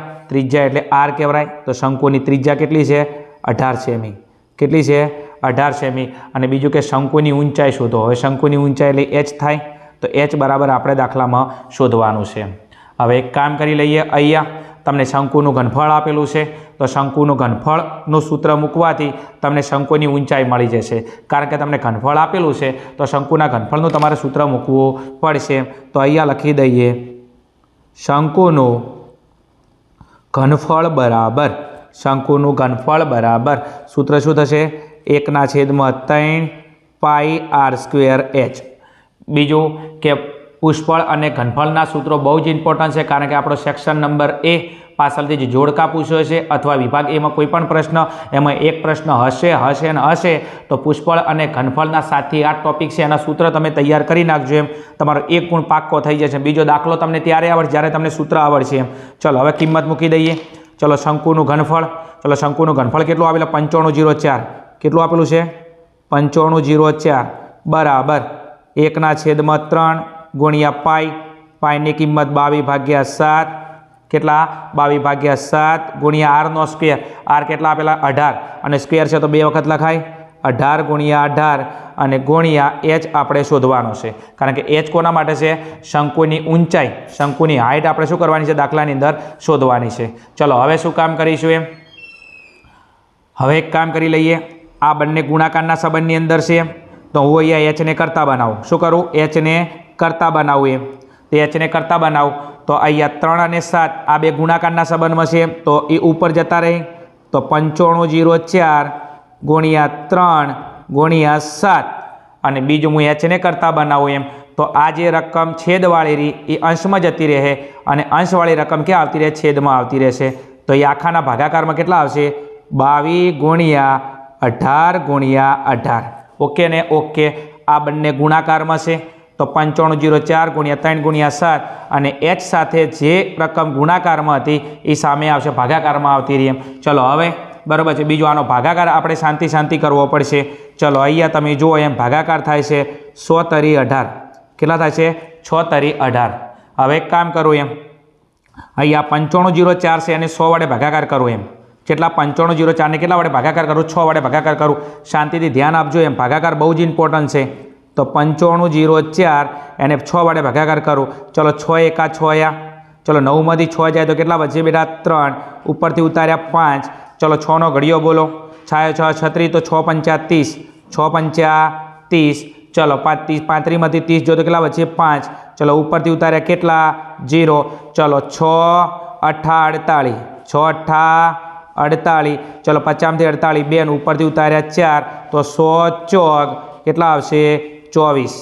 A: એટલે r કહેવાય. તો શંકુની ત્રિજ્યા કેટલી છે? 18 સેમી. કેટલી છે? 18 સેમી. અને બીજું કે શંકુની ઊંચાઈ શોધો. હવે શંકુની ઊંચાઈ એટલે h થાય. તો h બરાબર આપણે દાખલામાં શોધવાનું છે. હવે એક કામ કરી લઈએ. અહીંયા તમને શંકુનું ઘનફળ આપેલું છે તો શંકુનું ઘનફળનું સૂત્ર મૂકવાથી તમને શંકુની ઊંચાઈ મળી જશે. કારણ કે તમને ઘનફળ આપેલું છે તો શંકુના ઘનફળનું તમારે સૂત્ર મૂકવું પડશે. તો અહીંયા લખી દઈએ શંકુનું ઘનફળ બરાબર સૂત્ર શું થશે? 1/3 પાઈ r²h. બીજું કે પુષ્પળ અને ઘનફળના સૂત્રો બહુ જ ઇમ્પોર્ટન્ટ છે કારણ કે આપણો સેક્શન નંબર એ પાછળથી જે જોડકા પૂછ્યો છે અથવા વિભાગ એમાં કોઈ પણ પ્રશ્ન એમાં એક પ્રશ્ન હશે તો પુષ્પળ અને ઘનફળના 7 થી 8 ટોપિક છે એના સૂત્ર તમે તૈયાર કરી નાખજો એમ. તમારો એક ગુણ પાક્કો થઈ જશે. બીજો દાખલો તમને ત્યારે આવડશે જ્યારે તમને સૂત્ર આવડશે એમ. ચલો હવે કિંમત મૂકી દઈએ. ચલો શંકુનું ઘનફળ કેટલું આપેલું? 9504. કેટલું આપેલું છે? 9504 બરાબર 1/3 ગુણ્યા પાઈની કિંમત 22/7 કેટલા? 22/7 ગુણ્યા r નો સ્ક્વેર. r કેટલા આપેલા? 18 અને સ્ક્વેર છે તો બે વખત લખાય. 18 ગુણ્યા 18 અને ગુણ્યા h આપણે શોધવાનો છે કારણ કે h કોના માટે છે? શંકુની ઊંચાઈ, શંકુની હાઇટ આપણે શું કરવાની છે? દાખલાની અંદર શોધવાની છે. ચલો હવે શું કામ કરીશું એમ? હવે એક કામ કરી લઈએ. આ બંને ગુણાકારના સંબંધની અંદર છે તો હું અહીંયા h ને કરતા બનાવું. શું કરું? h ને કરતા બનાવું એમ. તો h ને કરતા બનાવું તો અહીંયા 3 અને 7 આ બે ગુણાકારના સંબંધમાં છે તો એ ઉપર જતા રહે. તો 9504 ગુણ્યા 3 ગુણ્યા 7 અને બીજું હું h ને કરતા બનાવું એમ. તો આ જે રકમ છેદવાળી રહી એ અંશમાં જતી રહે અને અંશવાળી રકમ ક્યાં આવતી રહે? છેદમાં આવતી રહેશે. તો એ આખાના ભાગાકારમાં કેટલા આવશે? 22 ગુણ્યા 18 ગુણ્યા 18. ઓકે ને? ઓકે. આ બંને ગુણાકારમાં છે તો तो 9504 गुणिया 3 गुणिया 7 અને h સાથે જે રકમ ગુણાકારમાં હતી એ સામે આવશે, ભાગાકારમાં આવતી રહી એમ। ચલો હવે બરાબર છે, બીજો આનો ભાગાકાર આપણે શાંતિ કરવો પડશે। ચલો અહીંયા તમે જુઓ એમ ભાગાકાર થાય છે 100 તરી 18, કેટલા થાય છે 6 તરી 18। હવે એક કામ કરું એમ, અહીંયા 9504 છે અને 100 વડે ભાગાકાર કરું એમ, કેટલા 9504 ને કેટલા વડે ભાગાકાર કરું 6 વડે ભાગાકાર કરું। શાંતિથી ધ્યાન આપજો એમ, ભાગાકાર બહુ જ ઇમ્પોર્ટન્ટ છે। તો 9504 એને 6 વડે ભાગાકાર કરું। ચલો 6 એકા 6 આયા, ચલો 9માંથી 6 જાય તો કેટલા બચે બેટા 3, ઉપરથી ઉતાર્યા 5। ચલો 6નો ઘડિયો બોલો, 6 6 36 તો 6 પંચા 30, 6 પંચા 30। ચલો 35માંથી 30 જો તો કેટલા બચે 5। ચલો ઉપરથી ઉતાર્યા કેટલા 0। ચલો 6 8 48, 6 8 48। ચલો 50માંથી 48 2 ને ઉપરથી ઉતાર્યા 4 તો 100 ચોક કેટલા આવશે 24।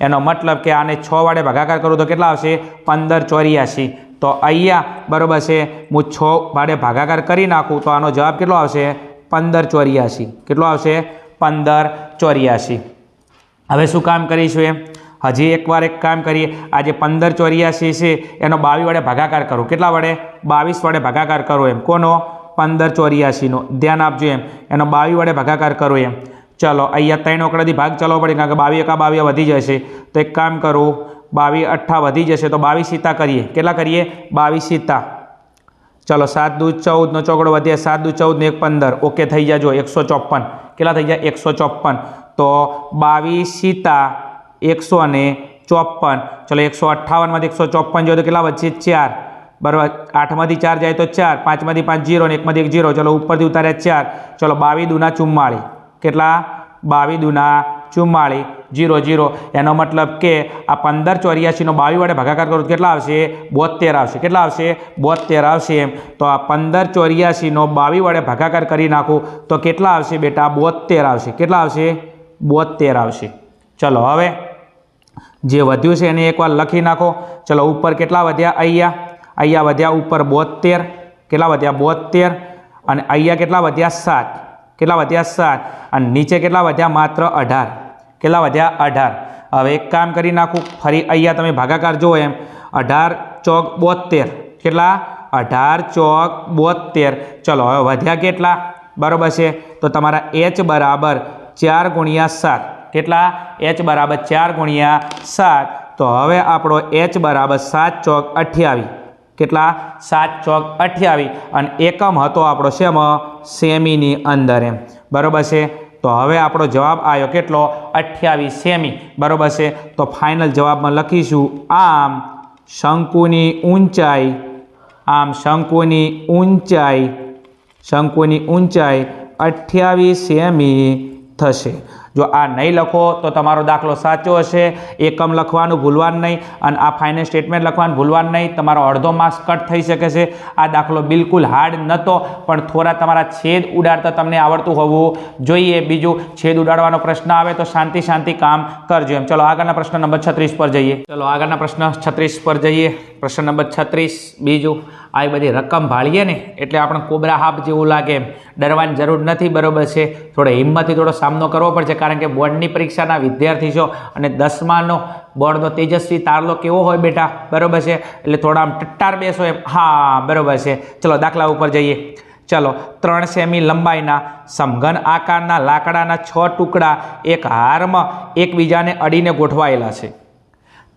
A: એનો મતલબ કે આને 6 વડે ભાગાકાર કરું તો કેટલા આવશે 1584। તો અહીંયા બરાબર છે હું 6 વડે ભાગાકાર કરી નાખું તો આનો જવાબ કેટલો આવશે 1584। કેટલો આવશે 1584। હવે શું કામ કરીશું એમ, હજી એકવાર એક કામ કરીએ। આ જે 1584 છે એનો 22 વડે ભાગાકાર કરું, કેટલા વડે 22 વડે ભાગાકાર કરું એમ, કોનો 1584નો, ધ્યાન આપજો એમ, એનો 22 વડે ભાગાકાર કરું એમ। ચલો અહીંયા 3 ઓકડાથી ભાગ ચલાવવો પડે, કારણ કે 22 એકા 22 વધી જશે। તો એક કામ કરું 22 8 વધી જશે તો 22 સીતા કરીએ, કેટલા કરીએ 22 સીતા। ચલો 7 દૂ 14 નો ચોકડો વધ્યા, 7 દૂ 14 ને 1 15, ઓકે થઈ જાય જો 154, કેટલા થઈ જાય 154। તો 22 સીતા 154। ચલો 158માંથી 154 જો તો કેટલા વચ્ચે 4, બરાબર 8માંથી 4 જાય તો 4, 5માંથી 5 0 ને 1માંથી 1 0। ચલો ઉપરથી ઉતાર્યા 4। ચલો 22 દૂના 44, કેટલા 22 દૂના 44, 0 0। એનો મતલબ કે આ 1584નો 22 વડે ભાગાકાર કરું તો કેટલા આવશે 72 આવશે, કેટલા આવશે 72 આવશે એમ। તો આ 1584નો 22 વડે ભાગાકાર કરી નાખું તો કેટલા આવશે બેટા 72 આવશે, કેટલા આવશે 72 આવશે। ચલો હવે જે વધ્યું છે એને એકવાર લખી નાખો। ચલો ઉપર કેટલા વધ્યા, અહીંયા વધ્યા ઉપર 72, કેટલા વધ્યા 72, અને અહીંયા કેટલા વધ્યા 7, કેટલા વધ્યા 7, અને નીચે કેટલા વધ્યા માત્ર 18, કેટલા વધ્યા 18। હવે એક કામ કરી નાખું, ફરી અહીંયા તમે ભાગાકાર જુઓ એમ, 18 ચોક 72, કેટલા 18 ચોક 72। ચલો હવે વધ્યા કેટલા બરાબર છે, તો તમારા h બરાબર 4 ગુણ્યા 7, કેટલા h બરાબર 4 ગુણ્યા 7। તો હવે આપણો h બરાબર 7 ચોક 28, કેટલા 7 ચોક 28, અને એકમ હતો આપણો શેમાં સેમીની અંદર એમ, બરાબર છે। તો હવે આપણો જવાબ આવ્યો કેટલો 28 સેમી, બરાબર છે। તો ફાઇનલ જવાબમાં લખીશું આમ શંકુની ઊંચાઈ, આમ શંકુની ઊંચાઈ 28 સેમી થશે। જો આ નહીં લખો તો તમારો દાખલો સાચો હશે, એકમ લખવાનું ભૂલવાનું નહીં, અને આ ફાઇનલ સ્ટેટમેન્ટ લખવાનું ભૂલવાનું નહીં, તમારો અડધો માર્ક્સ કટ થઈ શકે છે। આ દાખલો બિલકુલ હાર્ડ નહોતો, પણ થોડા તમારા છેદ ઉડાડતા તમને આવડતું હોવું જોઈએ। બીજું છેદ ઉડાડવાનો પ્રશ્ન આવે તો શાંતિ કામ કરજો એમ। ચલો આગળના પ્રશ્ન નંબર 36 પર જઈએ। ચલો આગળના પ્રશ્ન 36 પર જઈએ। પ્રશ્ન નંબર 36 બીજું, આવી બધી રકમ ભાળીએ ને એટલે આપણે કોબરા હાપ જેવું લાગે એમ, ડરવાની જરૂર નથી, બરાબર છે। થોડો હિંમતથી થોડો સામનો કરવો પડશે, કારણ કે બોર્ડની પરીક્ષાના વિદ્યાર્થી છો, અને 10માનો બોર્ડનો તેજસ્વી તારલો કેવો હોય બેટા, બરાબર છે, એટલે થોડા આમ ટટ્ટાર બેસો એમ, હા બરાબર છે। ચલો દાખલા ઉપર જઈએ। ચલો 3 સેમી લંબાઈના સમઘન આકારના લાકડાના 6 ટુકડા એક હારમાં એકબીજાને અડીને ગોઠવાયેલા છે।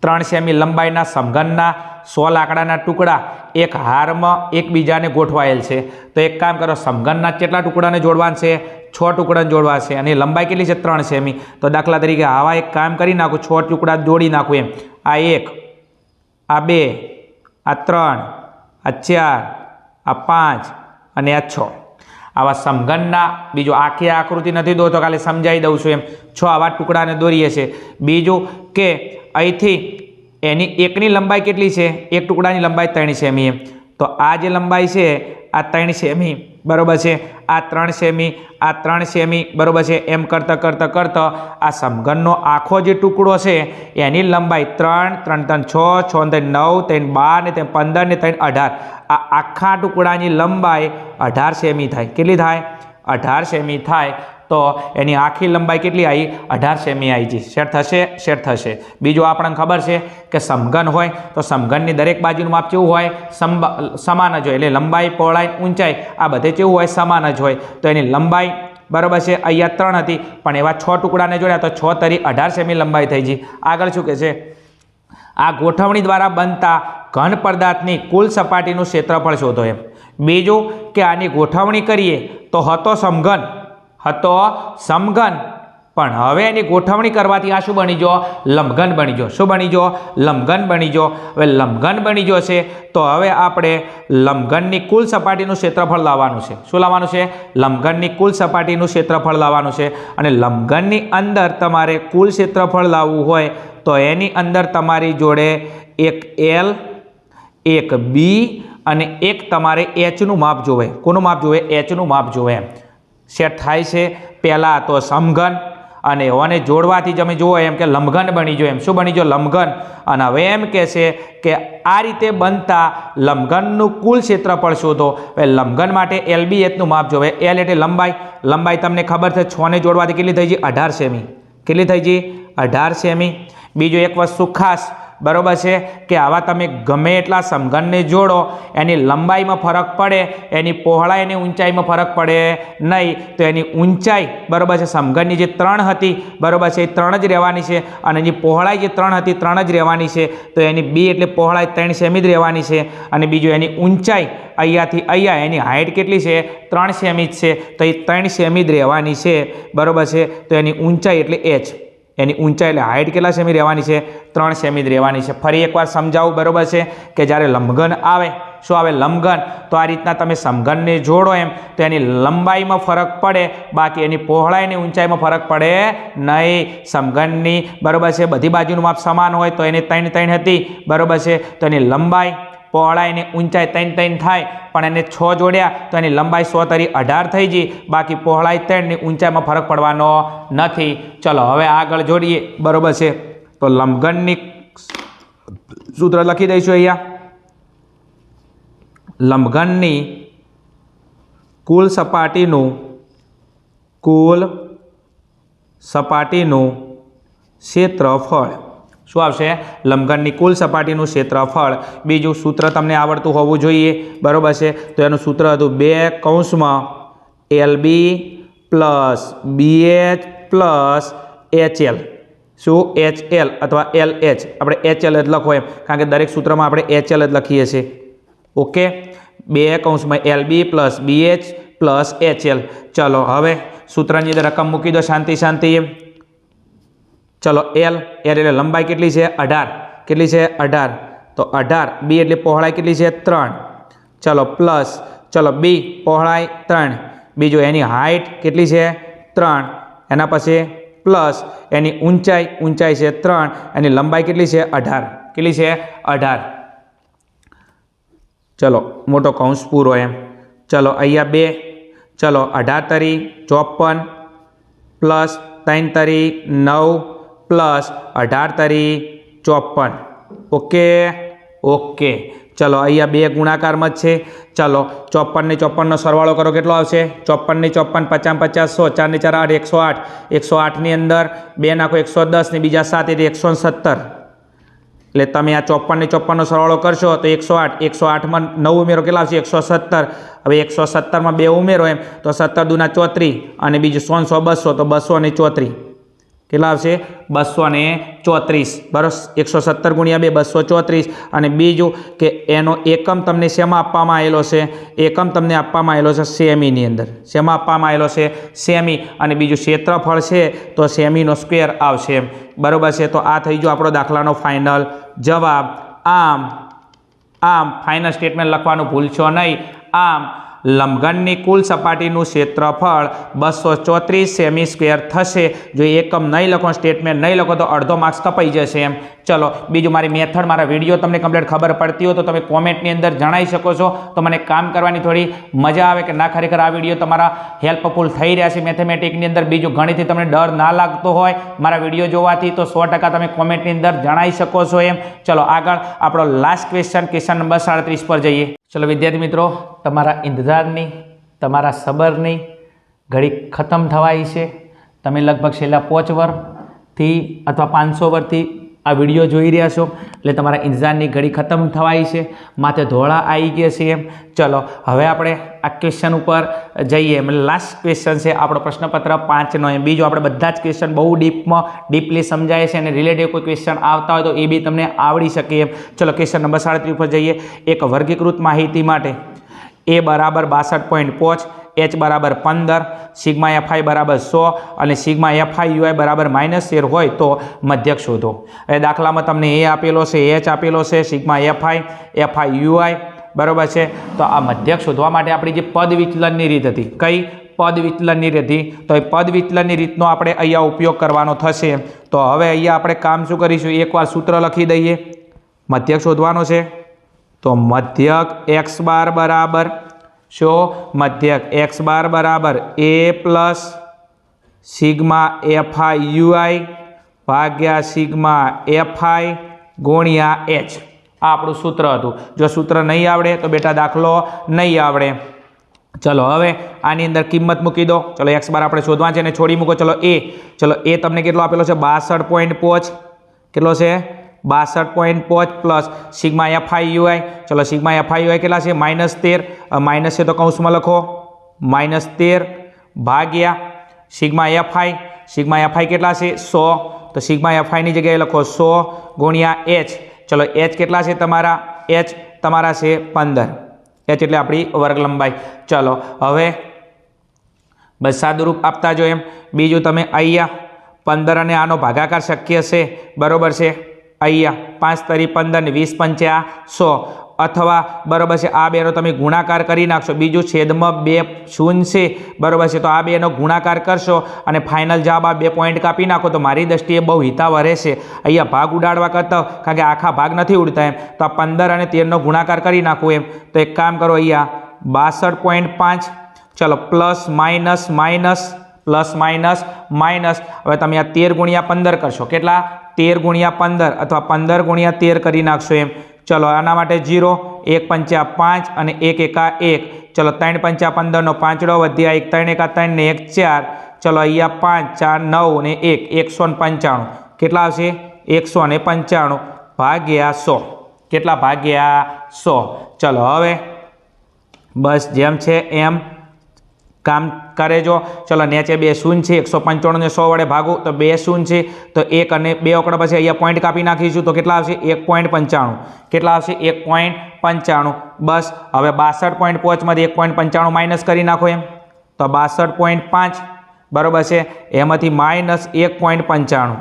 A: 3 સેમી લંબાઈના સમઘનના 100 લાકડાના ટુકડા એક હારમાં એકબીજાને ગોઠવાયેલ છે। તો એક કામ કરો, સમઘનના કેટલા ટુકડાને જોડવાના છે 6 ટુકડાને જોડવા છે, અને લંબાઈ કેટલી છે 3 સેમી। તો દાખલા તરીકે આવા એક કામ કરી નાખું, 6 ટુકડા જોડી નાખું એમ, આ 1, આ 2, આ 3, આ 4, આ 5 અને આ 6 આવા સમઘનના, બીજું આખી આકૃતિ નથી દોરતો, ખાલી સમજાવી દઉં છું એમ, 6 આવા ટુકડાને દોરીએ છે। બીજું કે અહીંથી એની એકની લંબાઈ કેટલી છે, એક ટુકડાની લંબાઈ 3 સેમી એમ, તો આ જે લંબાઈ છે આ 3 સેમી, બરાબર છે, આ 3 સેમી, આ 3 સેમી, બરાબર છે। એમ કરતાં આ સમઘનનો આખો જે ટુકડો છે એની લંબાઈ 3 3 3 6 6 3 9 3 12 ને 3 15 ને 3 18, આ આખા ટુકડાની લંબાઈ 18 સેમી થાય। કેટલી થાય 18 સેમી થાય। તો એની આખી લંબાઈ કેટલી આવી 18 સેમી આવી છે. સેટ થશે? સેટ થશે. બીજું આપણને ખબર છે કે સમઘન હોય તો સમઘનની દરેક બાજુનું માપ કેવું હોય? સમાન જ હોય. એટલે લંબાઈ, પહોળાઈ, ઊંચાઈ આ બધે કેવું હોય? સમાન જ હોય. તો એની લંબાઈ બરાબર છે અહીંયા 3 હતી, પણ એવા 6 ટુકડાને જોડ્યા તો 6 તરી 18 સેમી લંબાઈ થઈ ગઈ. આગળ શું કહે છે? આ ગોઠવણી દ્વારા બનતા ઘન પદાર્થની કુલ સપાટીનું ક્ષેત્રફળ શોધો એમ. બીજું કે આની ગોઠવણી કરીએ તો હતો સમઘન, પણ હવે એની ગોઠવણી કરવાથી આ શું બની ગયો? લંબઘન બની ગયો. શું બની ગયો? લંબઘન બની ગયો. હવે લંબઘન બની ગયો છે તો હવે આપણે લંબઘનની કુલ સપાટીનું ક્ષેત્રફળ લાવવાનું છે. શું લાવવાનું છે? લંબઘનની કુલ સપાટીનું ક્ષેત્રફળ લાવવાનું છે. અને લંબઘનની અંદર તમારે કુલ ક્ષેત્રફળ લાવવું હોય તો એની અંદર તમારી જોડે એક L, એક B અને એક તમારે Hનું માપ જોવે. કોનું માપ જોવે? Hનું માપ જોવે એમ. સેટ થાય છે. પહેલાં તો સમઘન અને ઓને જોડવાથી તમે જુઓ એમ કે લંબઘન બની ગયો એમ. શું બની ગયો? લંબઘન. અને હવે એમ કહે છે કે આ રીતે બનતા લંબઘનનું કુલ ક્ષેત્રફળ શોધો. હવે લંબઘન માટે LBHનું માપ જોવે. L એટલે લંબાઈ. લંબાઈ તમને ખબર છે 6 ને જોડવાથી કેટલી થઈ ગઈ? 18 સેમી. કેટલી થઈ ગઈ? 18 સેમી. બીજું એક વસ્તુ ખાસ બરાબર છે કે આવા તમે ગમે એટલા સમઘનને જોડો એની લંબાઈમાં ફરક પડે, એની પહોળાઈ અને ઊંચાઈમાં ફરક પડે નહીં. તો એની ઊંચાઈ બરાબર છે સમઘનની જે 3 હતી બરાબર છે એ 3 જ રહેવાની છે, અને એની પહોળાઈ જે 3 હતી 3 જ રહેવાની છે. તો એની B એટલે પહોળાઈ 3 સેમી જ રહેવાની છે. અને બીજું એની ઊંચાઈ અહીંયાથી અહીંયા એની હાઇટ કેટલી છે? 3 સેમી જ છે. તો એ 3 સેમી જ રહેવાની છે બરાબર છે. તો એની ઊંચાઈ એટલે H, એની ઊંચાઈ એટલે હાઇટ કેટલા સેમી રહેવાની છે? 3 સેમી જ રહેવાની છે. ફરી એકવાર સમજાવું બરાબર છે કે જ્યારે લંબઘન આવે, શું આવે? લંબઘન. તો આ રીતના તમે સમઘનને જોડો એમ તો એની લંબાઈમાં ફરક પડે, બાકી એની પહોળાઈ અને ઊંચાઈમાં ફરક પડે નહીં. સમઘનની બરાબર છે બધી બાજુનું માપ સમાન હોય તો એને 3 3 હતી બરાબર છે. તો એની લંબાઈ, પહોળાઈ અને ઊંચાઈ 3 3 થાય, પણ એને 6 જોડ્યા તો એની લંબાઈ 100 તરી 18 થઈ ગઈ, બાકી પહોળાઈ 3 ની ઊંચાઈમાં ફરક પડવાનો નથી. ચલો હવે આગળ જોડીએ બરાબર છે. તો લંબઘનની સૂત્ર લખી દઈશું અહીંયા. લંબઘનની કુલ સપાટીનું ક્ષેત્રફળ શું આવશે? લંબઘનની કુલ સપાટીનું ક્ષેત્રફળ. બીજું સૂત્ર તમને આવડતું હોવું જોઈએ બરાબર છે. તો એનું સૂત્ર હતું 2 કૌંસમાં LB plus BH plus HL. શું? HL અથવા LH. આપણે HL જ લખો એમ, કારણ કે દરેક સૂત્રમાં આપણે HL જ લખીએ છીએ. ઓકે. 2 કૌંસમાં LB plus BH plus HL. ચલો હવે સૂત્રની અંદર રકમ મૂકી દો શાંતિ એમ. ચલો L એટલે લંબાઈ કેટલી છે? 18. કેટલી છે? 18. તો 18. B એટલે પહોળાઈ કેટલી છે? 3. ચલો પ્લસ, ચલો B પહોળાઈ 3. બીજું એની હાઇટ કેટલી છે? 3. એના પછી પ્લસ એની ઊંચાઈ છે 3. એની લંબાઈ કેટલી છે? 18. કેટલી છે? 18. ચલો મોટો કૌંસ પૂરો એમ. ચલો અહીંયા 2. ચલો 18 તરી 54 પ્લસ 3 તરી 9 પ્લસ 18 તરી 54. ઓકે. ચલો અહીંયા 2 ગુણાકારમાં જ છે. ચલો 54 ને 54નો સરવાળો કરો, કેટલો આવશે? 54 ને 54 50 50 100 4 ને 4 8 108. 108ની અંદર 2 નાખો 110 ને બીજા 7 એટલે 117. એટલે તમે આ 54 ને 54નો સરવાળો કરશો તો 108. 108માં 9 ઉમેરો કેટલા આવશે? 117. હવે 117માં 2 ઉમેરો એમ તો 17 દુના 34 અને બીજું 100 200 તો 234. કેટલા આવશે? 234 બરાબર. 117 ગુણ્યા 2 234. અને બીજું કે એનો એકમ તમને શેમાં આપવામાં આવેલો છે? એકમ તમને આપવામાં આવેલો છે સેમીની અંદર. શેમાં આપવામાં આવેલો છે? સેમી. અને બીજું ક્ષેત્રફળ છે તો સેમીનો સ્ક્વેર આવશે બરાબર છે. તો આ થઈ ગયો આપણો દાખલાનો ફાઇનલ જવાબ. આમ ફાઇનલ સ્ટેટમેન્ટ લખવાનું ભૂલશો નહીં. આમ લંબઘનની કુલ સપાટીનું ક્ષેત્રફળ 234 સેમી સ્ક્વેર થશે. જો એકમ નહીં લખો, સ્ટેટમેન્ટ નહીં લખો તો અડધો માર્ક્સ કપાઈ જશે એમ. ચલો બીજું મારી મેથડ, મારા વિડીયો તમને કમ્પ્લીટ ખબર પડતી હોય તો તમે કોમેન્ટની અંદર જણાવી શકો છો. તો મને કામ કરવાની થોડી મજા આવે કે ના ખરેખર આ વિડીયો તમારા હેલ્પફુલ થઈ રહ્યા છે મેથેમેટિકની અંદર. બીજું ગણિતથી તમને ડર ના લાગતો હોય મારા વિડીયો જોવાથી તો 100% તમે કોમેન્ટની અંદર જણાવી શકો છો એમ. ચલો આગળ આપણો લાસ્ટ ક્વેશ્ચન નંબર 37 પર જઈએ. ચલો વિદ્યાર્થી મિત્રો, તમારા ઇંતજારની, તમારા સબરની ઘડી ખતમ થવાય છે। તમે લગભગ છેલ્લા 5 વર્ષથી અથવા 500 વર્ષથી આ વિડીયો જોઈ રહ્યા છો એટલે તમારા ઇન્તજારની ઘડી ખતમ થવાય છે, માથે ધોળા આવી ગયા છે એમ। ચલો હવે આપણે આ ક્વેશ્ચન ઉપર જઈએ। એટલે લાસ્ટ ક્વેશ્ચન છે આપણો પ્રશ્નપત્ર 5નો એમ। બીજું આપણે બધા જ ક્વેશ્ચન બહુ ડીપલી સમજાય છે અને રિલેટિવ કોઈ ક્વેશ્ચન આવતા હોય તો એ બી તમને આવડી શકે એમ। ચલો ક્વેશ્ચન નંબર 37 ઉપર જઈએ। એક વર્ગીકૃત માહિતી માટે A બરાબર 62.5, H બરાબર 15, સિગ્મા એફઆઈ બરાબર 100 અને સિગ્મા એફઆઈ યુઆઈ બરાબર -13 હોય તો મધ્યક શોધો। એ દાખલામાં તમને એ આપેલો છે, H આપેલો છે, સિગ્મા એફઆઈ, એફઆઈ યુઆઈ બરાબર છે। તો આ મધ્યક શોધવા માટે આપણી જે પદ વિચલનની રીત હતી, કઈ પદ વિચલનની રીત હતી? તો એ પદ વિચલનની રીતનો આપણે અહીંયા ઉપયોગ કરવાનો થશે। તો હવે અહીંયા આપણે કામ શું કરીશું, એકવાર સૂત્ર લખી દઈએ। મધ્યક શોધવાનો છે તો મધ્યક x બાર બરાબર શો, મધ્યક x બાર બરાબર a plus sigma FI UI ભાગ્યા સિગ્મા એફઆઈ ગુણ્યા h। આ આપણું સૂત્ર હતું। જો સૂત્ર નહીં આવડે તો બેટા દાખલો નહીં આવડે। ચલો હવે આની અંદર કિંમત મૂકી દો। ચલો x બાર આપણે શોધવા છે અને છોડી મૂકો। ચલો a તમને કેટલો આપેલો છે 62.5, કેટલો છે 62.5 પ્લસ સિગ્મા એફઆઈ યુઆઈ। ચલો સિગ્મા એફઆઈ યુઆઈ કેટલા છે -13, માઇનસ છે તો કૌંસમાં લખો -13 ભાગ્યા સિગ્મા એફઆઈ કેટલા છે 100, તો સિગ્મા એફઆઈની જગ્યાએ લખો 100 ગુણ્યા h। ચલો h કેટલા છે તમારા, h તમારા છે 15, h એટલે આપણી વર્ગ લંબાઈ। ચલો હવે બસ સાદુરૂપ આપતા જો એમ। બીજું તમે અહીંયા 15 અને આનો ભાગાકાર શક્ય છે બરાબર છે। અહીંયા 5 તરી 15 ને 20 પંચા 100 અથવા બરાબર છે આ બેનો તમે ગુણાકાર કરી નાખશો। બીજું છેદમાં 2 શૂન્ય છે બરાબર છે, તો આ બેનો ગુણાકાર કરશો અને ફાઇનલ જવાબ આ 2 પોઈન્ટ કાપી નાખો તો મારી દ્રષ્ટિએ બહુ હિતાવહ રહેશે। અહીંયા ભાગ ઉડાડવા કરતા, કારણ કે આખા ભાગ નથી ઉડતા એમ, તો આ 15 અને 13નો ગુણાકાર કરી નાખો એમ। તો એક કામ કરો અહીંયા 62.5, ચલો plus minus minus plus minus minus, હવે તમે આ 13 ગુણ્યા 15 કરશો, કેટલા 13 ગુણ્યા 15 અથવા 15 ગુણ્યા 13 કરી નાખશો એમ। ચલો આના માટે 0, 1 પંચા 5 અને 1 એકા 1, ચલો 3 પંચા 15 નો 5 વધ્યા 1, 3 એકા 3 ને 1 4, ચલો અહીંયા 5 4 9 ને 1 195, કેટલા આવશે 195 ભાગ્યા 100, કેટલા ભાગ્યા 100। ચલો હવે બસ જેમ છે એમ કામ કરેજો। ચલો નીચે 2 શૂન્ય છે, 195 ને 100 વડે ભાગો તો 2 શૂન્ય છે, તો 1 અને 2 ઓકડા પછી અહીંયા પોઈન્ટ કાપી નાખીશું તો કેટલા આવશે 1.95, કેટલા આવશે 1.95। બસ હવે 62.5 માંથી 1.95 માઇનસ કરી નાખો એમ, તો 62.5 બરાબર છે, એમાંથી માઇનસ 1.95,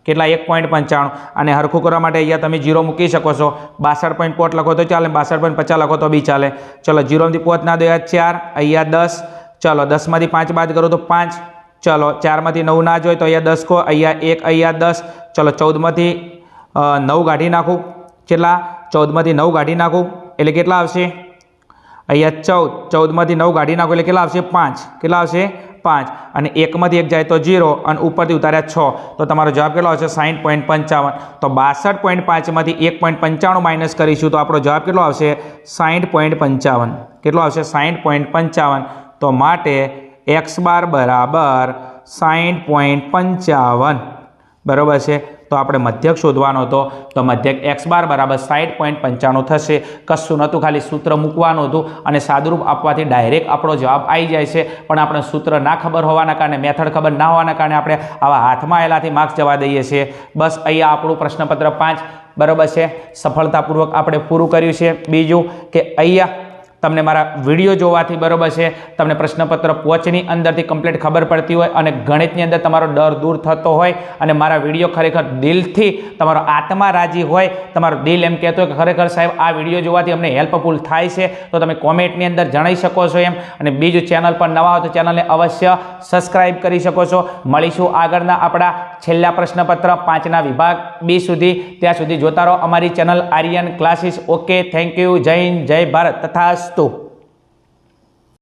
A: કેટલા 1.95। અને હરખું કરવા માટે અહીંયા તમે 0 મૂકી શકો છો। 62.5 લખો તો ચાલે, 62.50 લખો તો બી ચાલે। ચલો 0 માંથી 5 ના 2 4, અહીંયા 10, ચલો 10 માંથી 5 બાદ કરો તો 5, ચલો 4 માંથી 9 ના જોઈએ તો અહીંયા 10 કહો, અહીંયા 1, અહીંયા 10, ચલો 14 માંથી 9 કાઢી નાખું, કેટલા 14 માંથી 9 કાઢી નાખું એટલે કેટલા આવશે અહીંયા 14 માંથી 9 કાઢી નાખો એટલે કેટલા આવશે 5, કેટલા આવશે 5, અને 1 માંથી 1 જાય તો 0 અને ઉપરથી ઉતાર્યા 6, તો તમારો જવાબ કેટલો આવશે 60.55। તો 62.5 માંથી 1.95 માઇનસ કરીશું તો આપણો જવાબ કેટલો આવશે 60.55, કેટલો આવશે 60.55। તો માટે x બાર બરાબર 60.55 બરાબર છે। તો આપણે મધ્યક શોધવાનો હતો તો મધ્યક x બાર બરાબર 60.95 થશે। કશું નહોતું, ખાલી સૂત્ર મૂકવાનું હતું અને સાદુરૂપ આપવાથી ડાયરેક્ટ આપણો જવાબ આવી જાય છે। પણ આપણે સૂત્ર ના ખબર હોવાના કારણે, મેથડ ખબર ના હોવાના કારણે આપણે આવા હાથમાં આવેલાથી માર્ક્સ જવા દઈએ છીએ। બસ અહીંયા આપણું પ્રશ્નપત્ર 5 બરાબર છે સફળતાપૂર્વક આપણે પૂરું કર્યું છે। બીજું કે અહીંયા તમને મારા વિડીયો જોવાથી બરાબર છે તમને પ્રશ્નપત્ર 5ની અંદરથી કમ્પ્લીટ ખબર પડતી હોય અને ગણિતની અંદર તમારો ડર દૂર થતો હોય અને મારા વિડીયો ખરેખર દિલથી તમારો આત્મા રાજી હોય, તમારો દિલ એમ કહેતો હોય કે ખરેખર સાહેબ આ વિડીયો જોવાથી અમને હેલ્પફુલ થાય છે, તો તમે કોમેન્ટની અંદર જણાવી શકો છો એમ। અને બીજું ચેનલ પર નવા હોય તો ચેનલને અવશ્ય સબસ્ક્રાઈબ કરી શકો છો। મળીશું આગળના આપણા છેલ્લા પ્રશ્નપત્ર 5ના વિભાગ B સુધી, ત્યાં સુધી જોતા રહો અમારી channel Aryan classes. Okay, thank you, જય હિન્દ, જય ભારત, તથાસ્તુ।